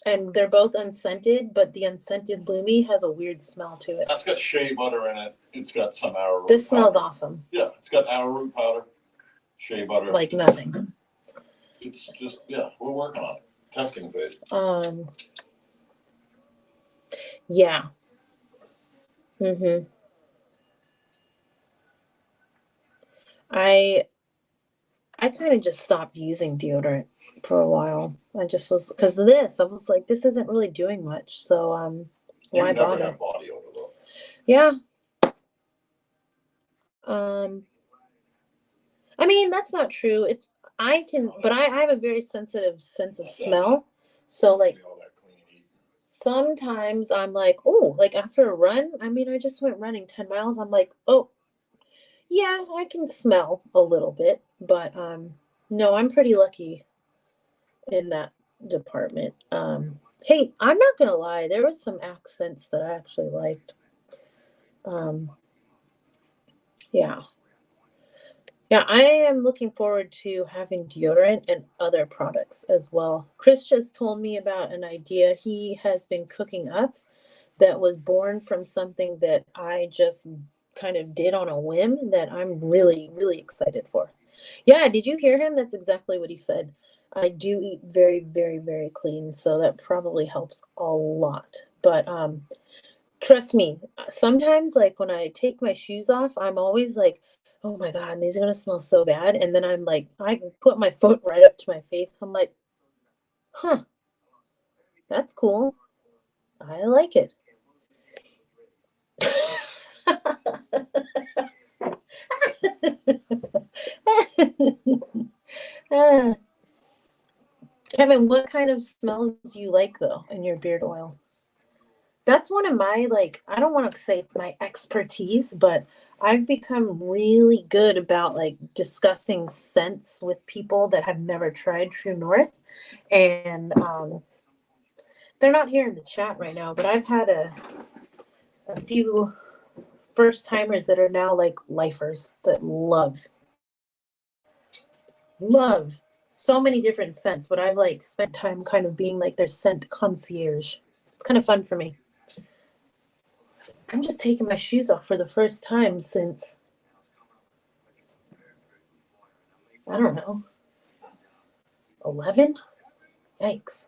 And they're both unscented, but the unscented Lumi has a weird smell to it. That's got shea butter in it. It's got some arrowroot. This smells powder. awesome. Yeah, it's got arrowroot powder, shea butter. Like nothing. It's just we're working on it. Testing phase. Yeah. I kind of just stopped using deodorant for a while. I just was because of this. I was like, this isn't really doing much. So why bother? Have body odor though. Yeah. I mean that's not true. I have a very sensitive sense of smell. So like sometimes I'm like, oh, like after a run. I mean, I just went running 10 miles. I'm like, oh, yeah, I can smell a little bit, but no, I'm pretty lucky in that department. Hey, I'm not gonna lie, there was some accents that I actually liked. Yeah. Yeah, I am looking forward to having deodorant and other products as well. Chris just told me about an idea he has been cooking up that was born from something that I just kind of did on a whim that I'm really, really excited for. Yeah, did you hear him? That's exactly what he said. I do eat very, very, very clean, so that probably helps a lot. But trust me, sometimes like when I take my shoes off, I'm always like, oh my God, these are gonna smell so bad. And then I'm like, I put my foot right up to my face. I'm like, huh, that's cool. I like it. Ah, Kevin, what kind of smells do you like though in your beard oil? That's one of my like, I don't want to say it's my expertise, but I've become really good about like discussing scents with people that have never tried True North. And they're not here in the chat right now, but I've had a few first timers that are now like lifers that love so many different scents, but I've like spent time kind of being like their scent concierge. It's kind of fun for me. I'm just taking my shoes off for the first time since, I don't know, 11? Yikes.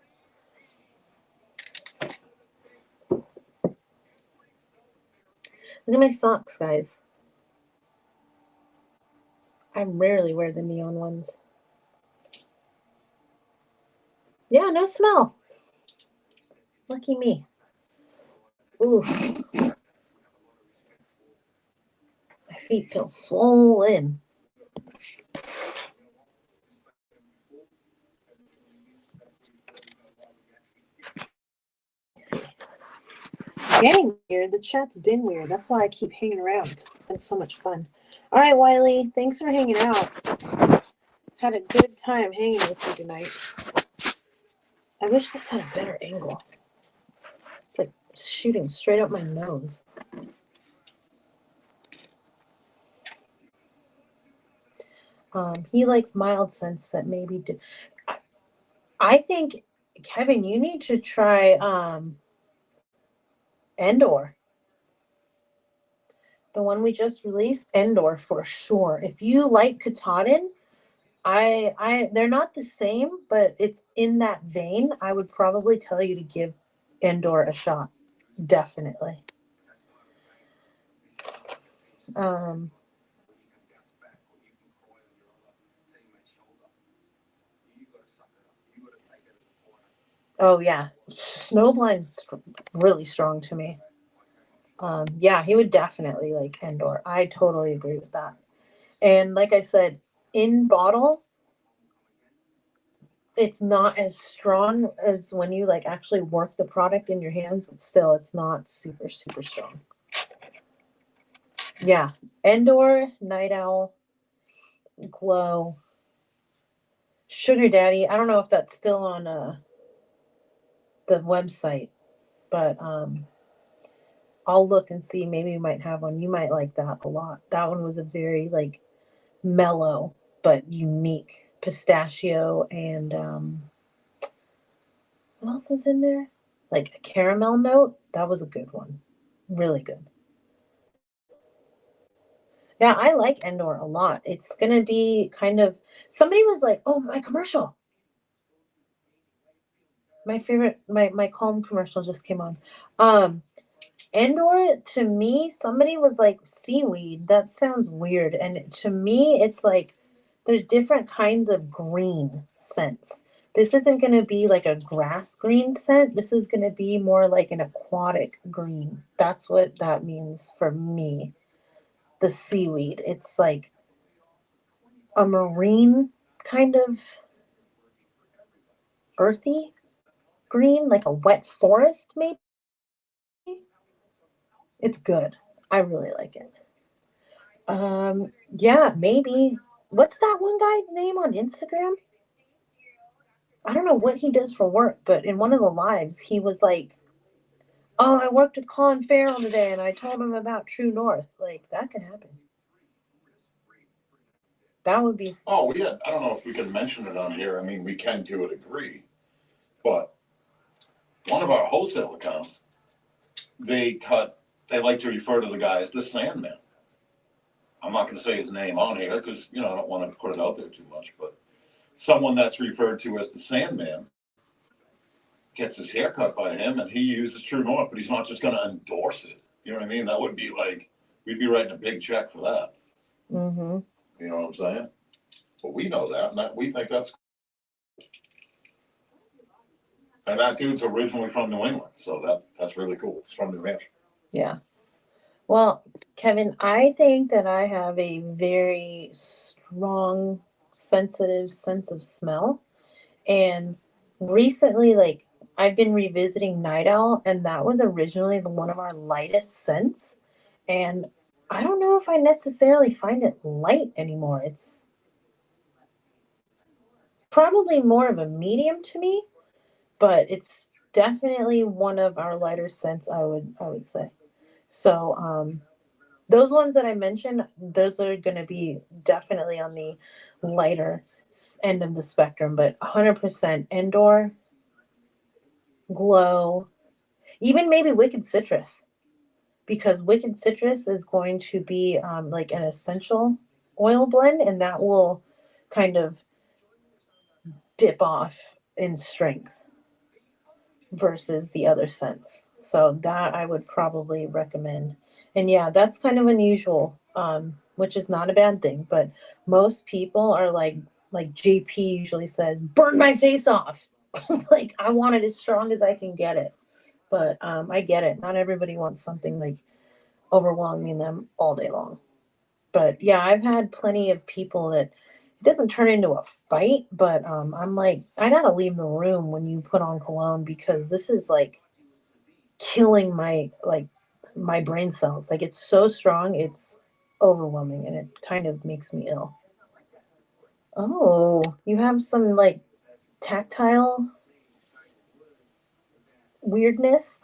Look at my socks, guys. I rarely wear the neon ones. Yeah, no smell. Lucky me. Ooh, my feet feel swollen. Getting weird. The chat's been weird. That's why I keep hanging around. It's been so much fun. All right, Wiley. Thanks for hanging out. Had a good time hanging with you tonight. I wish this had a better angle. It's like shooting straight up my nose. He likes mild scents that maybe do. I think, Kevin, you need to try Endor. The one we just released, Endor for sure. If you like Katahdin, they're not the same, but it's in that vein. I would probably tell you to give Endor a shot. Definitely. Um, oh yeah, Snowblind's really strong to me. Yeah, he would definitely like Endor. I totally agree with that. And like I said, in bottle, it's not as strong as when you like actually work the product in your hands, but still it's not super, super strong. Yeah. Endor, Night Owl, Glow, Sugar Daddy. I don't know if that's still on the website, but I'll look and see. Maybe you might have one. You might like that a lot. That one was a very like mellow but unique pistachio and what else was in there? Like a caramel note. That was a good one. Really good. Yeah, I like Endor a lot. It's gonna be kind of somebody was like, "Oh, my commercial." My favorite my calm commercial just came on. Um Endor to me, somebody was like seaweed. That sounds weird. And to me, it's like there's different kinds of green scents. This isn't going to be like a grass green scent. This is going to be more like an aquatic green. That's what that means for me. The seaweed. It's like a marine kind of earthy green, like a wet forest, maybe. It's good. I really like it. Yeah, maybe. What's that one guy's name on Instagram? I don't know what he does for work, but in one of the lives, he was like, "Oh, I worked with Colin Farrell today, and I told him about True North." Like that can happen. That would be. Oh, I don't know if we can mention it on here. I mean, we can to a degree. But one of our wholesale accounts, they like to refer to the guy as the Sandman. I'm not going to say his name on here because, I don't want to put it out there too much. But someone that's referred to as the Sandman gets his hair cut by him and he uses True North, but he's not just going to endorse it. You know what I mean? That would be like, we'd be writing a big check for that. Mm-hmm. You know what I'm saying? But we know that, and we think that's. And that dude's originally from New England, so that's really cool. He's from New Hampshire. Yeah. Well, Kevin, I think that I have a very strong, sensitive sense of smell. And recently, like, I've been revisiting Night Owl, and that was originally one of our lightest scents. And I don't know if I necessarily find it light anymore. It's probably more of a medium to me, but it's definitely one of our lighter scents, I would say. So, those ones that I mentioned, those are going to be definitely on the lighter end of the spectrum, but 100% indoor, glow, even maybe Wicked Citrus, because Wicked Citrus is going to be like an essential oil blend, and that will kind of dip off in strength versus the other scents. So that I would probably recommend. And yeah, that's kind of unusual, which is not a bad thing. But most people are like JP usually says, burn my face off. Like I want it as strong as I can get it. But I get it. Not everybody wants something like overwhelming them all day long. But yeah, I've had plenty of people that it doesn't turn into a fight, but I'm like, I gotta leave the room when you put on cologne because this is like killing my brain cells. Like it's so strong, it's overwhelming, and it kind of makes me ill. Oh, you have some like tactile weirdness.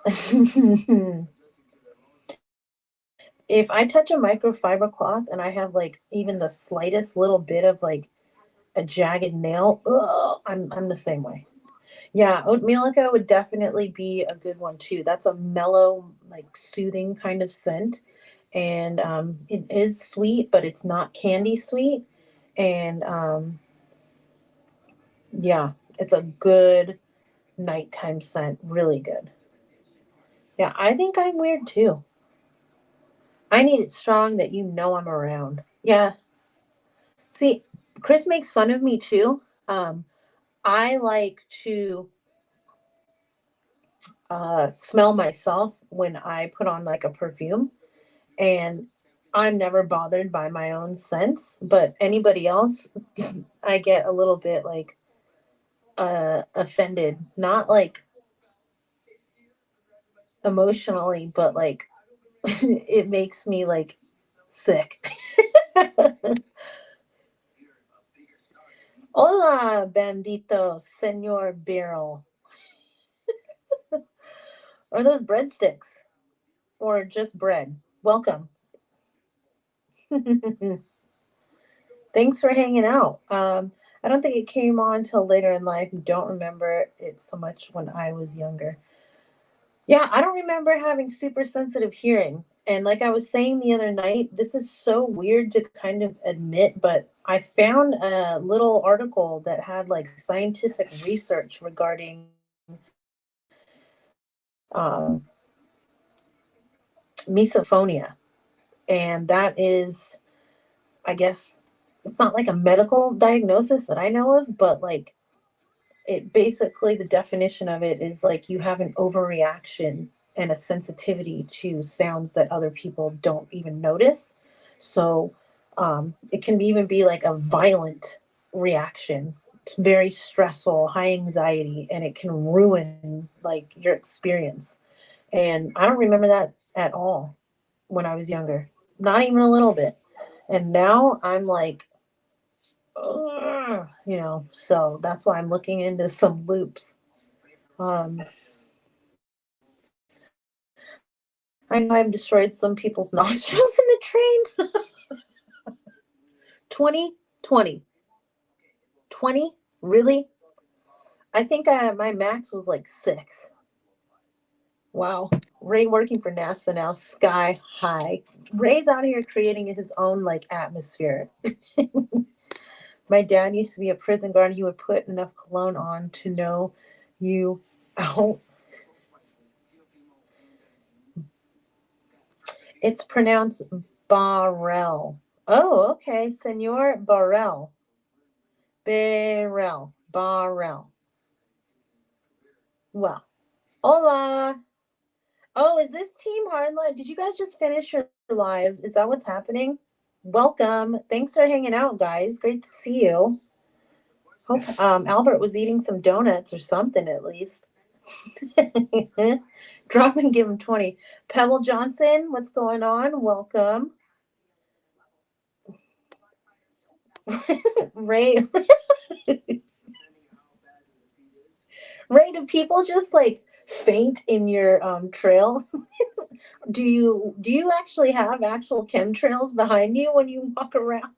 If I touch a microfiber cloth and I have like even the slightest little bit of like a jagged nail, ugh, I'm the same way. Yeah, oatmealica would definitely be a good one too. That's a mellow, like soothing kind of scent. And it is sweet, but it's not candy sweet. And yeah, it's a good nighttime scent. Really good. Yeah, I think I'm weird too. I need it strong that you know I'm around. Yeah. See, Chris makes fun of me too. I like to smell myself when I put on like a perfume, and I'm never bothered by my own scents, but anybody else, I get a little bit like offended, not like emotionally, but like it makes me like sick. Hola, bandito, senor Barrel. Are those breadsticks or just bread? Welcome. Thanks for hanging out. I don't think it came on till later in life. Don't remember it so much when I was younger. Yeah, I don't remember having super sensitive hearing. And like I was saying the other night, this is so weird to kind of admit, but I found a little article that had like scientific research regarding um, misophonia. And that is, I guess, it's not like a medical diagnosis that I know of, but like it basically, the definition of it is like you have an overreaction and a sensitivity to sounds that other people don't even notice. So it can even be like a violent reaction. It's very stressful, high anxiety, and it can ruin like your experience. And I don't remember that at all when I was younger, not even a little bit. And now I'm like, so that's why I'm looking into some loops. Um, I know I've destroyed some people's nostrils in the train. 20. 20. 20? Really? I think my max was like 6. Wow. Ray working for NASA now, sky high. Ray's out here creating his own like atmosphere. My dad used to be a prison guard. He would put enough cologne on to know you out. It's pronounced Barrel. Oh, okay. Senor Barrel. Barrel. Well, hola. Oh, is this Team Hardline? Did you guys just finish your live? Is that what's happening? Welcome. Thanks for hanging out, guys. Great to see you. Hope Albert was eating some donuts or something at least. Drop and give him 20. Pebble Johnson, what's going on? Welcome. Ray. Ray, do people just like faint in your trail? Do you actually have actual chemtrails behind you when you walk around?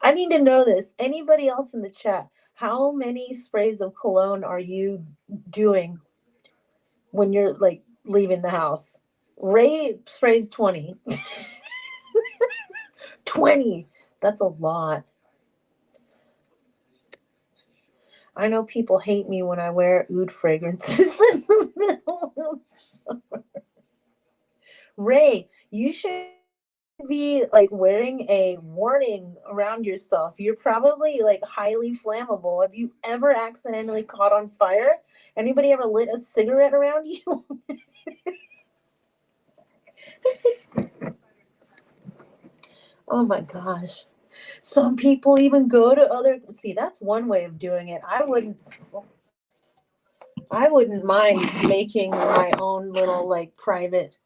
I need to know this. Anybody else in the chat? How many sprays of cologne are you doing when you're like leaving the house? Ray sprays 20. 20. That's a lot. I know people hate me when I wear oud fragrances in the middle of summer. Ray, you should be like wearing a warning around yourself. You're probably like highly flammable. Have you ever accidentally caught on fire? Anybody ever lit a cigarette around you? Oh my gosh. Some people even go to other, see, that's one way of doing it. I wouldn't mind making my own little like private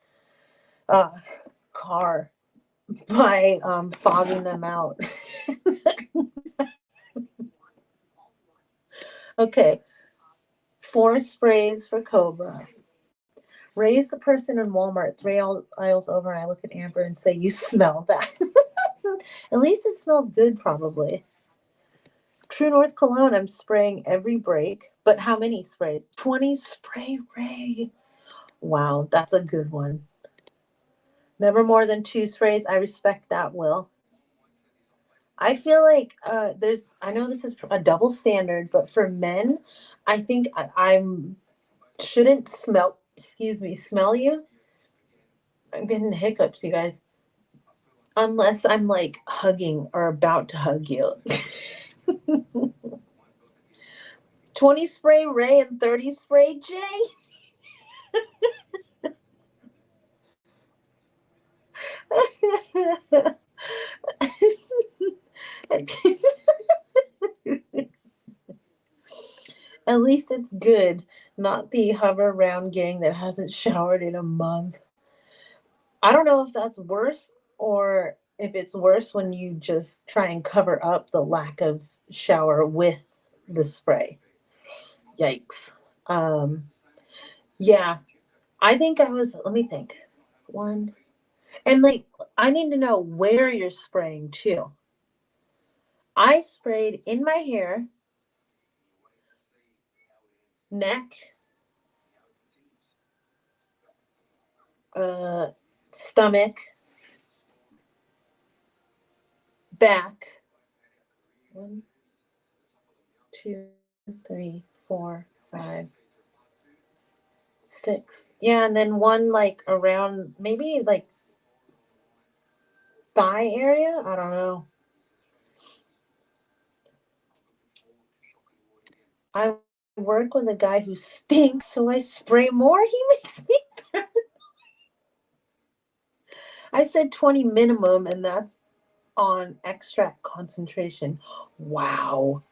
car by fogging them out. Okay. 4 sprays for Cobra. Ray's the person in Walmart 3 aisles over, and I look at Amber and say, "You smell that." At least it smells good, probably. True North Cologne, I'm spraying every break. But how many sprays? 20 spray, Ray. Wow, that's a good one. Never more than 2 sprays. I respect that, Will. I feel like I know this is a double standard, but for men, I think I shouldn't smell you. I'm getting hiccups, you guys. Unless I'm like hugging or about to hug you. 20 spray Ray and 30 spray Jay. At least it's good, not the hover around gang that hasn't showered in a month. I don't know if that's worse or if it's worse when you just try and cover up the lack of shower with the spray. Yikes. Yeah, I think let me think. One. And like, I need to know where you're spraying too. I sprayed in my hair, neck, stomach, back. 1, 2, 3, 4, 5, 6. Yeah, and then one like around maybe like thigh area. I don't know. I work with a guy who stinks, so I spray more. He makes me bad. I said 20 minimum, and that's on extract concentration. Wow.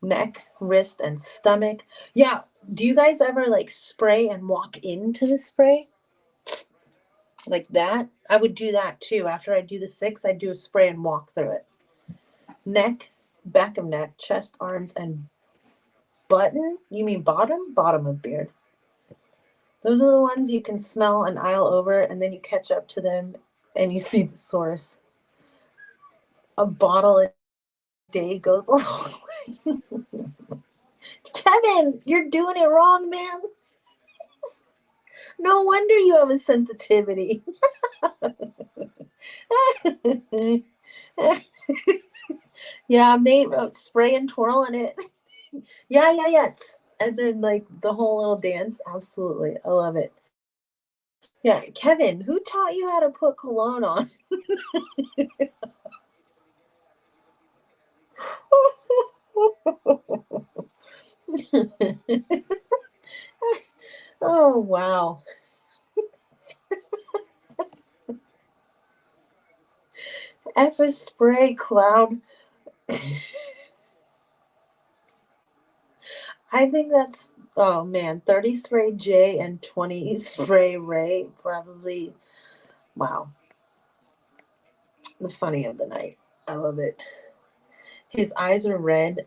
Neck, wrist, and stomach. Yeah. Do you guys ever like spray and walk into the spray? Like that? I would do that too. After I do the 6, I do a spray and walk through it. Neck, back of neck, chest, arms, and button? You mean bottom? Bottom of beard. Those are the ones you can smell an aisle over, and then you catch up to them and you see the source. A bottle a day goes a long way. Kevin, you're doing it wrong, man. No wonder you have a sensitivity. Yeah, mate, spray and twirl in it. Yeah. And then like the whole little dance. Absolutely. I love it. Yeah, Kevin, who taught you how to put cologne on? Oh, wow. F a spray cloud. I think that's, oh man, 30 spray J and 20 spray Ray. Probably, wow, the funny of the night. I love it. His eyes are red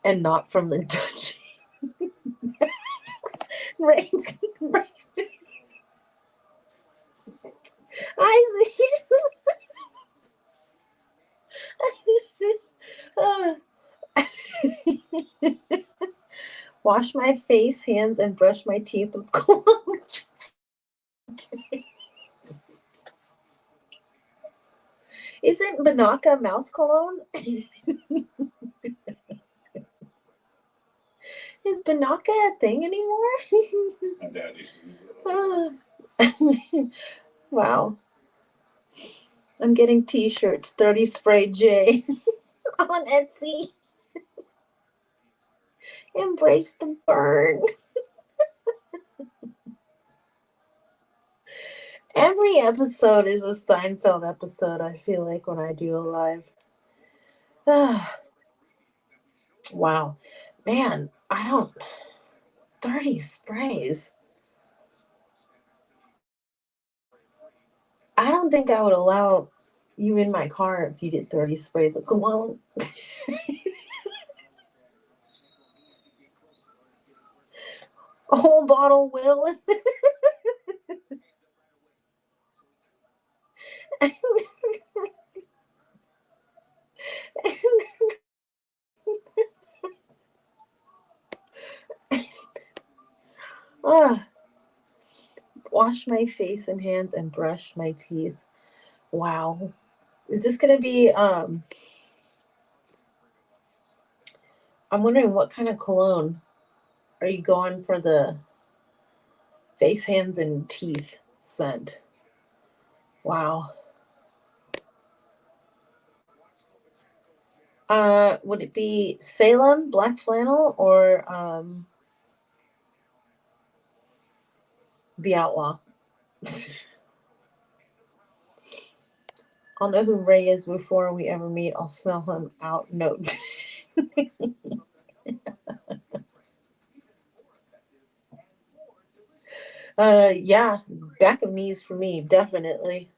and not from the touching. Ray, Ray, eyes, wash my face, hands, and brush my teeth with cologne. Isn't Banaka mouth cologne? Is Banaka a thing anymore? My dad used to use it. Wow. I'm getting t-shirts, 30 spray J on Etsy. Embrace the burn. Every episode is a Seinfeld episode, I feel like, when I do a live. Wow. Man, I don't. 30 sprays. I don't think I would allow you in my car if you did 30 sprays of cologne. A whole bottle will. Ah, wash my face and hands and brush my teeth. Wow. Is this gonna be I'm wondering what kind of cologne are you going for, the face, hands, and teeth scent? Wow. Would it be Salem, black flannel, or the outlaw? I'll know who Ray is before we ever meet. I'll smell him out. No. Yeah, back of knees for me, definitely.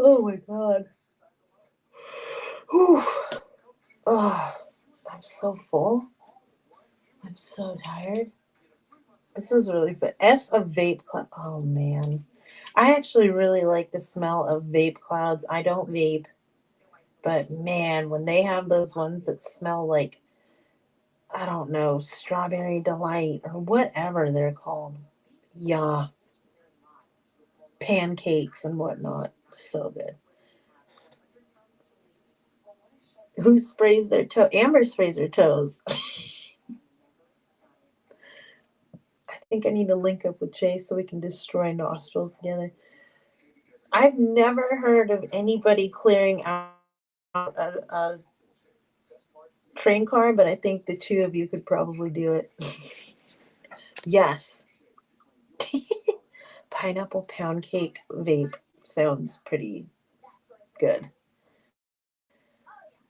Oh my god. Whew. Oh, I'm so full. I'm so tired. This was really fun. F a vape cloud. Oh man. I actually really like the smell of vape clouds. I don't vape, but man, when they have those ones that smell like, I don't know, strawberry delight or whatever they're called. Yeah, pancakes and whatnot. So good. Who sprays their toe? Amber sprays her toes. I think I need to link up with Jay so we can destroy nostrils together. I've never heard of anybody clearing out a train car, but I think the two of you could probably do it. Yes. Pineapple pound cake vape sounds pretty good.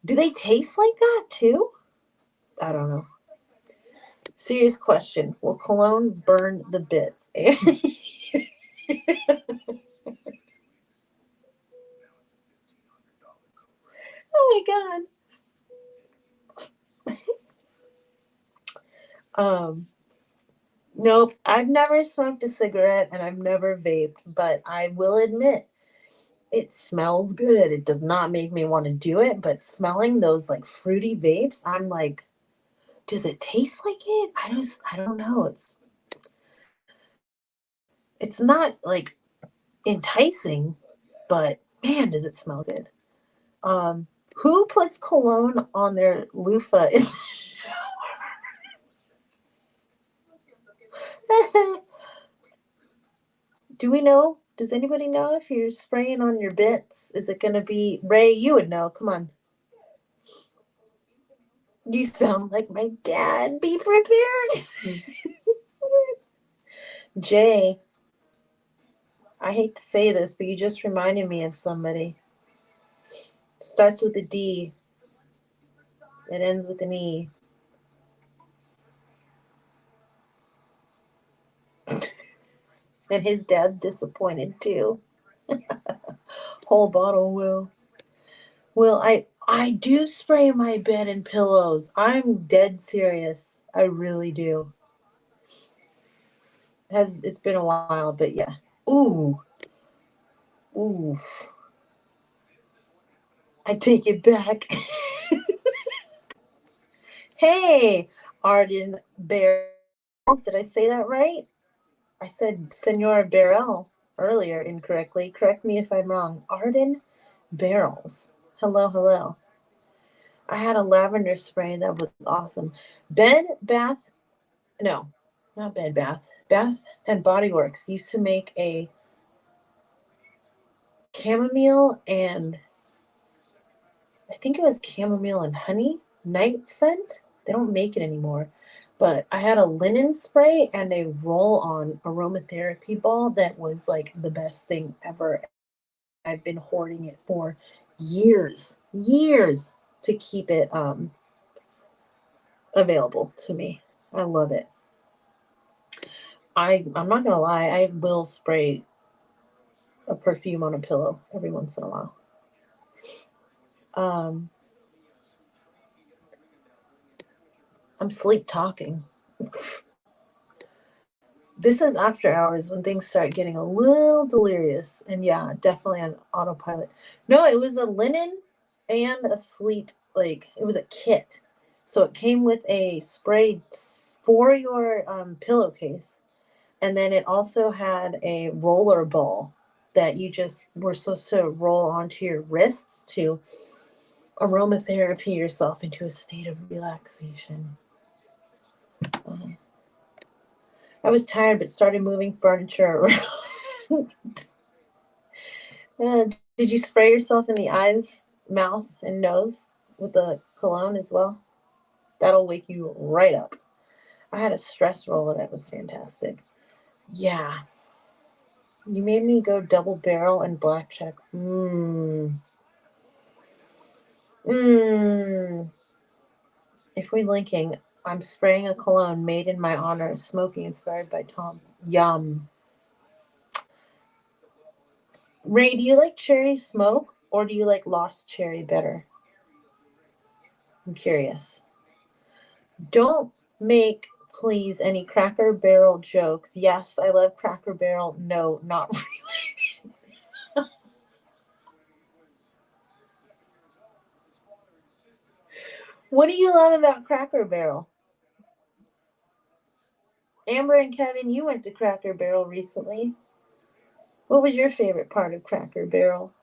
Do they taste like that too? I don't know. Serious question. Will cologne burn the bits? Oh my god. Nope, I've never smoked a cigarette and I've never vaped, but I will admit it smells good. It does not make me want to do it, but smelling those like fruity vapes, I'm like, does it taste like it? I don't know. It's not like enticing, but man, does it smell good. Um, who puts cologne on their loofah? Do we know? Does anybody know if you're spraying on your bits? Is it going to be Ray? You would know. Come on. You sound like my dad. Be prepared. Jay, I hate to say this, but you just reminded me of somebody. Starts with a D. It ends with an E. And his dad's disappointed too. Whole bottle, Will. Will, I do spray my bed and pillows. I'm dead serious. I really do. It's been a while, but yeah. Ooh. Ooh. I take it back. Hey, Arden Barrels. Did I say that right? I said Senora Barrel earlier incorrectly. Correct me if I'm wrong. Arden Barrels. Hello, hello. I had a lavender spray that was awesome. Bed Bath, no, not Bed Bath. Bath and Body Works used to make a chamomile and I think it was chamomile and honey night scent. They don't make it anymore. But I had a linen spray and a roll on aromatherapy ball that was like the best thing ever. I've been hoarding it for years to keep it available to me. I love it. I'm not gonna lie, I will spray a perfume on a pillow every once in a while. Um, I'm sleep talking. This is after hours when things start getting a little delirious, and yeah, definitely on autopilot. No, it was a linen and a sleep, like it was a kit. So it came with a spray for your pillowcase, and then it also had a roller ball that you just were supposed to roll onto your wrists to aromatherapy yourself into a state of relaxation. Uh, I was tired but started moving furniture around. Did you spray yourself in the eyes, mouth, and nose with the cologne as well? That'll wake you right up. I had a stress roller that was fantastic. Yeah. You made me go double barrel and blackjack. Mmm. Mmm. If we're linking, I'm spraying a cologne made in my honor, smoking inspired by Tom. Yum. Ray, do you like cherry smoke or do you like lost cherry better? I'm curious. Don't make, please, any Cracker Barrel jokes. Yes, I love Cracker Barrel. No, not really. What do you love about Cracker Barrel? Amber and Kevin, you went to Cracker Barrel recently. What was your favorite part of Cracker Barrel?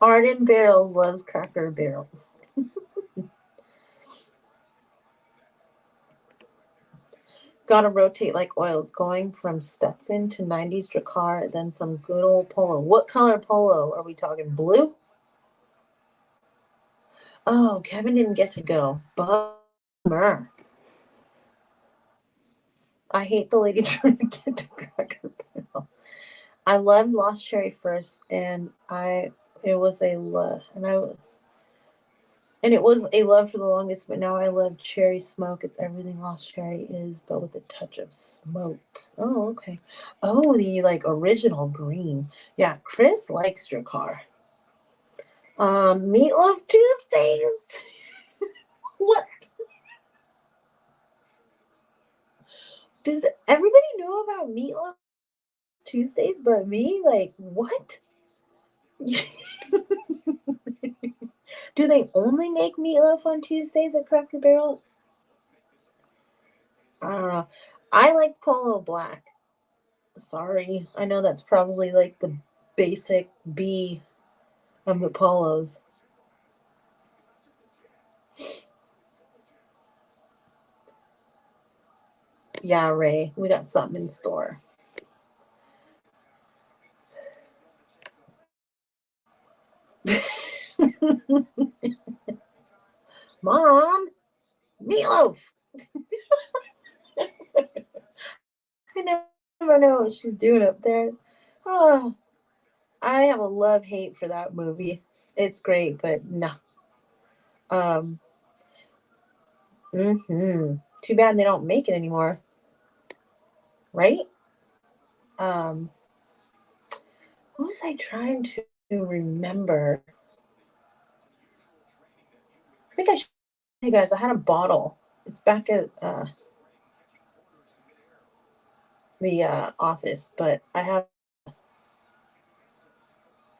Arden Barrels loves Cracker Barrels. Gotta rotate like oils, going from Stetson to 90s Dracar, then some good old polo. What color polo? Are we talking blue? Oh, Kevin didn't get to go. Bummer. I hate the lady trying to get to Cracker Barrel. I loved Lost Cherry first, and I was And it was a love for the longest, but now I love cherry smoke. It's everything Lost Cherry is, but with a touch of smoke. Oh, okay. Oh, the like original green. Yeah, Chris likes your car. Meatloaf Tuesdays. What does everybody know about Meatloaf Tuesdays but me? Like what? Do they only make meatloaf on Tuesdays at Cracker Barrel? I don't know. I like Polo Black. Sorry. I know that's probably like the basic B of the polos. Yeah, Ray, we got something in store. Mom, meatloaf. I never know what she's doing up there. Oh, I have a love hate for that movie. It's great, but no. Um, Too bad they don't make it anymore, right? Um, what was I trying to remember? I think I should. Hey guys, I had a bottle. It's back at the office, but I have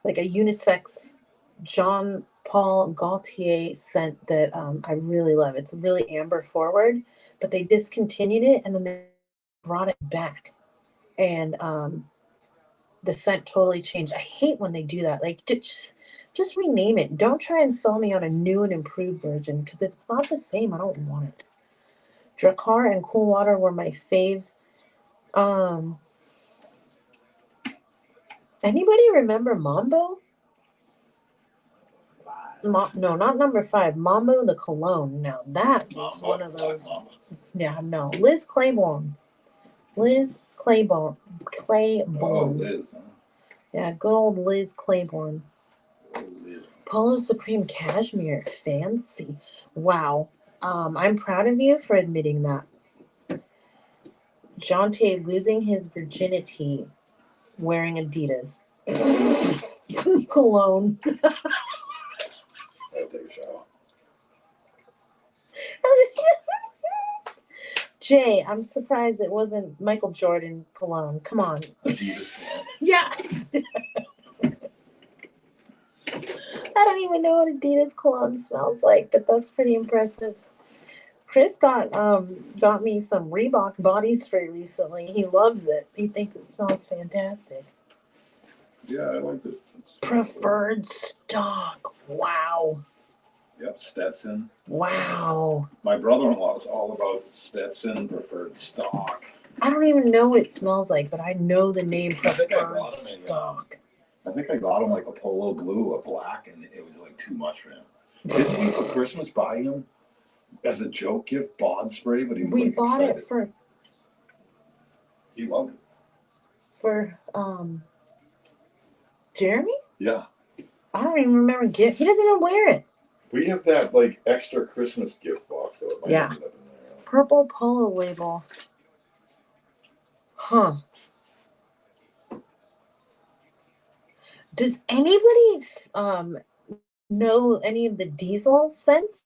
like a unisex Jean Paul Gaultier scent that I really love. It's really amber forward, but they discontinued it and then they brought it back. And the scent totally changed. I hate when they do that. Like, just rename it. Don't try and sell me on a new and improved version because if it's not the same, I don't want it. Drakkar and Cool Water were my faves. Anybody remember Mambo? No, not number 5. Mambo the Cologne. Now that was one of those. Yeah, no. Liz Claiborne. Liz Claiborne. Oh, Liz. Huh? Yeah, good old Liz Claiborne. Liz. Polo Supreme Cashmere. Fancy. Wow. I'm proud of you for admitting that. Jonte losing his virginity wearing Adidas. Cologne. I'll take a shower. Jay, I'm surprised it wasn't Michael Jordan cologne. Come on. Adidas cologne. Yeah. I don't even know what Adidas cologne smells like, but that's pretty impressive. Chris got me some Reebok body spray recently. He loves it. He thinks it smells fantastic. Yeah, I like it. Preferred stock. Wow. Yep, Stetson. Wow. My brother-in-law is all about Stetson preferred stock. I don't even know what it smells like, but I know the name preferred stock. I think I got him like a polo blue, a black, and it was like too much for him. Didn't we for Christmas buy him as a joke gift bod spray? But he was We like bought excited. it for He loved it. For Jeremy? Yeah. I don't even remember he doesn't even wear it. We have that like extra Christmas gift box though. It might Yeah. end up in there. Purple polo label. Huh. Does anybody know any of the diesel scents?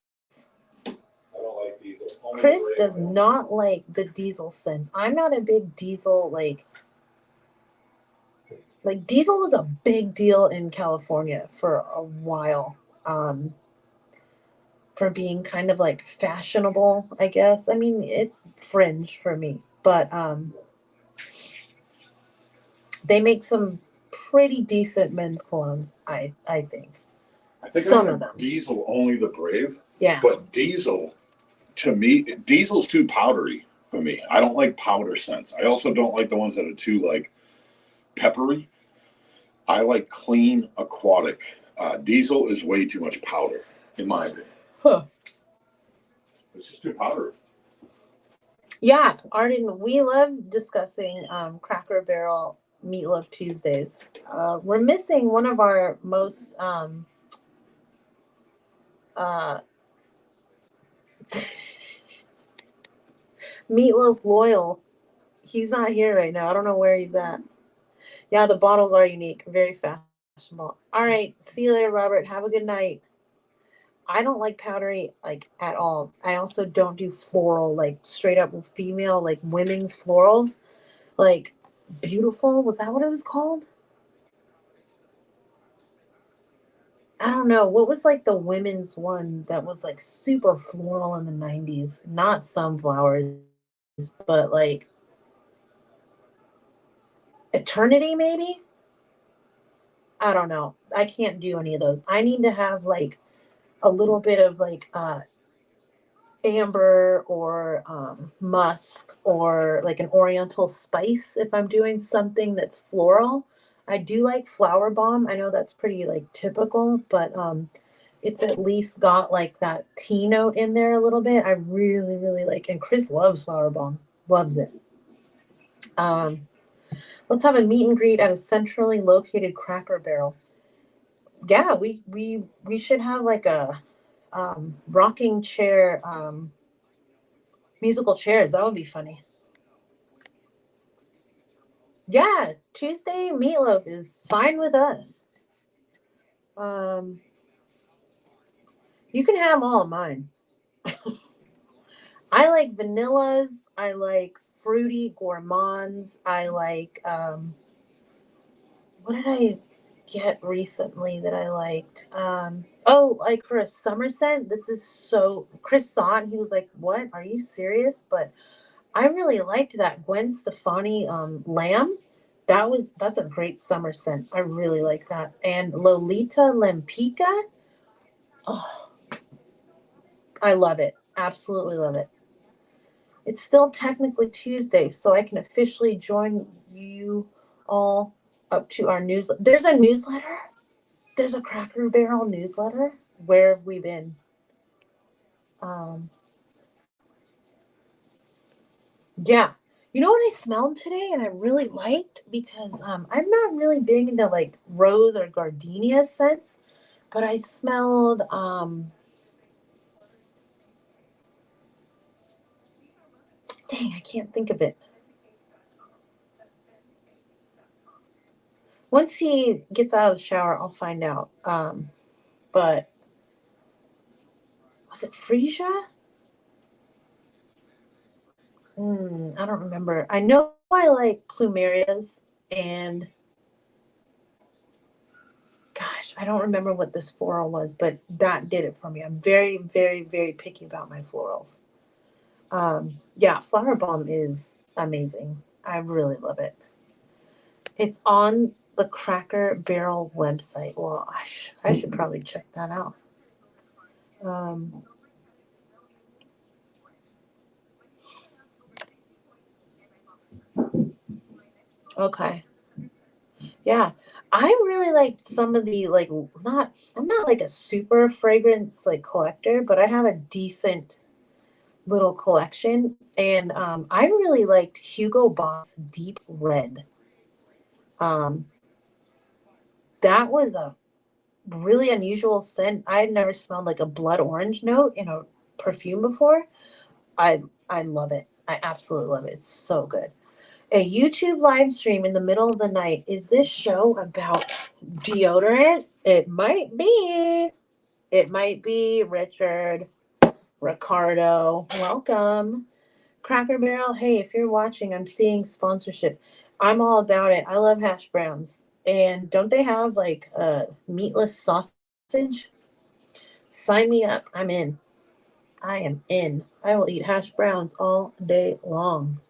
I don't like diesel. Only Chris the does regular. not like the diesel scents. I'm not a big diesel like diesel was a big deal in California for a while. For being kind of like fashionable, I guess. I mean, it's fringe for me, but they make some pretty decent men's colognes, I think. I think Some I of have them. Diesel only the Brave. Yeah. But Diesel, to me, Diesel's too powdery for me. I don't like powder scents. I also don't like the ones that are too like peppery. I like clean aquatic. Diesel is way too much powder, in my opinion. Huh. It's just too powdery. Yeah, Arden, we love discussing Cracker Barrel Meatloaf Tuesdays. We're missing one of our most Uh, Meatloaf Loyal. He's not here right now. I don't know where he's at. Yeah, the bottles are unique. Very fashionable. All right. See you later, Robert. Have a good night. I don't like powdery like at all. I also don't do floral, like straight up female, like women's florals. Like beautiful. Was that what it was called? I don't know. What was like the women's one that was like super floral in the 90s? Not sunflowers, but like eternity, maybe? I don't know. I can't do any of those. I need to have like a little bit of like amber or musk or like an oriental spice if I'm doing something that's floral. I do like flower bomb. I know that's pretty like typical, but it's at least got like that tea note in there a little bit. I really, really like, and Chris loves flower bomb, loves it. Um, let's have a meet and greet at a centrally located Cracker Barrel. Yeah, we should have like a rocking chair, musical chairs. That would be funny. Yeah, Tuesday meatloaf is fine with us. Um, you can have all of mine. I like vanillas. I like fruity gourmands. I like what did I get recently that I liked? Oh, like for a summer scent, this is so Chris saw it and he was like, "What? Are you serious?" But I really liked that Gwen Stefani lamb. That's a great summer scent. I really like that. And Lolita Lempica. Oh, I love it. Absolutely love it. It's still technically Tuesday, so I can officially join you all up to our newsletter. There's a newsletter. There's a Cracker Barrel newsletter. Where have we been? Um, yeah. You know what I smelled today and I really liked because I'm not really big into like rose or gardenia scents, but I smelled dang, I can't think of it. Once he gets out of the shower, I'll find out. But was it Freesia? I don't remember. I know I like plumerias and gosh, I don't remember what this floral was, but that did it for me. I'm very, very, very picky about my florals. Yeah, flower bomb is amazing. I really love it. It's on the Cracker Barrel website. Well, I should probably check that out. Um, okay. Yeah. I really liked some of the like not I'm not like a super fragrance like collector, but I have a decent little collection. And I really liked Hugo Boss Deep Red. Um, that was a really unusual scent. I had never smelled like a blood orange note in a perfume before. I love it. I absolutely love it. It's so good. A YouTube live stream in the middle of the night. Is this show about deodorant? It might be. It might be. Richard, Ricardo, welcome. Cracker Barrel, hey, if you're watching, I'm seeing sponsorship. I'm all about it. I love hash browns. And don't they have like a meatless sausage? Sign me up. I'm in. I am in. I will eat hash browns all day long.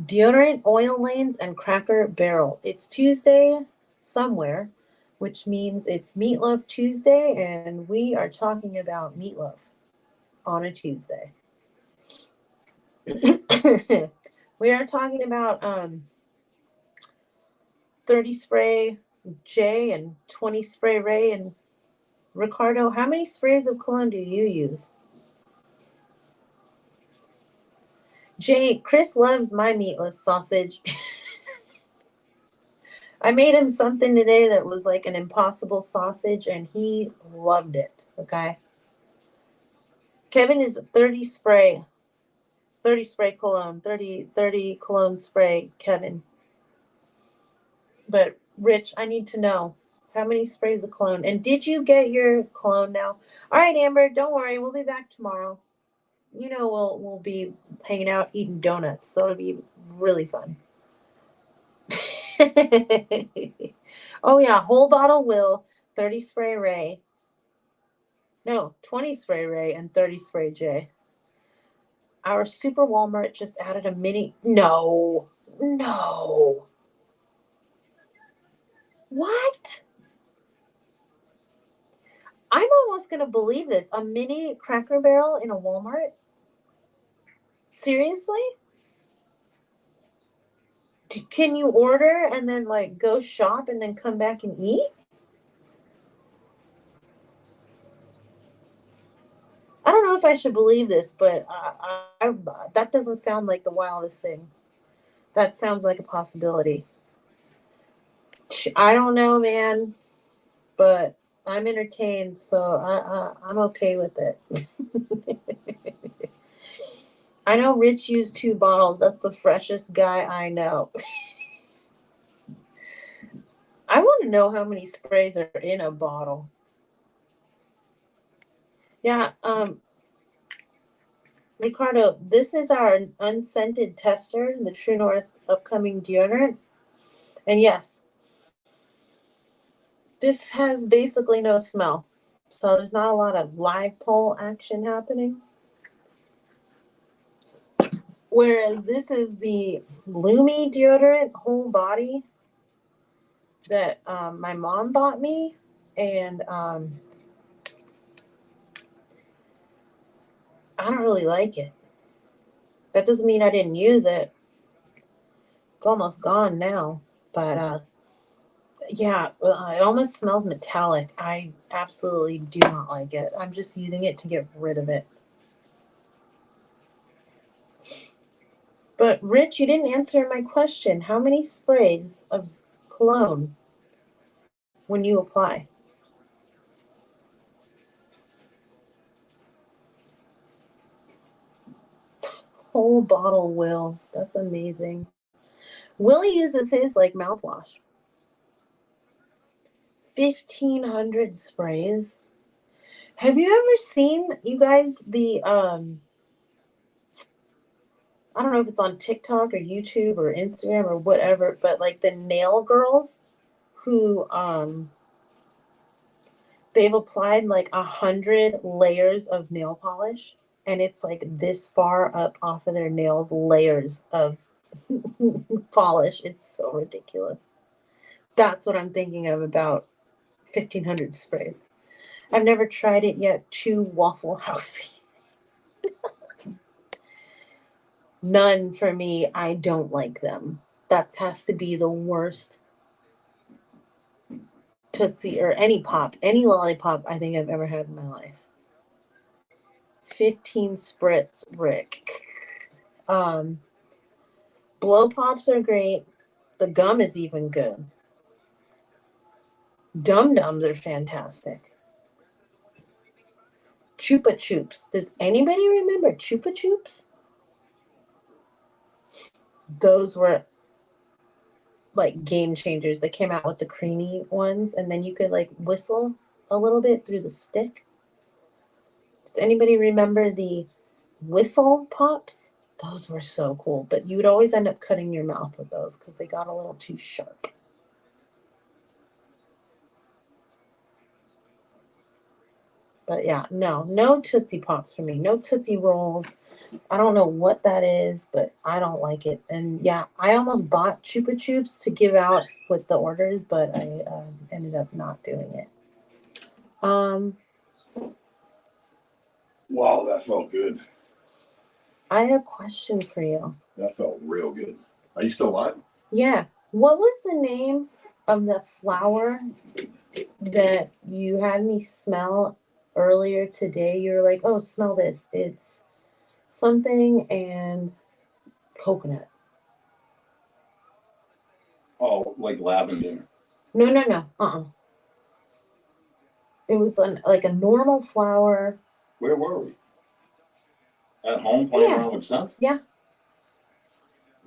Deodorant, oil lanes, and Cracker Barrel. It's Tuesday somewhere, which means it's Meatloaf Tuesday, and we are talking about meatloaf on a Tuesday. We are talking about 30 spray J and 20 spray Ray. And Ricardo, how many sprays of cologne do you use? Jay, Chris loves my meatless sausage. I made him something today that was like an impossible sausage and he loved it. Okay. Kevin is 30 spray. 30 spray cologne. 30 cologne spray, Kevin. But Rich, I need to know how many sprays of cologne. And did you get your cologne now? All right, Amber, don't worry. We'll be back tomorrow. You know we'll be hanging out eating donuts, so it'll be really fun. Oh yeah, whole bottle will, 30 spray Ray. No, 20 spray Ray and 30 spray J. Our super Walmart just added a mini. No. What? I'm almost gonna believe this. A mini Cracker Barrel in a Walmart? Seriously? Can you order and then like go shop and then come back and eat? I don't know if I should believe this, but that doesn't sound like the wildest thing. That sounds like a possibility. I don't know, man, but I'm entertained, so I'm okay with it. I know Rich used 2 bottles. That's the freshest guy I know. I want to know how many sprays are in a bottle. Yeah, Ricardo, this is our unscented tester, the True North upcoming deodorant. And yes, this has basically no smell. So there's not a lot of live pole action happening. Whereas this is the Lumi deodorant whole body that my mom bought me. And I don't really like it. That doesn't mean I didn't use it. It's almost gone now. But yeah, it almost smells metallic. I absolutely do not like it. I'm just using it to get rid of it. But Rich, you didn't answer my question. How many sprays of cologne when you apply? Whole bottle, Will. That's amazing. Willie uses his like mouthwash. 1,500 sprays. Have you ever seen, you guys, the I don't know if it's on TikTok or YouTube or Instagram or whatever, but like the nail girls who they've applied like 100 layers of nail polish, and it's like this far up off of their nails, layers of polish. It's so ridiculous. That's what I'm thinking of about 1,500 sprays. I've never tried it yet. Too Waffle House. None for me. I don't like them. That has to be the worst Tootsie or any pop, any lollipop I think I've ever had in my life. 15 spritz, Rick. Blow pops are great. The gum is even good. Dum Dums are fantastic. Chupa Chups. Does anybody remember Chupa Chups? Those were like game changers. They came out with the creamy ones, and then you could like whistle a little bit through the stick. Does anybody remember the whistle pops? Those were so cool, but you would always end up cutting your mouth with those because they got a little too sharp. But yeah, no Tootsie Pops for me. No Tootsie Rolls. I don't know what that is, but I don't like it. And yeah, I almost bought Chupa Chups to give out with the orders, but I ended up not doing it. Wow, that felt good. I had a question for you. That felt real good. Are you still live? Yeah. What was the name of the flower that you had me smell earlier today? You were like, oh, smell this. It's something and coconut. Oh, like lavender. No. It was like a normal flower. Where were we? At home playing Yeah. around with scents? Yeah.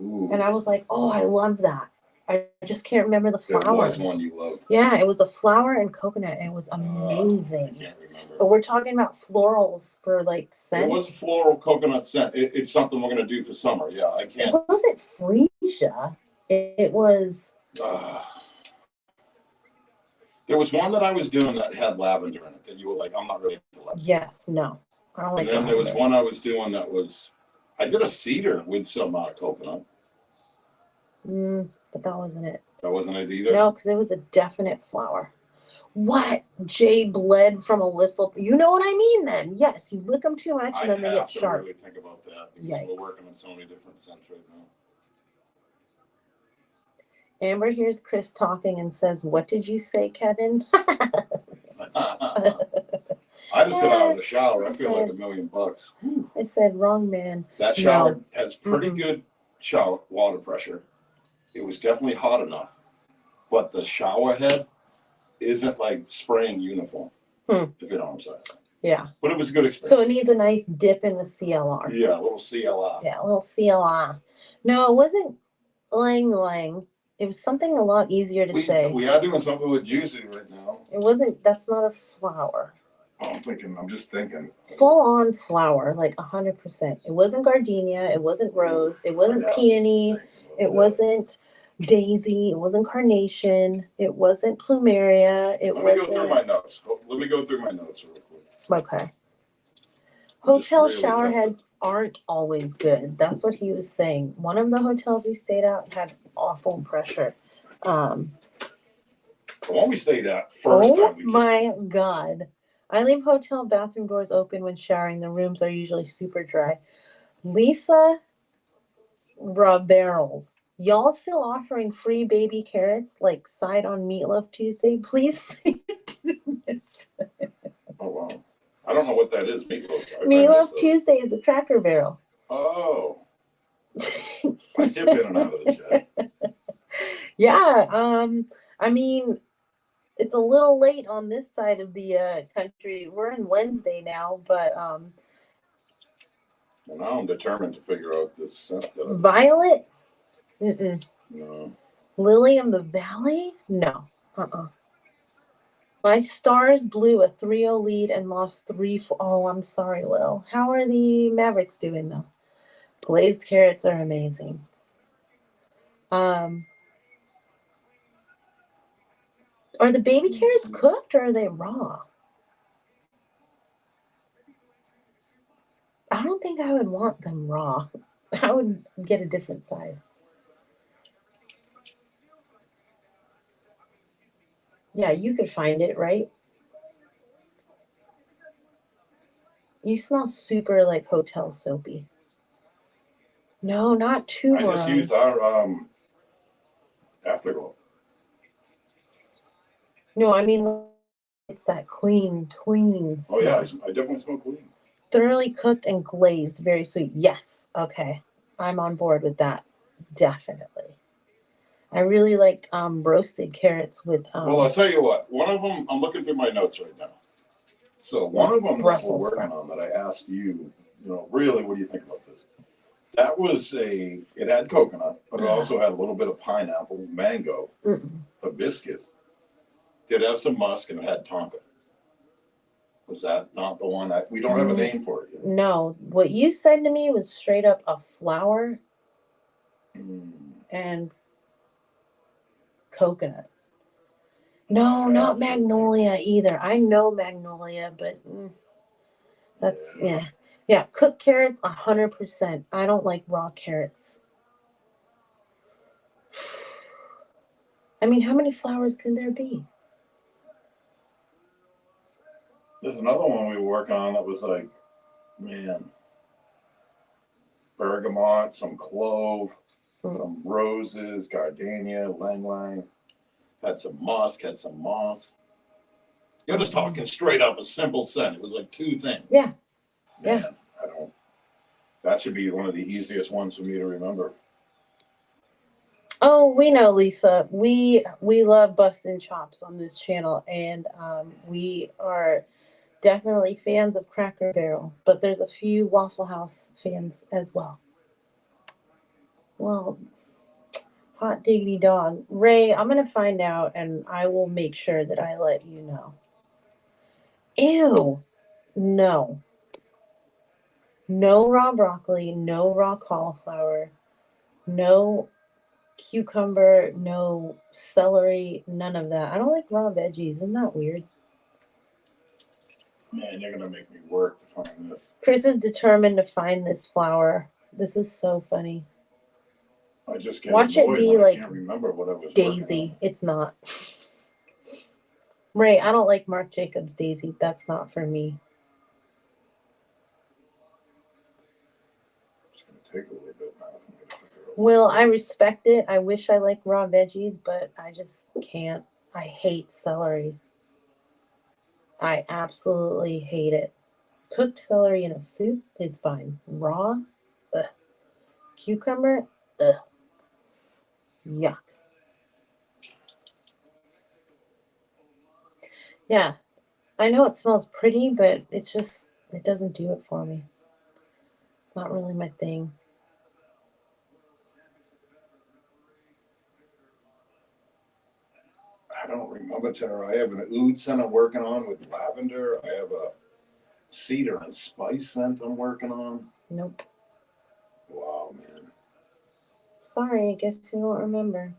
Ooh. And I was like, oh, I love that. I just can't remember the There flower. was one you loved. Yeah, it was a flower and coconut, and it was I amazing. can't remember. But we're talking about florals for like scents. It was a floral coconut scent. It's something we're gonna do for summer. Yeah, I can't. It wasn't freesia. It was. There was one that I was doing that had lavender in it that you were like, I'm not really into lavender. Yes, no, I don't like. And then there was lavender. one I was doing that was, I did a cedar with some coconut. But that wasn't it. That wasn't it either. No, because it was a definite flower. What? Jade bled from a whistle. You know what I mean then. Yes, you lick them too much and then they get sharp. I really think about that because Yikes. we're working on so many different scents right now. Amber hears Chris talking and says, what did you say, Kevin? I just got out of the shower. I feel like $1 million. I said, wrong man. That shower has pretty good shower water pressure. It was definitely hot enough, but the shower head isn't like spraying uniform, if you know what I'm saying. Yeah. But it was a good experience. So it needs a nice dip in the CLR. Yeah, a little CLR. Yeah, a little CLR. No, it wasn't lang. It was something a lot easier to say. We are doing something with juicy right now. It wasn't, that's not a flower. I'm just thinking. Full on flower, like 100%. It wasn't gardenia. It wasn't rose. It wasn't peony. It wasn't daisy. It wasn't carnation. It wasn't plumeria. Let me go through my notes. Let me go through my notes real quick. Okay. Hotel shower heads aren't always good. That's what he was saying. One of the hotels we stayed at had awful pressure. The one we stayed at first time we my God. I leave hotel bathroom doors open when showering. The rooms are usually super dry. Lisa Barrels. Y'all still offering free baby carrots like side on Meatloaf Tuesday? Please say this. Oh, wow. I don't know what that is. Meatloaf Tuesday is a Cracker Barrel. Oh. I dip in and out of the chat. Yeah. I mean, it's a little late on this side of the country. We're in Wednesday now, but well, now I'm determined to figure out this scent. Violet? Mm-mm. No. Lily of the Valley? No. My Stars blew a 3-0 lead and lost 3-4. Oh, I'm sorry, Will. How are the Mavericks doing, though? Glazed carrots are amazing. Are the baby carrots cooked or are they raw? I don't think I would want them raw. I would get a different side. Yeah, you could find it, right? You smell super like hotel soapy. No, not too I just used our Afterglow. No, I mean it's that clean smell. Oh yeah, I definitely smell clean. Thoroughly cooked and glazed, very sweet. Yes, okay, I'm on board with that. Definitely. I really like roasted carrots with. Well, I'll tell you what. One of them, I'm looking through my notes right now. So one of them that we're working on that I asked you, really, what do you think about this? That was it had coconut, but it also had a little bit of pineapple, mango, hibiscus. Did have some musk and it had tonka. Was that not the one? We don't have a name for it yet. No, what you said to me was straight up a flower and coconut. No, not magnolia either. I know magnolia, but that's yeah. Cooked carrots 100%. I don't like raw carrots. I mean, how many flowers could there be? There's another one we were working on that was like, bergamot, some clove, some roses, gardenia, lang lang. Had some musk, had some moss. You're just talking straight up a simple scent. It was like 2 things. Yeah. Man, that should be one of the easiest ones for me to remember. Oh, we know, Lisa. We love busting chops on this channel, and we are definitely fans of Cracker Barrel, but there's a few Waffle House fans as well. Well, hot diggity dog. Ray, I'm going to find out and I will make sure that I let you know. Ew. No. No raw broccoli, no raw cauliflower, no cucumber, no celery, none of that. I don't like raw veggies. Isn't that weird? Man, you're gonna make me work to find this. Chris is determined to find this flower. This is so funny. I just get Watch it annoyed be when like I can't remember what I was Daisy. It's not. Ray, I don't like Marc Jacobs Daisy. That's not for me. It's gonna take a little bit now. Will, I respect it. I wish I liked raw veggies, but I just can't. I hate celery. I absolutely hate it. Cooked celery in a soup is fine. Raw, ugh. Cucumber, ugh. Yuck. Yeah, I know it smells pretty, but it's just, it doesn't do it for me. It's not really my thing. I don't remember, Tara. I have an oud scent I'm working on with lavender. I have a cedar and spice scent I'm working on. Nope. Wow, man. Sorry, I guess you don't remember.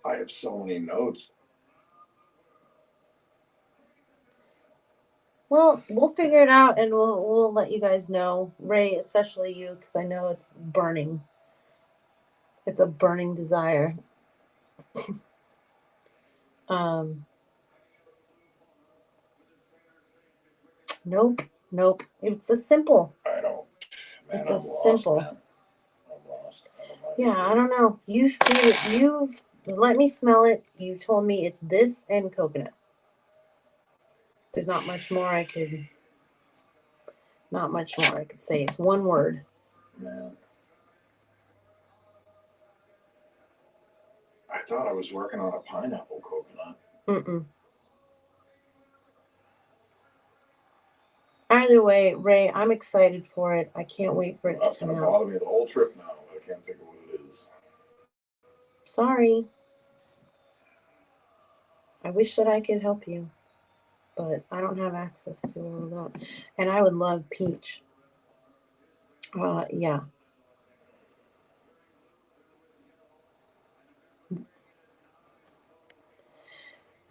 I have so many notes. Well, we'll figure it out and we'll let you guys know. Ray, especially you, because I know it's burning. It's a burning desire. Nope. It's a simple. I don't. Man, It's I'm a lost, simple. man. I'm lost. I don't know. Yeah, I don't know. You've let me smell it. You told me it's this and coconut. There's not much more I could say. It's one word. Man. I thought I was working on a pineapple coconut. Mm-mm. Either way, Ray, I'm excited for it. I can't wait for it That's to come going to out. bother me the whole trip now. I can't think of what it is. Sorry. I wish that I could help you, but I don't have access to all of that. And I would love peach. Yeah.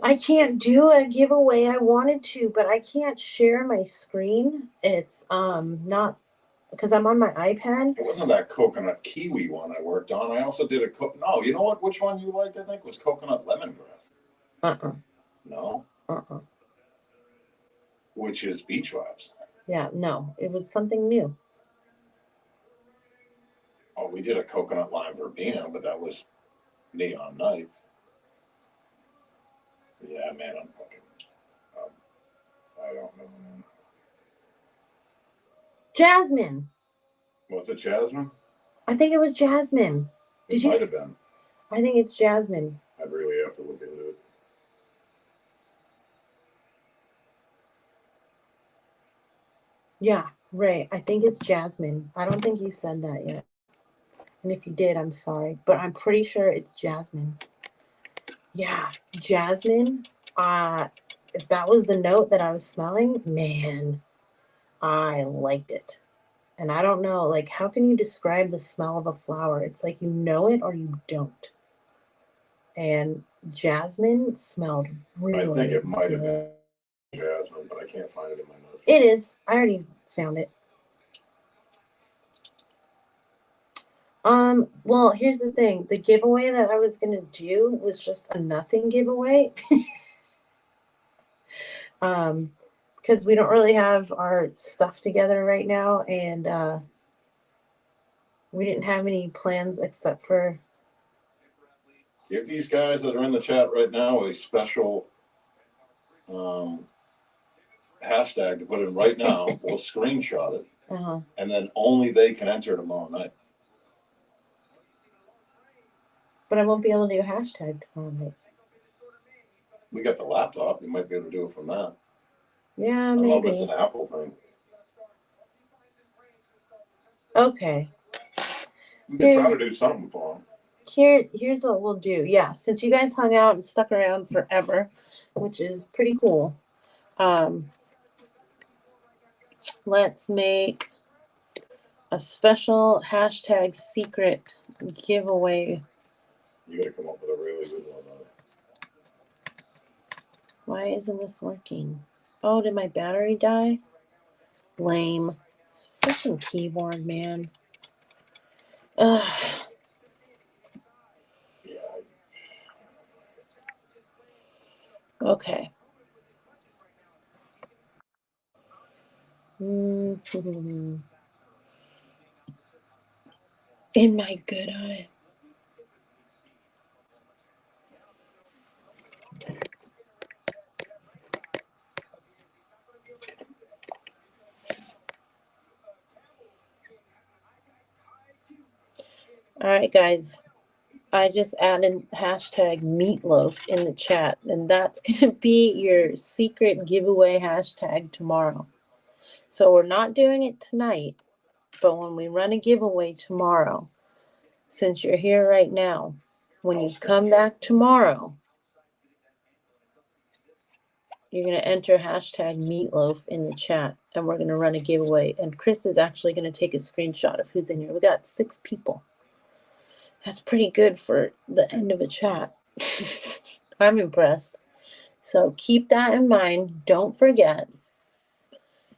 I can't do a giveaway. I wanted to, but I can't share my screen. It's not because I'm on my iPad. It wasn't that coconut kiwi one I worked on. I also did a no, you know what? Which one you liked? I think was coconut lemongrass. No. Which is beach vibes. Yeah, no, it was something new. Oh, we did a coconut lime verbena, but that was neon night. Yeah, man, I'm fucking. I don't know, man. Jasmine. Was it Jasmine? I think it was Jasmine. It might have been. I think it's Jasmine. I'd really have to look into it. Yeah, Ray, I think it's Jasmine. I don't think you said that yet. And if you did, I'm sorry. But I'm pretty sure it's Jasmine. Yeah, Jasmine. If that was the note that I was smelling, man, I liked it. And I don't know, like, how can you describe the smell of a flower? It's like you know it or you don't. And jasmine smelled really I think it might have been good. Jasmine, but I can't find it in my notes. It is. I already found it. Well, here's the thing. The giveaway that I was gonna do was just a nothing giveaway. Because we don't really have our stuff together right now, and we didn't have any plans except for Give these guys that are in the chat right now a special hashtag to put in right now. We'll screenshot it, and then only they can enter tomorrow night. But I won't be able to do a hashtag tomorrow night. We got the laptop. You might be able to do it from that. Yeah, I don't know if it's maybe. an Apple thing. Okay. We can try to do something for them. Here's what we'll do. Yeah, since you guys hung out and stuck around forever, which is pretty cool. Let's make a special hashtag secret giveaway. You got to come up with a really good one. Why isn't this working? Oh, did my battery die? Lame. Freaking keyboard, man. Ugh. Yeah. Okay. In my good eye. All right, guys. I just added hashtag meatloaf in the chat, and that's going to be your secret giveaway hashtag tomorrow. So we're not doing it tonight, but when we run a giveaway tomorrow, since you're here right now, when you come back tomorrow, you're going to enter hashtag meatloaf in the chat, and we're going to run a giveaway. And Chris is actually going to take a screenshot of who's in here. We got 6 people. That's pretty good for the end of a chat. I'm impressed. So keep that in mind. Don't forget.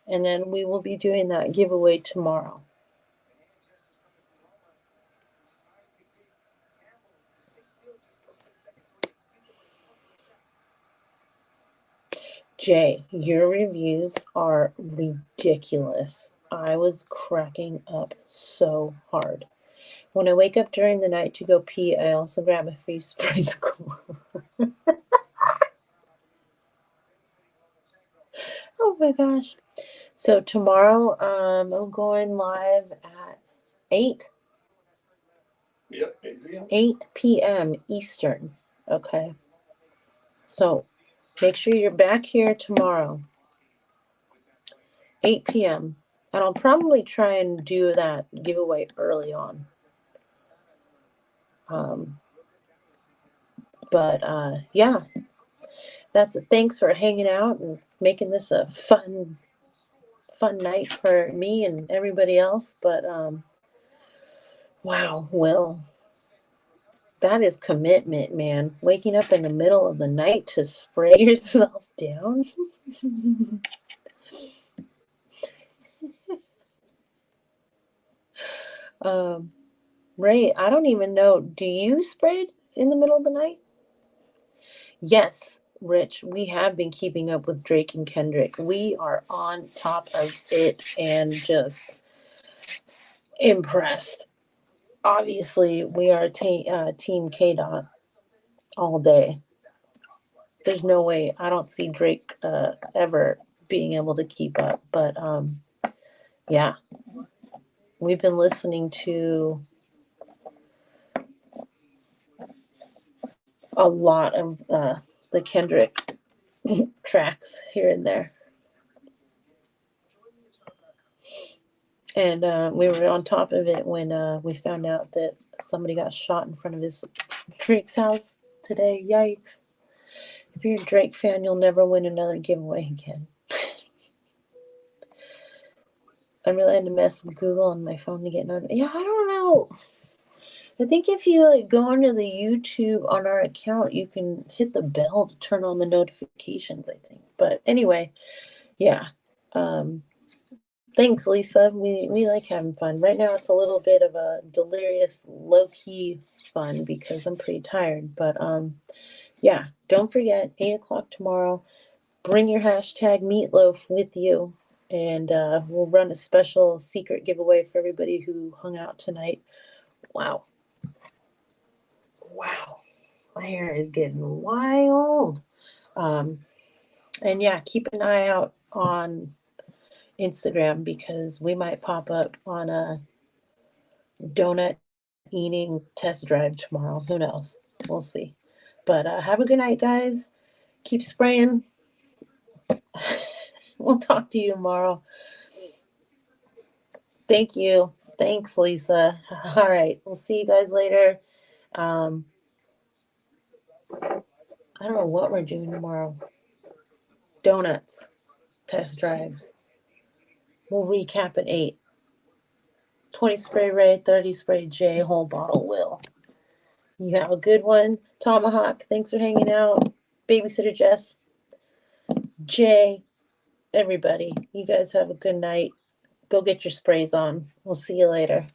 And then we will be doing that giveaway tomorrow. Jay, your reviews are ridiculous. I was cracking up so hard. When I wake up during the night to go pee, I also grab a few sprays of cologne. Oh my gosh. So tomorrow, I'm going live at 8. Yep, 8 p.m. 8 p.m. Eastern. Okay. So make sure you're back here tomorrow, 8 p.m. And I'll probably try and do that giveaway early on. Yeah, that's it. Thanks for hanging out and making this a fun night for me and everybody else. But wow, Will, that is commitment, man. Waking up in the middle of the night to spray yourself down. Ray, I don't even know. Do you spray in the middle of the night? Yes, Rich, we have been keeping up with Drake and Kendrick. We are on top of it and just impressed. Obviously, we are Team K Dot all day. There's no way I don't see Drake ever being able to keep up. But yeah, we've been listening to a lot of the Kendrick tracks here and there. And we were on top of it when we found out that somebody got shot in front of his Drake's house today. Yikes. If you're a Drake fan, you'll never win another giveaway again. I really had to mess with Google on my phone to get notified. Yeah, I don't know. I think if you like go onto the YouTube on our account, you can hit the bell to turn on the notifications, I think. But anyway, yeah. Thanks, Lisa. We like having fun. Right now it's a little bit of a delirious, low-key fun because I'm pretty tired. But yeah, don't forget, 8 o'clock tomorrow. Bring your hashtag meatloaf with you. And we'll run a special secret giveaway for everybody who hung out tonight. Wow. Wow. My hair is getting wild. And yeah, keep an eye out on Instagram because we might pop up on a donut eating test drive tomorrow. Who knows? We'll see. But have a good night, guys. Keep spraying. We'll talk to you tomorrow. Thank you. Thanks, Lisa. All right. We'll see you guys later. Um, I don't know what we're doing tomorrow. Donuts, test drives. We'll recap at 8. 20 spray Ray, 30 spray J, whole bottle Will. You have a good one. Tomahawk, thanks for hanging out. Babysitter Jess, Jay, everybody. You guys have a good night. Go get your sprays on. We'll see you later.